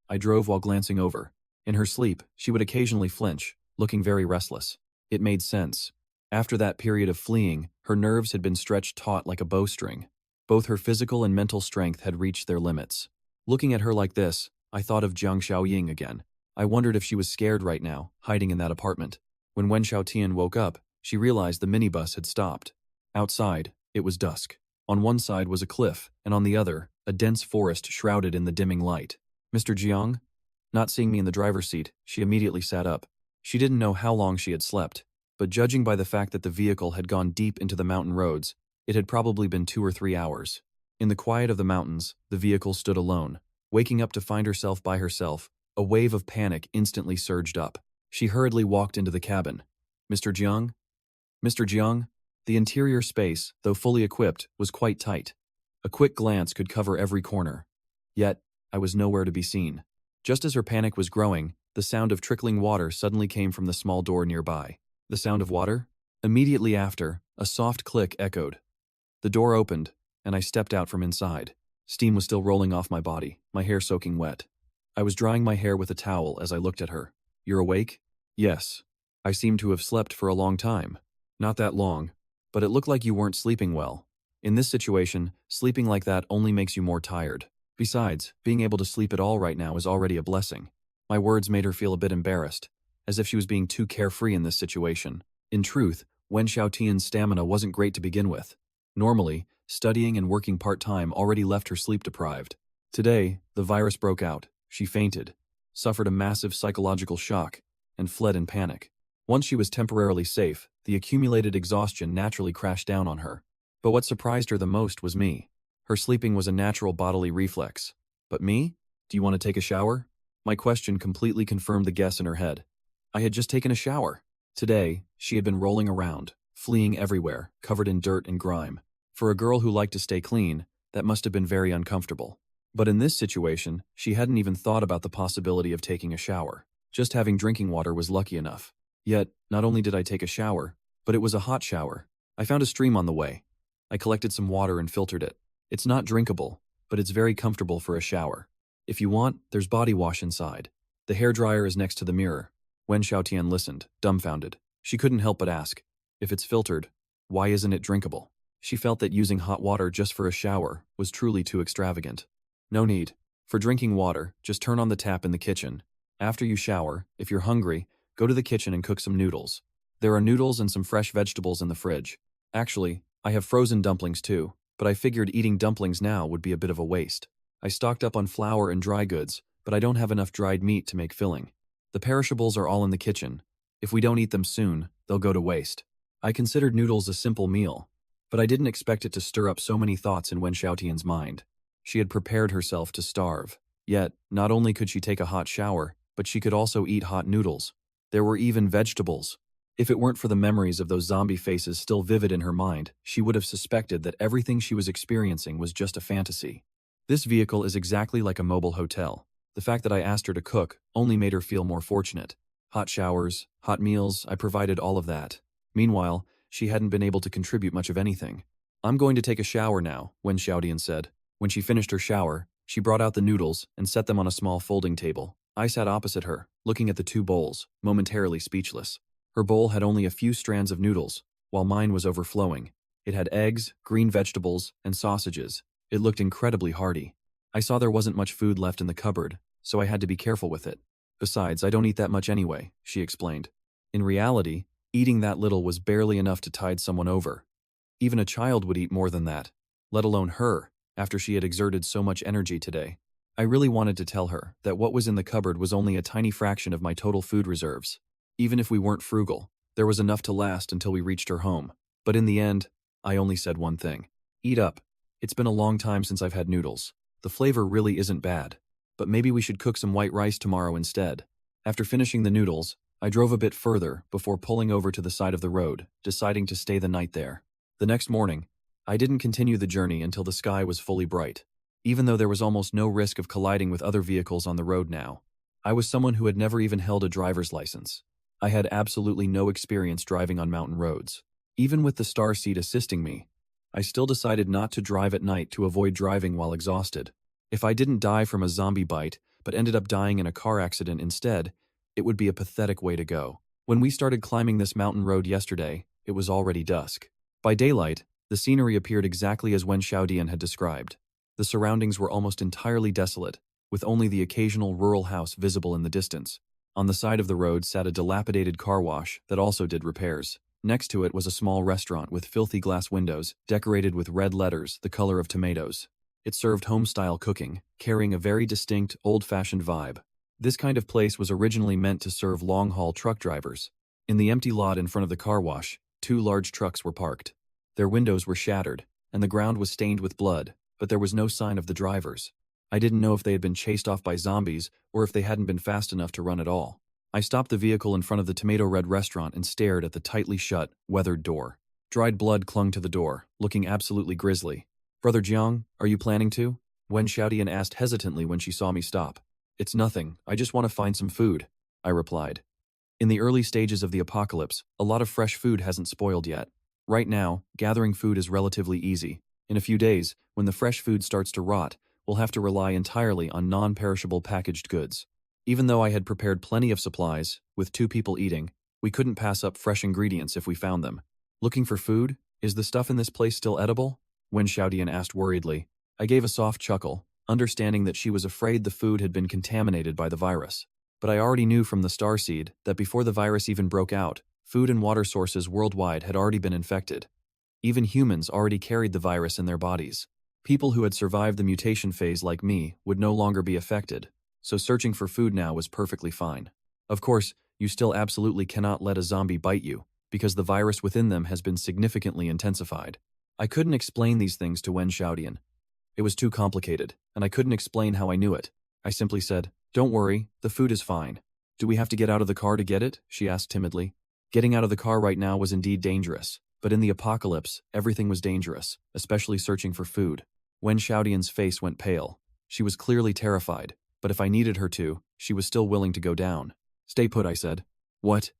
I drove while glancing over. In her sleep, she would occasionally flinch, looking very restless. It made sense. After that period of fleeing, her nerves had been stretched taut like a bowstring. Both her physical and mental strength had reached their limits. Looking at her like this, I thought of Jiang Xiaoying again. I wondered if she was scared right now, hiding in that apartment. When Wen Xiaotian woke up, she realized the minibus had stopped. Outside, it was dusk. On one side was a cliff, and on the other, a dense forest shrouded in the dimming light. Mr. Jiang? Not seeing me in the driver's seat, she immediately sat up. She didn't know how long she had slept, but judging by the fact that the vehicle had gone deep into the mountain roads, it had probably been 2 or 3 hours. In the quiet of the mountains, the vehicle stood alone. Waking up to find herself by herself, a wave of panic instantly surged up. She hurriedly walked into the cabin. Mr. Jiang? Mr. Jiang? The interior space, though fully equipped, was quite tight. A quick glance could cover every corner. Yet, I was nowhere to be seen. Just as her panic was growing, the sound of trickling water suddenly came from the small door nearby. The sound of water? Immediately after, a soft click echoed. The door opened, and I stepped out from inside. Steam was still rolling off my body, my hair soaking wet. I was drying my hair with a towel as I looked at her. You're awake? Yes. I seem to have slept for a long time. Not that long, but it looked like you weren't sleeping well. In this situation, sleeping like that only makes you more tired. Besides, being able to sleep at all right now is already a blessing. My words made her feel a bit embarrassed, as if she was being too carefree in this situation. In truth, Wen Xiaotian's stamina wasn't great to begin with. Normally, studying and working part-time already left her sleep-deprived. Today, the virus broke out. She fainted, suffered a massive psychological shock, and fled in panic. Once she was temporarily safe, the accumulated exhaustion naturally crashed down on her. But what surprised her the most was me. Her sleeping was a natural bodily reflex. But me? Do you want to take a shower? My question completely confirmed the guess in her head. I had just taken a shower. Today, she had been rolling around, fleeing everywhere, covered in dirt and grime. For a girl who liked to stay clean, that must have been very uncomfortable. But in this situation, she hadn't even thought about the possibility of taking a shower. Just having drinking water was lucky enough. Yet, not only did I take a shower, but it was a hot shower. I found a stream on the way. I collected some water and filtered it. It's not drinkable, but it's very comfortable for a shower. If you want, there's body wash inside. The hairdryer is next to the mirror. Wen Xiaotian listened, dumbfounded. She couldn't help but ask, if it's filtered, why isn't it drinkable? She felt that using hot water just for a shower was truly too extravagant. No need. For drinking water, just turn on the tap in the kitchen. After you shower, if you're hungry, go to the kitchen and cook some noodles. There are noodles and some fresh vegetables in the fridge. Actually, I have frozen dumplings too, but I figured eating dumplings now would be a bit of a waste. I stocked up on flour and dry goods, but I don't have enough dried meat to make filling. The perishables are all in the kitchen. If we don't eat them soon, they'll go to waste. I considered noodles a simple meal, but I didn't expect it to stir up so many thoughts in Wen Xiaotian's mind. She had prepared herself to starve. Yet, not only could she take a hot shower, but she could also eat hot noodles. There were even vegetables. If it weren't for the memories of those zombie faces still vivid in her mind, she would have suspected that everything she was experiencing was just a fantasy. This vehicle is exactly like a mobile hotel. The fact that I asked her to cook only made her feel more fortunate. Hot showers, hot meals, I provided all of that. Meanwhile, she hadn't been able to contribute much of anything. I'm going to take a shower now, Wen Xiaotian said. When she finished her shower, she brought out the noodles and set them on a small folding table. I sat opposite her, looking at the two bowls, momentarily speechless. Her bowl had only a few strands of noodles, while mine was overflowing. It had eggs, green vegetables, and sausages. It looked incredibly hearty. I saw there wasn't much food left in the cupboard, so I had to be careful with it. Besides, I don't eat that much anyway, she explained. In reality, eating that little was barely enough to tide someone over. Even a child would eat more than that, let alone her, after she had exerted so much energy today. I really wanted to tell her that what was in the cupboard was only a tiny fraction of my total food reserves. Even if we weren't frugal, there was enough to last until we reached her home. But in the end, I only said one thing. Eat up. It's been a long time since I've had noodles. The flavor really isn't bad. But maybe we should cook some white rice tomorrow instead. After finishing the noodles, I drove a bit further before pulling over to the side of the road, deciding to stay the night there. The next morning, I didn't continue the journey until the sky was fully bright. Even though there was almost no risk of colliding with other vehicles on the road now, I was someone who had never even held a driver's license. I had absolutely no experience driving on mountain roads. Even with the star seat assisting me, I still decided not to drive at night to avoid driving while exhausted. If I didn't die from a zombie bite, but ended up dying in a car accident instead, it would be a pathetic way to go. When we started climbing this mountain road yesterday, it was already dusk. By daylight, the scenery appeared exactly as Wen Xiaodian had described. The surroundings were almost entirely desolate, with only the occasional rural house visible in the distance. On the side of the road sat a dilapidated car wash that also did repairs. Next to it was a small restaurant with filthy glass windows, decorated with red letters the color of tomatoes. It served home-style cooking, carrying a very distinct, old-fashioned vibe. This kind of place was originally meant to serve long-haul truck drivers. In the empty lot in front of the car wash, two large trucks were parked. Their windows were shattered, and the ground was stained with blood, but there was no sign of the drivers. I didn't know if they had been chased off by zombies or if they hadn't been fast enough to run at all. I stopped the vehicle in front of the tomato-red restaurant and stared at the tightly shut, weathered door. Dried blood clung to the door, looking absolutely grisly. "Brother Jiang, are you planning to?" Wen Xiaodian asked hesitantly when she saw me stop. "It's nothing, I just want to find some food," I replied. In the early stages of the apocalypse, a lot of fresh food hasn't spoiled yet. Right now, gathering food is relatively easy. In a few days, when the fresh food starts to rot, we'll have to rely entirely on non-perishable packaged goods. Even though I had prepared plenty of supplies, with 2 people eating, we couldn't pass up fresh ingredients if we found them. "Looking for food? Is the stuff in this place still edible?" Wen Xiaodian asked worriedly. I gave a soft chuckle, understanding that she was afraid the food had been contaminated by the virus. But I already knew from the starseed that before the virus even broke out, food and water sources worldwide had already been infected. Even humans already carried the virus in their bodies. People who had survived the mutation phase like me would no longer be affected, so searching for food now was perfectly fine. Of course, you still absolutely cannot let a zombie bite you, because the virus within them has been significantly intensified. I couldn't explain these things to Wen Xiaodian. It was too complicated, and I couldn't explain how I knew it. I simply said, "Don't worry, the food is fine." "Do we have to get out of the car to get it?" she asked timidly. Getting out of the car right now was indeed dangerous, but in the apocalypse, everything was dangerous, especially searching for food. Wen Xiaodian's face went pale. She was clearly terrified, but if I needed her to, she was still willing to go down. "Stay put," I said. "What?"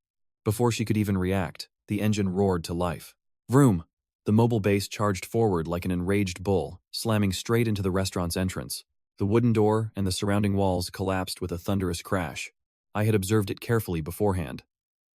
Before she could even react, the engine roared to life. Vroom! The mobile base charged forward like an enraged bull, slamming straight into the restaurant's entrance. The wooden door and the surrounding walls collapsed with a thunderous crash. I had observed it carefully beforehand.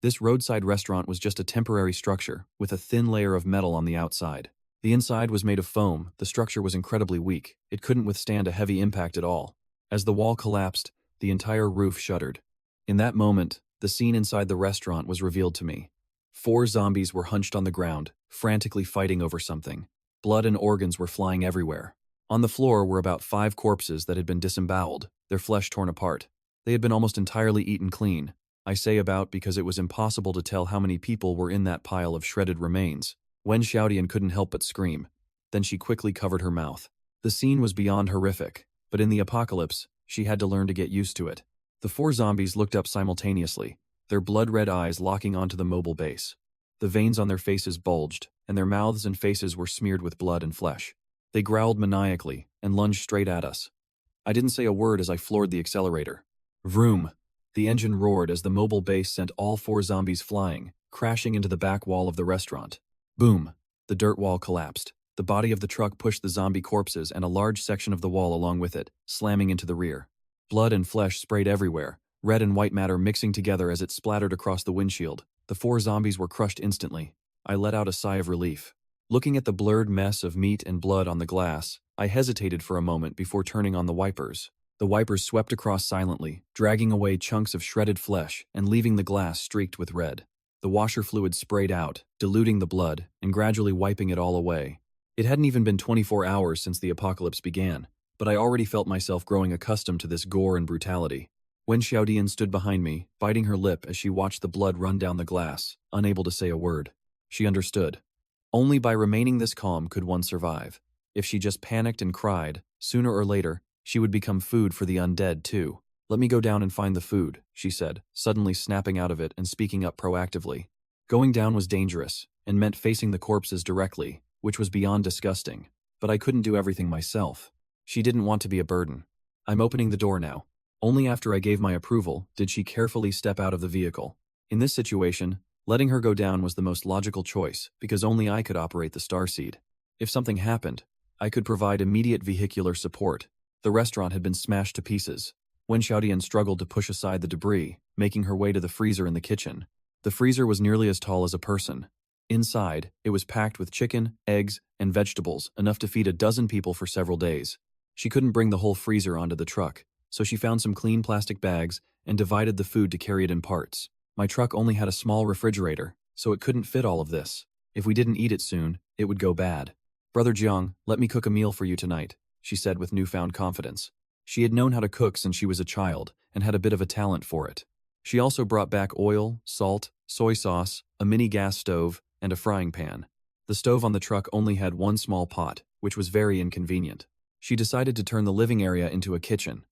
This roadside restaurant was just a temporary structure, with a thin layer of metal on the outside. The inside was made of foam, the structure was incredibly weak, it couldn't withstand a heavy impact at all. As the wall collapsed, the entire roof shuddered. In that moment, the scene inside the restaurant was revealed to me. 4 zombies were hunched on the ground, frantically fighting over something. Blood and organs were flying everywhere. On the floor were about 5 corpses that had been disemboweled, their flesh torn apart. They had been almost entirely eaten clean. I say about because it was impossible to tell how many people were in that pile of shredded remains. Wen Xiaodian couldn't help but scream. Then she quickly covered her mouth. The scene was beyond horrific, but in the apocalypse, she had to learn to get used to it. The 4 zombies looked up simultaneously, their blood-red eyes locking onto the mobile base. The veins on their faces bulged, and their mouths and faces were smeared with blood and flesh. They growled maniacally and lunged straight at us. I didn't say a word as I floored the accelerator. Vroom! The engine roared as the mobile base sent all 4 zombies flying, crashing into the back wall of the restaurant. Boom! The dirt wall collapsed. The body of the truck pushed the zombie corpses and a large section of the wall along with it, slamming into the rear. Blood and flesh sprayed everywhere, red and white matter mixing together as it splattered across the windshield. The 4 zombies were crushed instantly. I let out a sigh of relief. Looking at the blurred mess of meat and blood on the glass, I hesitated for a moment before turning on the wipers. The wipers swept across silently, dragging away chunks of shredded flesh and leaving the glass streaked with red. The washer fluid sprayed out, diluting the blood and gradually wiping it all away. It hadn't even been 24 hours since the apocalypse began, but I already felt myself growing accustomed to this gore and brutality. Wen Xiaodian stood behind me, biting her lip as she watched the blood run down the glass, unable to say a word. She understood. Only by remaining this calm could one survive. If she just panicked and cried, sooner or later, she would become food for the undead too. "Let me go down and find the food," she said, suddenly snapping out of it and speaking up proactively. Going down was dangerous, and meant facing the corpses directly, which was beyond disgusting. But I couldn't do everything myself. She didn't want to be a burden. "I'm opening the door now." Only after I gave my approval did she carefully step out of the vehicle. In this situation, letting her go down was the most logical choice, because only I could operate the starseed. If something happened, I could provide immediate vehicular support. The restaurant had been smashed to pieces. Wen Xiaodian struggled to push aside the debris, making her way to the freezer in the kitchen. The freezer was nearly as tall as a person. Inside, it was packed with chicken, eggs, and vegetables, enough to feed a dozen people for several days. She couldn't bring the whole freezer onto the truck, so she found some clean plastic bags and divided the food to carry it in parts. My truck only had a small refrigerator, so it couldn't fit all of this. If we didn't eat it soon, it would go bad. "Brother Jiang, let me cook a meal for you tonight," she said with newfound confidence. She had known how to cook since she was a child and had a bit of a talent for it. She also brought back oil, salt, soy sauce, a mini gas stove, and a frying pan. The stove on the truck only had one small pot, which was very inconvenient. She decided to turn the living area into a kitchen.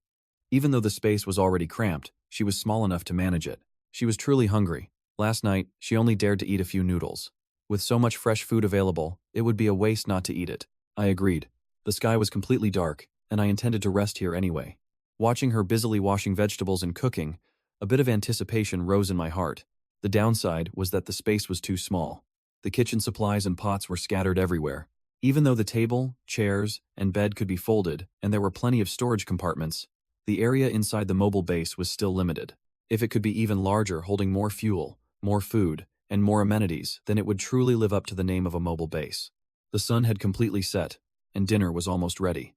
Even though the space was already cramped, she was small enough to manage it. She was truly hungry. Last night, she only dared to eat a few noodles. With so much fresh food available, it would be a waste not to eat it. I agreed. The sky was completely dark, and I intended to rest here anyway. Watching her busily washing vegetables and cooking, a bit of anticipation rose in my heart. The downside was that the space was too small. The kitchen supplies and pots were scattered everywhere. Even though the table, chairs, and bed could be folded, and there were plenty of storage compartments, the area inside the mobile base was still limited. If it could be even larger, holding more fuel, more food, and more amenities, then it would truly live up to the name of a mobile base. The sun had completely set, and dinner was almost ready.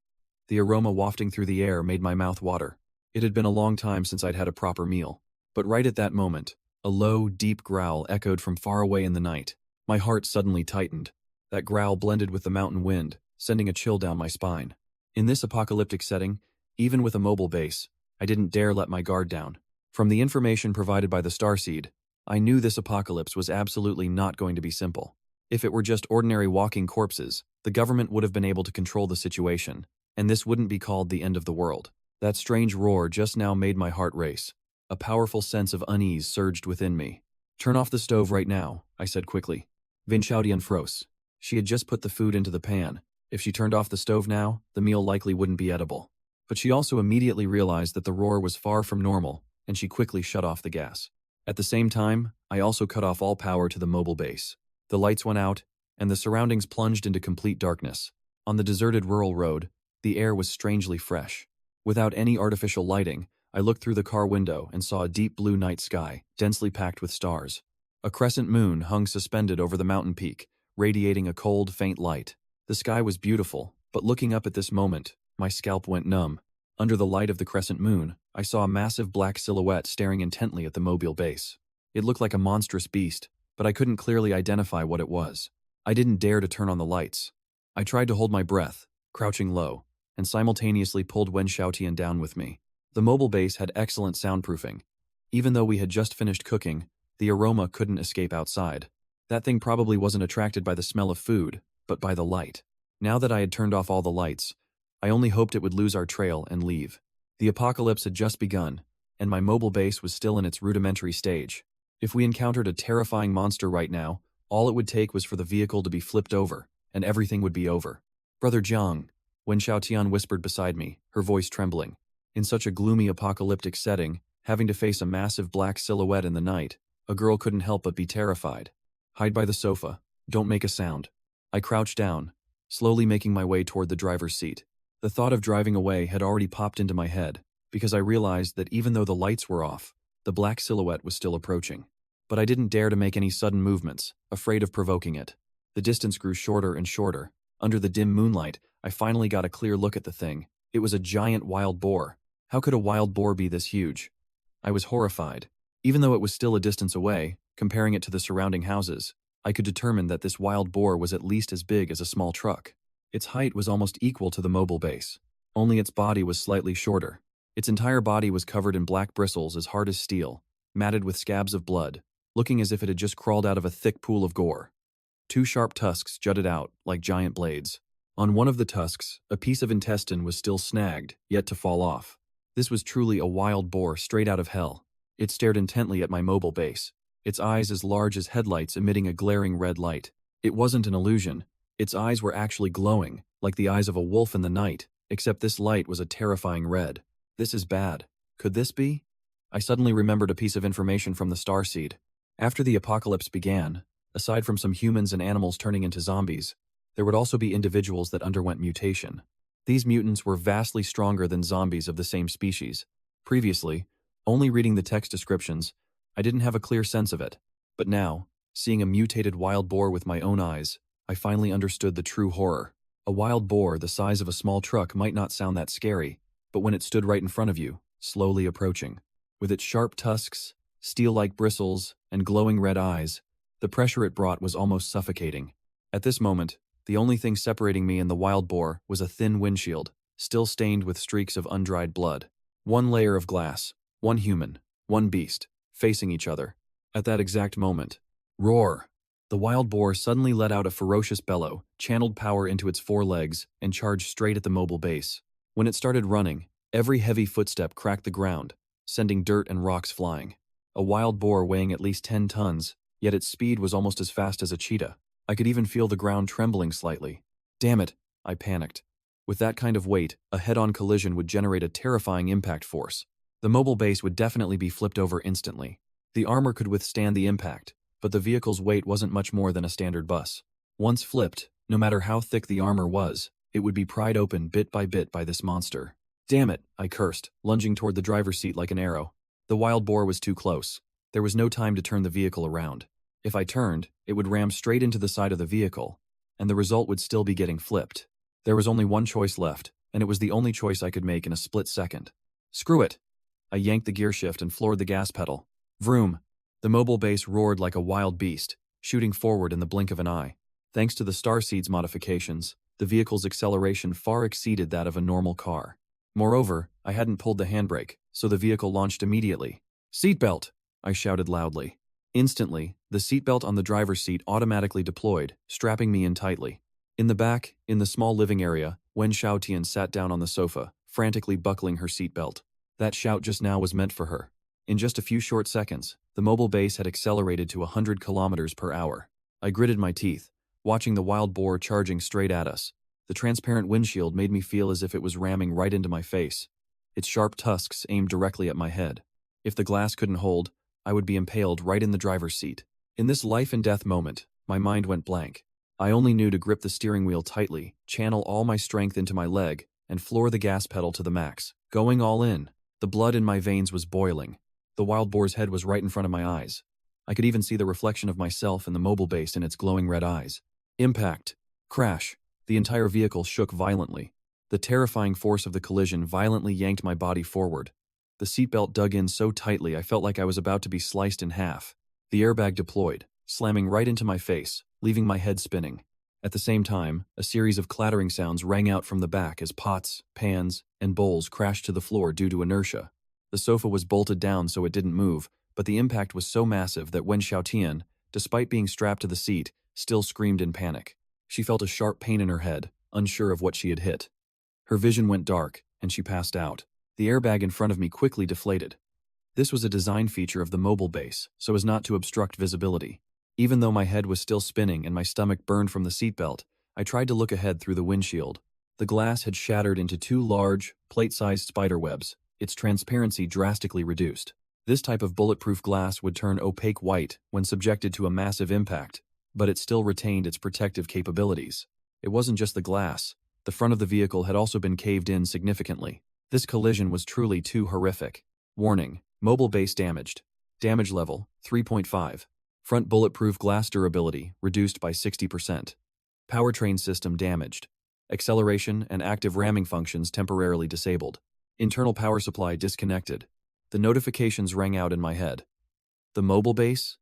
The aroma wafting through the air made my mouth water. It had been a long time since I'd had a proper meal. But right at that moment, a low, deep growl echoed from far away in the night. My heart suddenly tightened. That growl blended with the mountain wind, sending a chill down my spine. In this apocalyptic setting, even with a mobile base, I didn't dare let my guard down. From the information provided by the starseed, I knew this apocalypse was absolutely not going to be simple. If it were just ordinary walking corpses, the government would have been able to control the situation, and this wouldn't be called the end of the world. That strange roar just now made my heart race. A powerful sense of unease surged within me. "Turn off the stove right now," I said quickly. Wen Xiaodian froze. She had just put the food into the pan. If she turned off the stove now, the meal likely wouldn't be edible. But she also immediately realized that the roar was far from normal, and she quickly shut off the gas. At the same time, I also cut off all power to the mobile base. The lights went out, and the surroundings plunged into complete darkness. On the deserted rural road, the air was strangely fresh. Without any artificial lighting, I looked through the car window and saw a deep blue night sky, densely packed with stars. A crescent moon hung suspended over the mountain peak, radiating a cold, faint light. The sky was beautiful, but looking up at this moment, my scalp went numb. Under the light of the crescent moon, I saw a massive black silhouette staring intently at the mobile base. It looked like a monstrous beast, but I couldn't clearly identify what it was. I didn't dare to turn on the lights. I tried to hold my breath, crouching low, and simultaneously pulled Wen Xiaotian down with me. The mobile base had excellent soundproofing. Even though we had just finished cooking, the aroma couldn't escape outside. That thing probably wasn't attracted by the smell of food, but by the light. Now that I had turned off all the lights, I only hoped it would lose our trail and leave. The apocalypse had just begun, and my mobile base was still in its rudimentary stage. If we encountered a terrifying monster right now, all it would take was for the vehicle to be flipped over, and everything would be over. Brother Jiang, Wen Xiaotian whispered beside me, her voice trembling. In such a gloomy apocalyptic setting, having to face a massive black silhouette in the night, a girl couldn't help but be terrified. Hide by the sofa. Don't make a sound. I crouched down, slowly making my way toward the driver's seat. The thought of driving away had already popped into my head, because I realized that even though the lights were off, the black silhouette was still approaching. But I didn't dare to make any sudden movements, afraid of provoking it. The distance grew shorter and shorter. Under the dim moonlight, I finally got a clear look at the thing. It was a giant wild boar. How could a wild boar be this huge? I was horrified. Even though it was still a distance away, comparing it to the surrounding houses, I could determine that this wild boar was at least as big as a small truck. Its height was almost equal to the mobile base. Only its body was slightly shorter. Its entire body was covered in black bristles as hard as steel, matted with scabs of blood, looking as if it had just crawled out of a thick pool of gore. Two sharp tusks jutted out like giant blades. On one of the tusks, a piece of intestine was still snagged, yet to fall off. This was truly a wild boar straight out of hell. It stared intently at my mobile base, its eyes as large as headlights emitting a glaring red light. It wasn't an illusion. Its eyes were actually glowing, like the eyes of a wolf in the night, except this light was a terrifying red. This is bad. Could this be? I suddenly remembered a piece of information from the starseed. After the apocalypse began, aside from some humans and animals turning into zombies, there would also be individuals that underwent mutation. These mutants were vastly stronger than zombies of the same species. Previously, only reading the text descriptions, I didn't have a clear sense of it. But now, seeing a mutated wild boar with my own eyes, I finally understood the true horror. A wild boar the size of a small truck might not sound that scary, but when it stood right in front of you, slowly approaching, with its sharp tusks, steel-like bristles, and glowing red eyes, the pressure it brought was almost suffocating. At this moment, the only thing separating me and the wild boar was a thin windshield, still stained with streaks of undried blood. One layer of glass, one human, one beast, facing each other. At that exact moment, roar! The wild boar suddenly let out a ferocious bellow, channeled power into its four legs, and charged straight at the mobile base. When it started running, every heavy footstep cracked the ground, sending dirt and rocks flying. A wild boar weighing at least 10 tons, yet its speed was almost as fast as a cheetah. I could even feel the ground trembling slightly. Damn it, I panicked. With that kind of weight, a head-on collision would generate a terrifying impact force. The mobile base would definitely be flipped over instantly. The armor could withstand the impact, but the vehicle's weight wasn't much more than a standard bus. Once flipped, no matter how thick the armor was, it would be pried open bit by this monster. Damn it, I cursed, lunging toward the driver's seat like an arrow. The wild boar was too close. There was no time to turn the vehicle around. If I turned, it would ram straight into the side of the vehicle, and the result would still be getting flipped. There was only one choice left, and it was the only choice I could make in a split second. Screw it! I yanked the gear shift and floored the gas pedal. Vroom! The mobile base roared like a wild beast, shooting forward in the blink of an eye. Thanks to the Starseed's modifications, the vehicle's acceleration far exceeded that of a normal car. Moreover, I hadn't pulled the handbrake, so the vehicle launched immediately. Seatbelt! I shouted loudly. Instantly, the seatbelt on the driver's seat automatically deployed, strapping me in tightly. In the back, in the small living area, Wen Xiaotian sat down on the sofa, frantically buckling her seatbelt. That shout just now was meant for her. In just a few short seconds, the mobile base had accelerated to 100 kilometers per hour. I gritted my teeth, watching the wild boar charging straight at us. The transparent windshield made me feel as if it was ramming right into my face. Its sharp tusks aimed directly at my head. If the glass couldn't hold, I would be impaled right in the driver's seat. In this life and death moment, my mind went blank. I only knew to grip the steering wheel tightly, channel all my strength into my leg, and floor the gas pedal to the max, going all in. The blood in my veins was boiling. The wild boar's head was right in front of my eyes. I could even see the reflection of myself in the mobile base in its glowing red eyes. Impact. Crash. The entire vehicle shook violently. The terrifying force of the collision violently yanked my body forward. The seatbelt dug in so tightly I felt like I was about to be sliced in half. The airbag deployed, slamming right into my face, leaving my head spinning. At the same time, a series of clattering sounds rang out from the back as pots, pans, and bowls crashed to the floor due to inertia. The sofa was bolted down so it didn't move, but the impact was so massive that Wen Xiaotian, despite being strapped to the seat, still screamed in panic. She felt a sharp pain in her head, unsure of what she had hit. Her vision went dark, and she passed out. The airbag in front of me quickly deflated. This was a design feature of the mobile base, so as not to obstruct visibility. Even though my head was still spinning and my stomach burned from the seatbelt, I tried to look ahead through the windshield. The glass had shattered into two large, plate-sized spiderwebs, its transparency drastically reduced. This type of bulletproof glass would turn opaque white when subjected to a massive impact, but it still retained its protective capabilities. It wasn't just the glass. The front of the vehicle had also been caved in significantly. This collision was truly too horrific. Warning: mobile base damaged. Damage level, 3.5. Front bulletproof glass durability reduced by 60%. Powertrain system damaged. Acceleration and active ramming functions temporarily disabled. Internal power supply disconnected. The notifications rang out in my head. The mobile base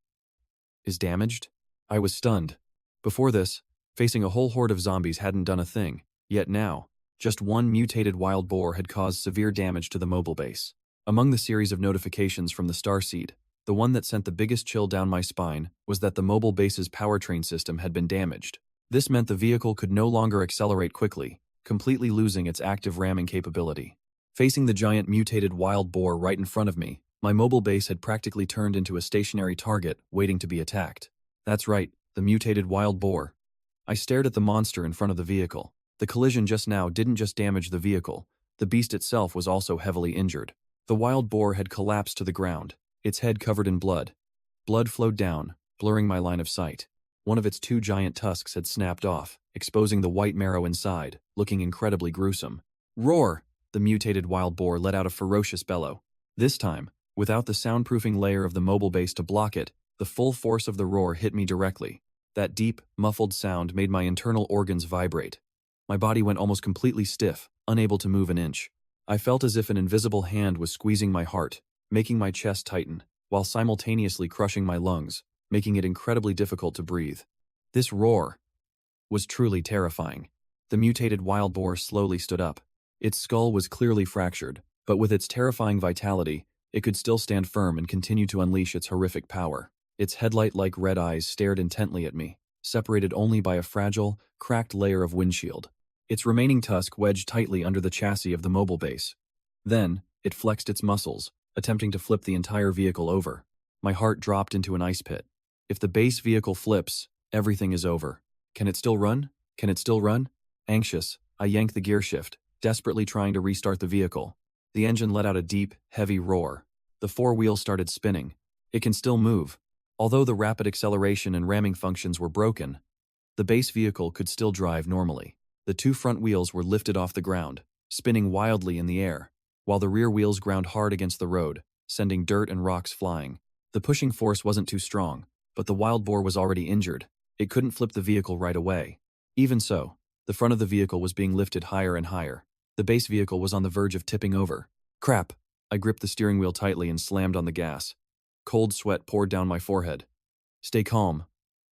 is damaged? I was stunned. Before this, facing a whole horde of zombies hadn't done a thing, yet now, just one mutated wild boar had caused severe damage to the mobile base. Among the series of notifications from the starseed, the one that sent the biggest chill down my spine was that the mobile base's powertrain system had been damaged. This meant the vehicle could no longer accelerate quickly, completely losing its active ramming capability. Facing the giant mutated wild boar right in front of me, my mobile base had practically turned into a stationary target waiting to be attacked. That's right, the mutated wild boar. I stared at the monster in front of the vehicle. The collision just now didn't just damage the vehicle, the beast itself was also heavily injured. The wild boar had collapsed to the ground, its head covered in blood. Blood flowed down, blurring my line of sight. One of its two giant tusks had snapped off, exposing the white marrow inside, looking incredibly gruesome. Roar! The mutated wild boar let out a ferocious bellow. This time, without the soundproofing layer of the mobile base to block it, the full force of the roar hit me directly. That deep, muffled sound made my internal organs vibrate. My body went almost completely stiff, unable to move an inch. I felt as if an invisible hand was squeezing my heart, making my chest tighten, while simultaneously crushing my lungs, making it incredibly difficult to breathe. This roar was truly terrifying. The mutated wild boar slowly stood up. Its skull was clearly fractured, but with its terrifying vitality, it could still stand firm and continue to unleash its horrific power. Its headlight-like red eyes stared intently at me, separated only by a fragile, cracked layer of windshield. Its remaining tusk wedged tightly under the chassis of the mobile base. Then, it flexed its muscles, attempting to flip the entire vehicle over. My heart dropped into an ice pit. If the base vehicle flips, everything is over. Can it still run? Can it still run? Anxious, I yanked the gear shift, desperately trying to restart the vehicle. The engine let out a deep, heavy roar. The four wheels started spinning. It can still move. Although the rapid acceleration and ramming functions were broken, the base vehicle could still drive normally. The two front wheels were lifted off the ground, spinning wildly in the air, while the rear wheels ground hard against the road, sending dirt and rocks flying. The pushing force wasn't too strong, but the wild boar was already injured. It couldn't flip the vehicle right away. Even so, the front of the vehicle was being lifted higher and higher. The base vehicle was on the verge of tipping over. Crap! I gripped the steering wheel tightly and slammed on the gas. Cold sweat poured down my forehead. Stay calm.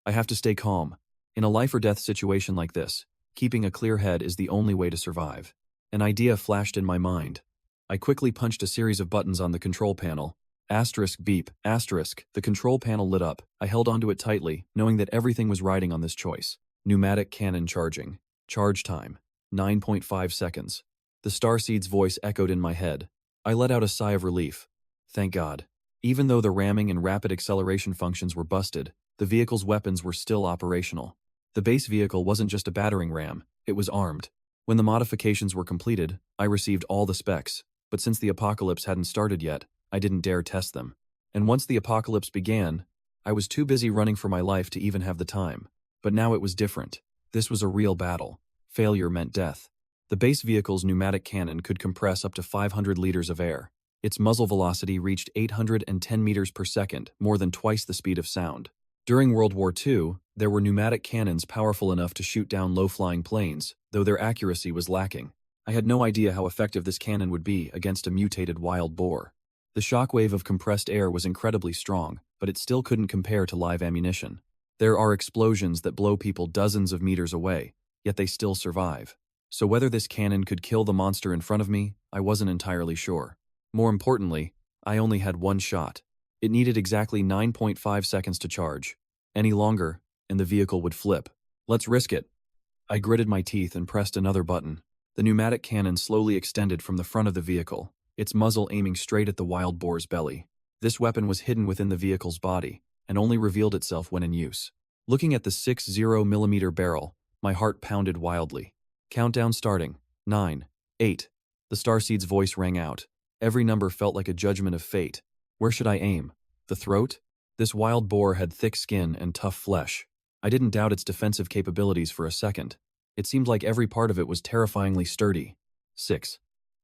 I have to stay calm. In a life-or-death situation like this, keeping a clear head is the only way to survive. An idea flashed in my mind. I quickly punched a series of buttons on the control panel. Asterisk beep, asterisk, the control panel lit up. I held onto it tightly, knowing that everything was riding on this choice. Pneumatic cannon charging. Charge time, 9.5 seconds. The starseed's voice echoed in my head. I let out a sigh of relief. Thank God. Even though the ramming and rapid acceleration functions were busted, the vehicle's weapons were still operational. The base vehicle wasn't just a battering ram, it was armed. When the modifications were completed, I received all the specs, but since the apocalypse hadn't started yet, I didn't dare test them. And once the apocalypse began, I was too busy running for my life to even have the time. But now it was different. This was a real battle. Failure meant death. The base vehicle's pneumatic cannon could compress up to 500 liters of air. Its muzzle velocity reached 810 meters per second, more than twice the speed of sound. During World War II, there were pneumatic cannons powerful enough to shoot down low-flying planes, though their accuracy was lacking. I had no idea how effective this cannon would be against a mutated wild boar. The shockwave of compressed air was incredibly strong, but it still couldn't compare to live ammunition. There are explosions that blow people dozens of meters away, yet they still survive. So whether this cannon could kill the monster in front of me, I wasn't entirely sure. More importantly, I only had one shot. It needed exactly 9.5 seconds to charge. Any longer, and the vehicle would flip. Let's risk it. I gritted my teeth and pressed another button. The pneumatic cannon slowly extended from the front of the vehicle, its muzzle aiming straight at the wild boar's belly. This weapon was hidden within the vehicle's body, and only revealed itself when in use. Looking at the 60mm barrel, my heart pounded wildly. Countdown starting. 9, 8. The starseed's voice rang out. Every number felt like a judgment of fate. Where should I aim? The throat? This wild boar had thick skin and tough flesh. I didn't doubt its defensive capabilities for a second. It seemed like every part of it was terrifyingly sturdy. 6.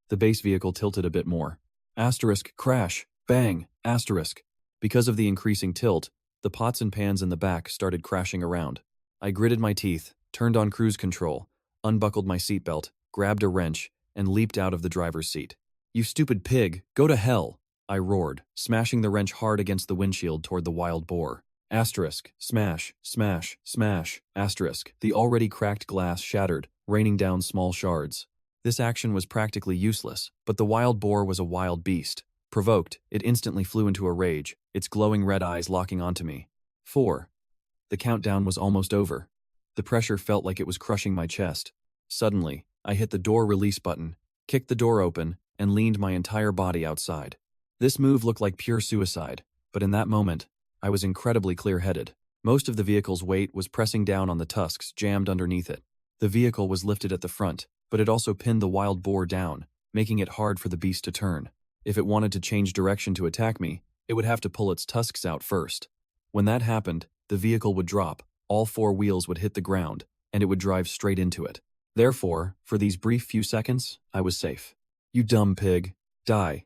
The base vehicle tilted a bit more. Asterisk, crash, bang, asterisk. Because of the increasing tilt, the pots and pans in the back started crashing around. I gritted my teeth, turned on cruise control, unbuckled my seatbelt, grabbed a wrench, and leaped out of the driver's seat. You stupid pig, go to hell! I roared, smashing the wrench hard against the windshield toward the wild boar. Asterisk, smash, smash, smash, asterisk. The already cracked glass shattered, raining down small shards. This action was practically useless, but the wild boar was a wild beast. Provoked, it instantly flew into a rage, its glowing red eyes locking onto me. 4. The countdown was almost over. The pressure felt like it was crushing my chest. Suddenly, I hit the door release button, kicked the door open, and leaned my entire body outside. This move looked like pure suicide, but in that moment, I was incredibly clear-headed. Most of the vehicle's weight was pressing down on the tusks jammed underneath it. The vehicle was lifted at the front, but it also pinned the wild boar down, making it hard for the beast to turn. If it wanted to change direction to attack me, it would have to pull its tusks out first. When that happened, the vehicle would drop, all 4 wheels would hit the ground, and it would drive straight into it. Therefore, for these brief few seconds, I was safe. You dumb pig. Die.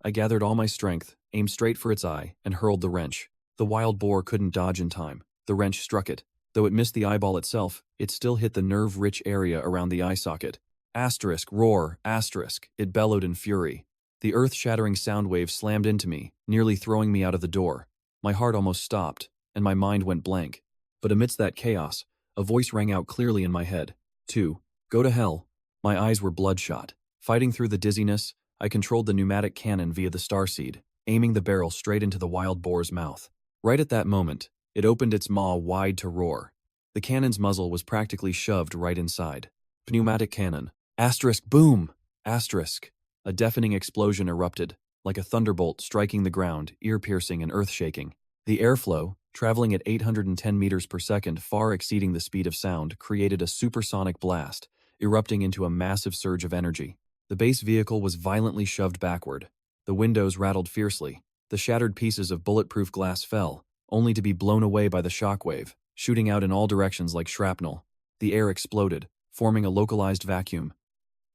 I gathered all my strength, aimed straight for its eye, and hurled the wrench. The wild boar couldn't dodge in time. The wrench struck it. Though it missed the eyeball itself, it still hit the nerve-rich area around the eye socket. Asterisk, roar, asterisk, it bellowed in fury. The earth-shattering sound wave slammed into me, nearly throwing me out of the door. My heart almost stopped, and my mind went blank. But amidst that chaos, a voice rang out clearly in my head. 2. Go to hell. My eyes were bloodshot. Fighting through the dizziness, I controlled the pneumatic cannon via the starseed, aiming the barrel straight into the wild boar's mouth. Right at that moment, it opened its maw wide to roar. The cannon's muzzle was practically shoved right inside. Pneumatic cannon. Asterisk, boom! Asterisk. A deafening explosion erupted, like a thunderbolt striking the ground, ear-piercing and earth-shaking. The airflow, traveling at 810 meters per second, far exceeding the speed of sound, created a supersonic blast, erupting into a massive surge of energy. The base vehicle was violently shoved backward. The windows rattled fiercely. The shattered pieces of bulletproof glass fell, only to be blown away by the shockwave, shooting out in all directions like shrapnel. The air exploded, forming a localized vacuum.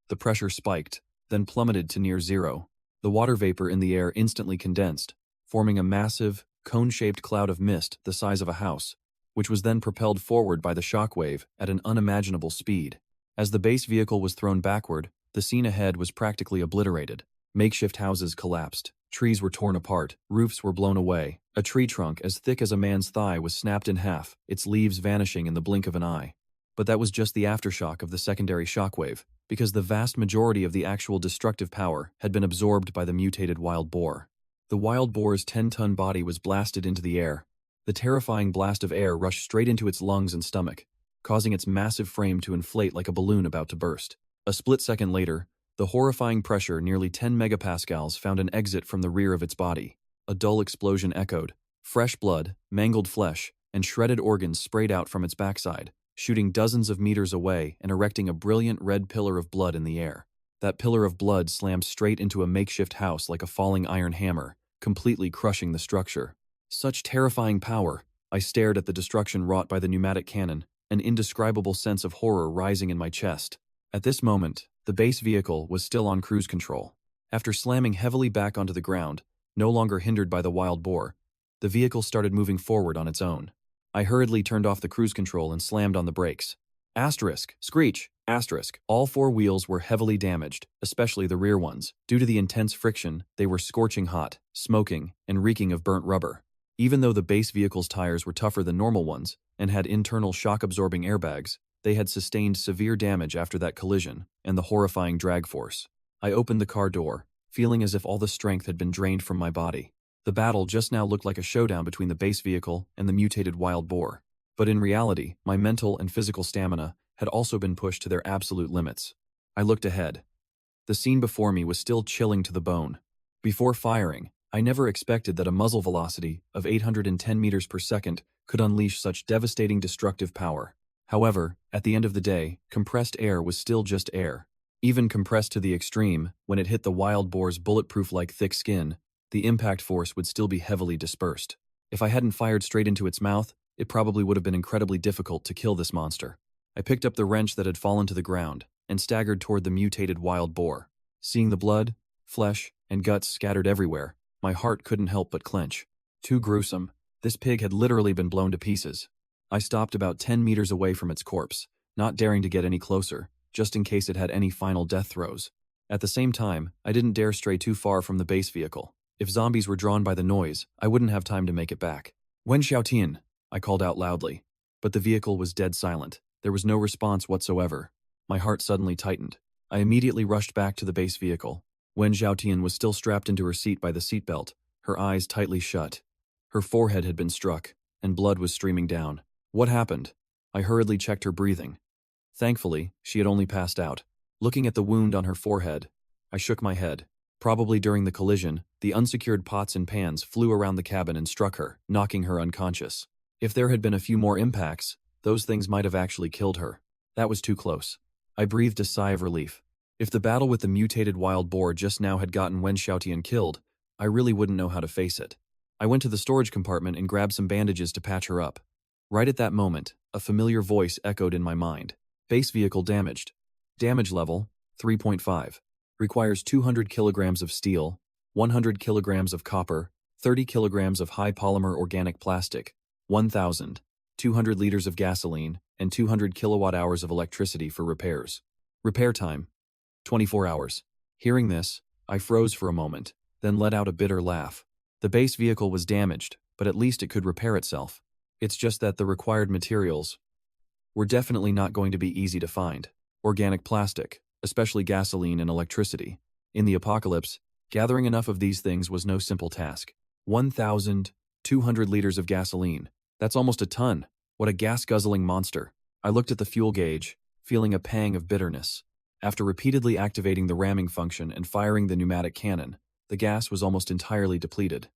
The pressure spiked, then plummeted to near zero. The water vapor in the air instantly condensed, forming a massive, cone-shaped cloud of mist the size of a house, which was then propelled forward by the shockwave at an unimaginable speed. As the base vehicle was thrown backward, the scene ahead was practically obliterated. Makeshift houses collapsed, trees were torn apart, roofs were blown away. A tree trunk as thick as a man's thigh was snapped in half, its leaves vanishing in the blink of an eye. But that was just the aftershock of the secondary shockwave, because the vast majority of the actual destructive power had been absorbed by the mutated wild boar. The wild boar's 10-ton body was blasted into the air. The terrifying blast of air rushed straight into its lungs and stomach, causing its massive frame to inflate like a balloon about to burst. A split second later, the horrifying pressure, nearly 10 megapascals, found an exit from the rear of its body. A dull explosion echoed. Fresh blood, mangled flesh, and shredded organs sprayed out from its backside, shooting dozens of meters away and erecting a brilliant red pillar of blood in the air. That pillar of blood slammed straight into a makeshift house like a falling iron hammer, completely crushing the structure. Such terrifying power! I stared at the destruction wrought by the pneumatic cannon, an indescribable sense of horror rising in my chest. At this moment, the base vehicle was still on cruise control. After slamming heavily back onto the ground, no longer hindered by the wild boar, the vehicle started moving forward on its own. I hurriedly turned off the cruise control and slammed on the brakes. Asterisk, screech, Asterisk. All four wheels were heavily damaged, especially the rear ones. Due to the intense friction, they were scorching hot, smoking, and reeking of burnt rubber. Even though the base vehicle's tires were tougher than normal ones and had internal shock-absorbing airbags, they had sustained severe damage after that collision and the horrifying drag force. I opened the car door, feeling as if all the strength had been drained from my body. The battle just now looked like a showdown between the base vehicle and the mutated wild boar. But in reality, my mental and physical stamina had also been pushed to their absolute limits. I looked ahead. The scene before me was still chilling to the bone. Before firing, I never expected that a muzzle velocity of 810 meters per second could unleash such devastating destructive power. However, at the end of the day, compressed air was still just air. Even compressed to the extreme, when it hit the wild boar's bulletproof-like thick skin, the impact force would still be heavily dispersed. If I hadn't fired straight into its mouth, it probably would have been incredibly difficult to kill this monster. I picked up the wrench that had fallen to the ground and staggered toward the mutated wild boar. Seeing the blood, flesh, and guts scattered everywhere, my heart couldn't help but clench. Too gruesome. This pig had literally been blown to pieces. I stopped about 10 meters away from its corpse, not daring to get any closer, just in case it had any final death throes. At the same time, I didn't dare stray too far from the base vehicle. If zombies were drawn by the noise, I wouldn't have time to make it back. "Wen Xiaotian," I called out loudly. But the vehicle was dead silent. There was no response whatsoever. My heart suddenly tightened. I immediately rushed back to the base vehicle. Wen Xiaotian was still strapped into her seat by the seatbelt, her eyes tightly shut. Her forehead had been struck, and blood was streaming down. What happened? I hurriedly checked her breathing. Thankfully, she had only passed out. Looking at the wound on her forehead, I shook my head. Probably during the collision, the unsecured pots and pans flew around the cabin and struck her, knocking her unconscious. If there had been a few more impacts, those things might have actually killed her. That was too close. I breathed a sigh of relief. If the battle with the mutated wild boar just now had gotten Wen Xiaotian killed, I really wouldn't know how to face it. I went to the storage compartment and grabbed some bandages to patch her up. Right at that moment, a familiar voice echoed in my mind. Base vehicle damaged. Damage level, 3.5. Requires 200 kilograms of steel, 100 kilograms of copper, 30 kilograms of high polymer organic plastic, 1,200 liters of gasoline, and 200 kilowatt hours of electricity for repairs. Repair time, 24 hours. Hearing this, I froze for a moment, then let out a bitter laugh. The base vehicle was damaged, but at least it could repair itself. It's just that the required materials were definitely not going to be easy to find. Organic plastic, especially gasoline and electricity. In the apocalypse, gathering enough of these things was no simple task. 1,200 liters of gasoline. That's almost a ton. What a gas-guzzling monster. I looked at the fuel gauge, feeling a pang of bitterness. After repeatedly activating the ramming function and firing the pneumatic cannon, the gas was almost entirely depleted.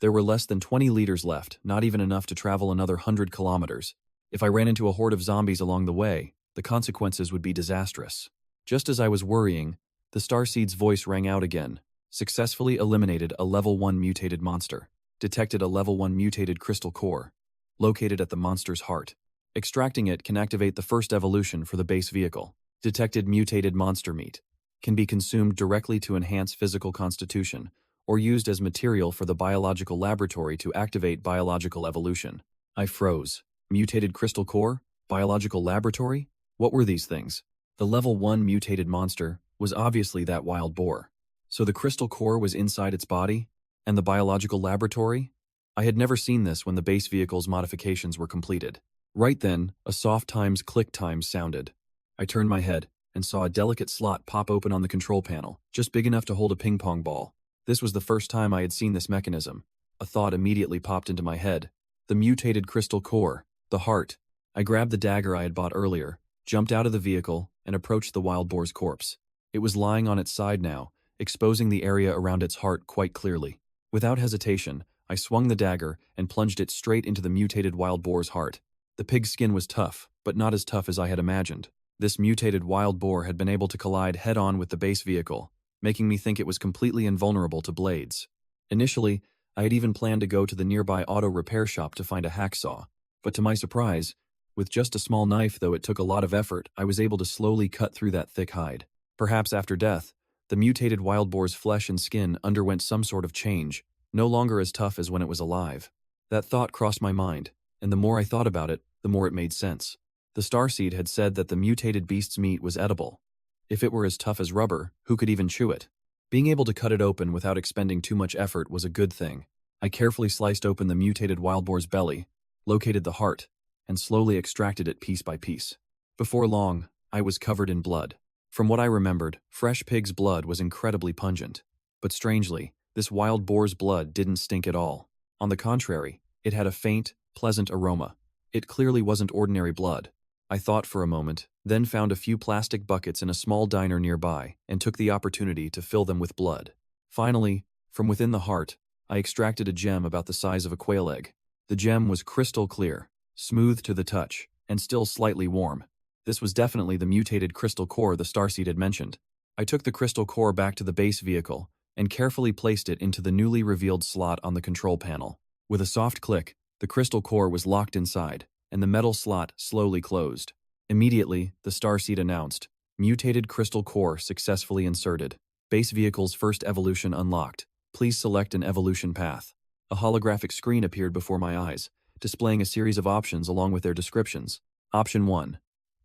There were less than 20 liters left, not even enough to travel another 100 kilometers. If I ran into a horde of zombies along the way, the consequences would be disastrous. Just as I was worrying, the Starseed's voice rang out again. Successfully eliminated a level 1 mutated monster. Detected a level 1 mutated crystal core. Located at the monster's heart. Extracting it can activate the first evolution for the base vehicle. Detected mutated monster meat. Can be consumed directly to enhance physical constitution, or used as material for the biological laboratory to activate biological evolution. I froze. Mutated crystal core? Biological laboratory? What were these things? The level 1 mutated monster was obviously that wild boar. So the crystal core was inside its body? And the biological laboratory? I had never seen this when the base vehicle's modifications were completed. Right then, a soft times click times sounded. I turned my head and saw a delicate slot pop open on the control panel, just big enough to hold a ping pong ball. This was the first time I had seen this mechanism. A thought immediately popped into my head. The mutated crystal core, the heart. I grabbed the dagger I had bought earlier, jumped out of the vehicle, and approached the wild boar's corpse. It was lying on its side now, exposing the area around its heart quite clearly. Without hesitation, I swung the dagger and plunged it straight into the mutated wild boar's heart. The pig's skin was tough, but not as tough as I had imagined. This mutated wild boar had been able to collide head-on with the base vehicle, making me think it was completely invulnerable to blades. Initially, I had even planned to go to the nearby auto repair shop to find a hacksaw, but to my surprise, with just a small knife, though it took a lot of effort, I was able to slowly cut through that thick hide. Perhaps after death, the mutated wild boar's flesh and skin underwent some sort of change, no longer as tough as when it was alive. That thought crossed my mind, and the more I thought about it, the more it made sense. The starseed had said that the mutated beast's meat was edible. If it were as tough as rubber, who could even chew it? Being able to cut it open without expending too much effort was a good thing. I carefully sliced open the mutated wild boar's belly, located the heart, and slowly extracted it piece by piece. Before long, I was covered in blood. From what I remembered, fresh pig's blood was incredibly pungent. But strangely, this wild boar's blood didn't stink at all. On the contrary, it had a faint, pleasant aroma. It clearly wasn't ordinary blood. I thought for a moment, then found a few plastic buckets in a small diner nearby and took the opportunity to fill them with blood. Finally, from within the heart, I extracted a gem about the size of a quail egg. The gem was crystal clear, smooth to the touch, and still slightly warm. This was definitely the mutated crystal core the starseed had mentioned. I took the crystal core back to the base vehicle and carefully placed it into the newly revealed slot on the control panel. With a soft click, the crystal core was locked inside, and the metal slot slowly closed. Immediately, the starseed announced, "Mutated crystal core successfully inserted. Base vehicle's first evolution unlocked. Please select an evolution path." A holographic screen appeared before my eyes, displaying a series of options along with their descriptions. Option 1.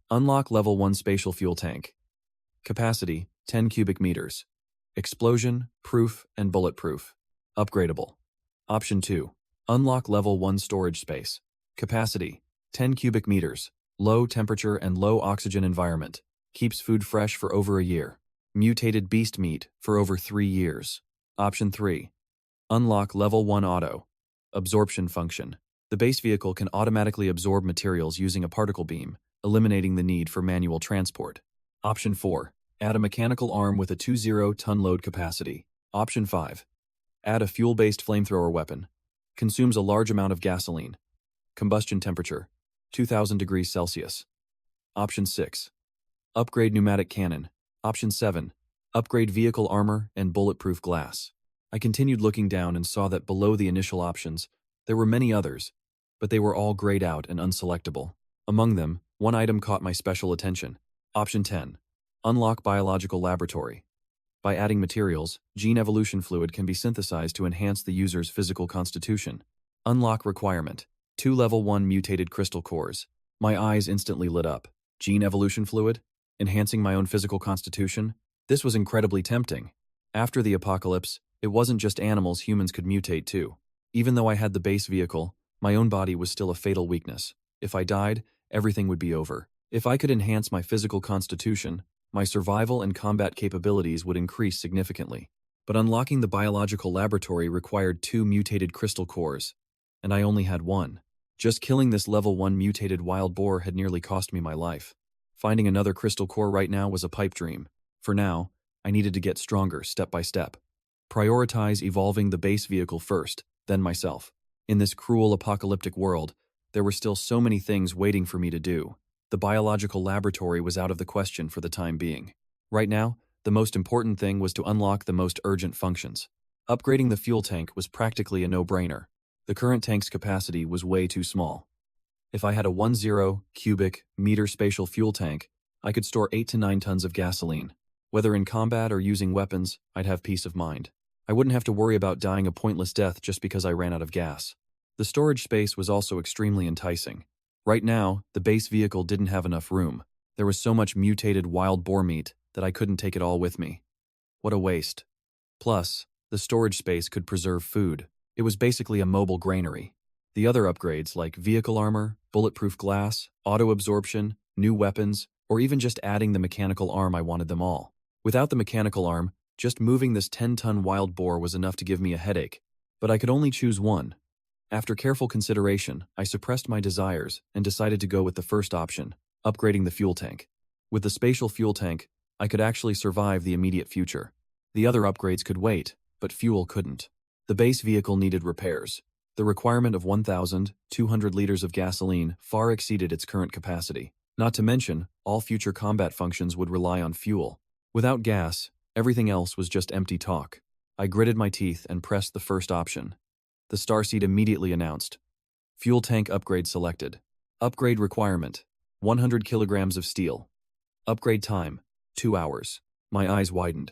Unlock Level 1 Spatial Fuel Tank. Capacity, 10 cubic meters. Explosion, proof, and bulletproof. Upgradable. Option 2. Unlock Level 1 Storage Space. Capacity, 10 cubic meters. Low temperature and low oxygen environment. Keeps food fresh for over a year. Mutated beast meat for over 3 years. Option 3. Unlock Level 1 Auto. Absorption function. The base vehicle can automatically absorb materials using a particle beam, eliminating the need for manual transport. Option 4. Add a mechanical arm with a 20-ton load capacity. Option 5. Add a fuel-based flamethrower weapon. Consumes a large amount of gasoline. Combustion temperature, 2000 degrees Celsius. Option 6. Upgrade pneumatic cannon. Option 7. Upgrade vehicle armor and bulletproof glass. I continued looking down and saw that below the initial options, there were many others, but they were all grayed out and unselectable. Among them, one item caught my special attention. Option 10. Unlock biological laboratory. By adding materials, gene evolution fluid can be synthesized to enhance the user's physical constitution. Unlock requirement. 2 level 1 mutated crystal cores. My eyes instantly lit up. Gene evolution fluid? Enhancing my own physical constitution? This was incredibly tempting. After the apocalypse, it wasn't just animals humans could mutate too. Even though I had the base vehicle, my own body was still a fatal weakness. If I died, everything would be over. If I could enhance my physical constitution, my survival and combat capabilities would increase significantly. But unlocking the biological laboratory required 2 mutated crystal cores, and I only had 1. Just killing this level 1 mutated wild boar had nearly cost me my life. Finding another crystal core right now was a pipe dream. For now, I needed to get stronger step by step. Prioritize evolving the base vehicle first, then myself. In this cruel apocalyptic world, there were still so many things waiting for me to do. The biological laboratory was out of the question for the time being. Right now, the most important thing was to unlock the most urgent functions. Upgrading the fuel tank was practically a no-brainer. The current tank's capacity was way too small. If I had a 10 cubic meter spatial fuel tank, I could store 8 to 9 tons of gasoline. Whether in combat or using weapons, I'd have peace of mind. I wouldn't have to worry about dying a pointless death just because I ran out of gas. The storage space was also extremely enticing. Right now, the base vehicle didn't have enough room. There was so much mutated wild boar meat that I couldn't take it all with me. What a waste. Plus, the storage space could preserve food. It was basically a mobile granary. The other upgrades like vehicle armor, bulletproof glass, auto-absorption, new weapons, or even just adding the mechanical arm, I wanted them all. Without the mechanical arm, just moving this 10-ton wild boar was enough to give me a headache. But I could only choose one. After careful consideration, I suppressed my desires and decided to go with the first option, upgrading the fuel tank. With the spatial fuel tank, I could actually survive the immediate future. The other upgrades could wait, but fuel couldn't. The base vehicle needed repairs. The requirement of 1,200 liters of gasoline far exceeded its current capacity. Not to mention, all future combat functions would rely on fuel. Without gas, everything else was just empty talk. I gritted my teeth and pressed the first option. The starseed immediately announced, "Fuel tank upgrade selected. Upgrade requirement, 100 kilograms of steel. Upgrade time, 2 hours. My eyes widened.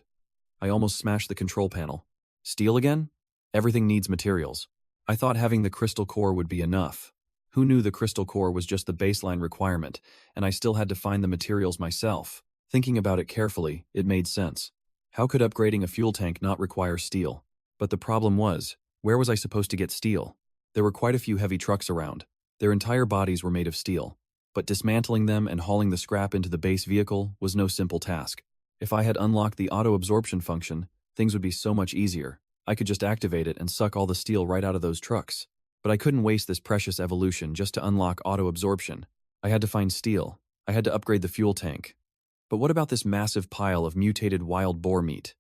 I almost smashed the control panel. Steel again? Everything needs materials. I thought having the crystal core would be enough. Who knew the crystal core was just the baseline requirement, and I still had to find the materials myself? Thinking about it carefully, it made sense. How could upgrading a fuel tank not require steel? But the problem was, where was I supposed to get steel? There were quite a few heavy trucks around. Their entire bodies were made of steel. But dismantling them and hauling the scrap into the base vehicle was no simple task. If I had unlocked the auto-absorption function, things would be so much easier. I could just activate it and suck all the steel right out of those trucks. But I couldn't waste this precious evolution just to unlock auto-absorption. I had to find steel. I had to upgrade the fuel tank. But what about this massive pile of mutated wild boar meat?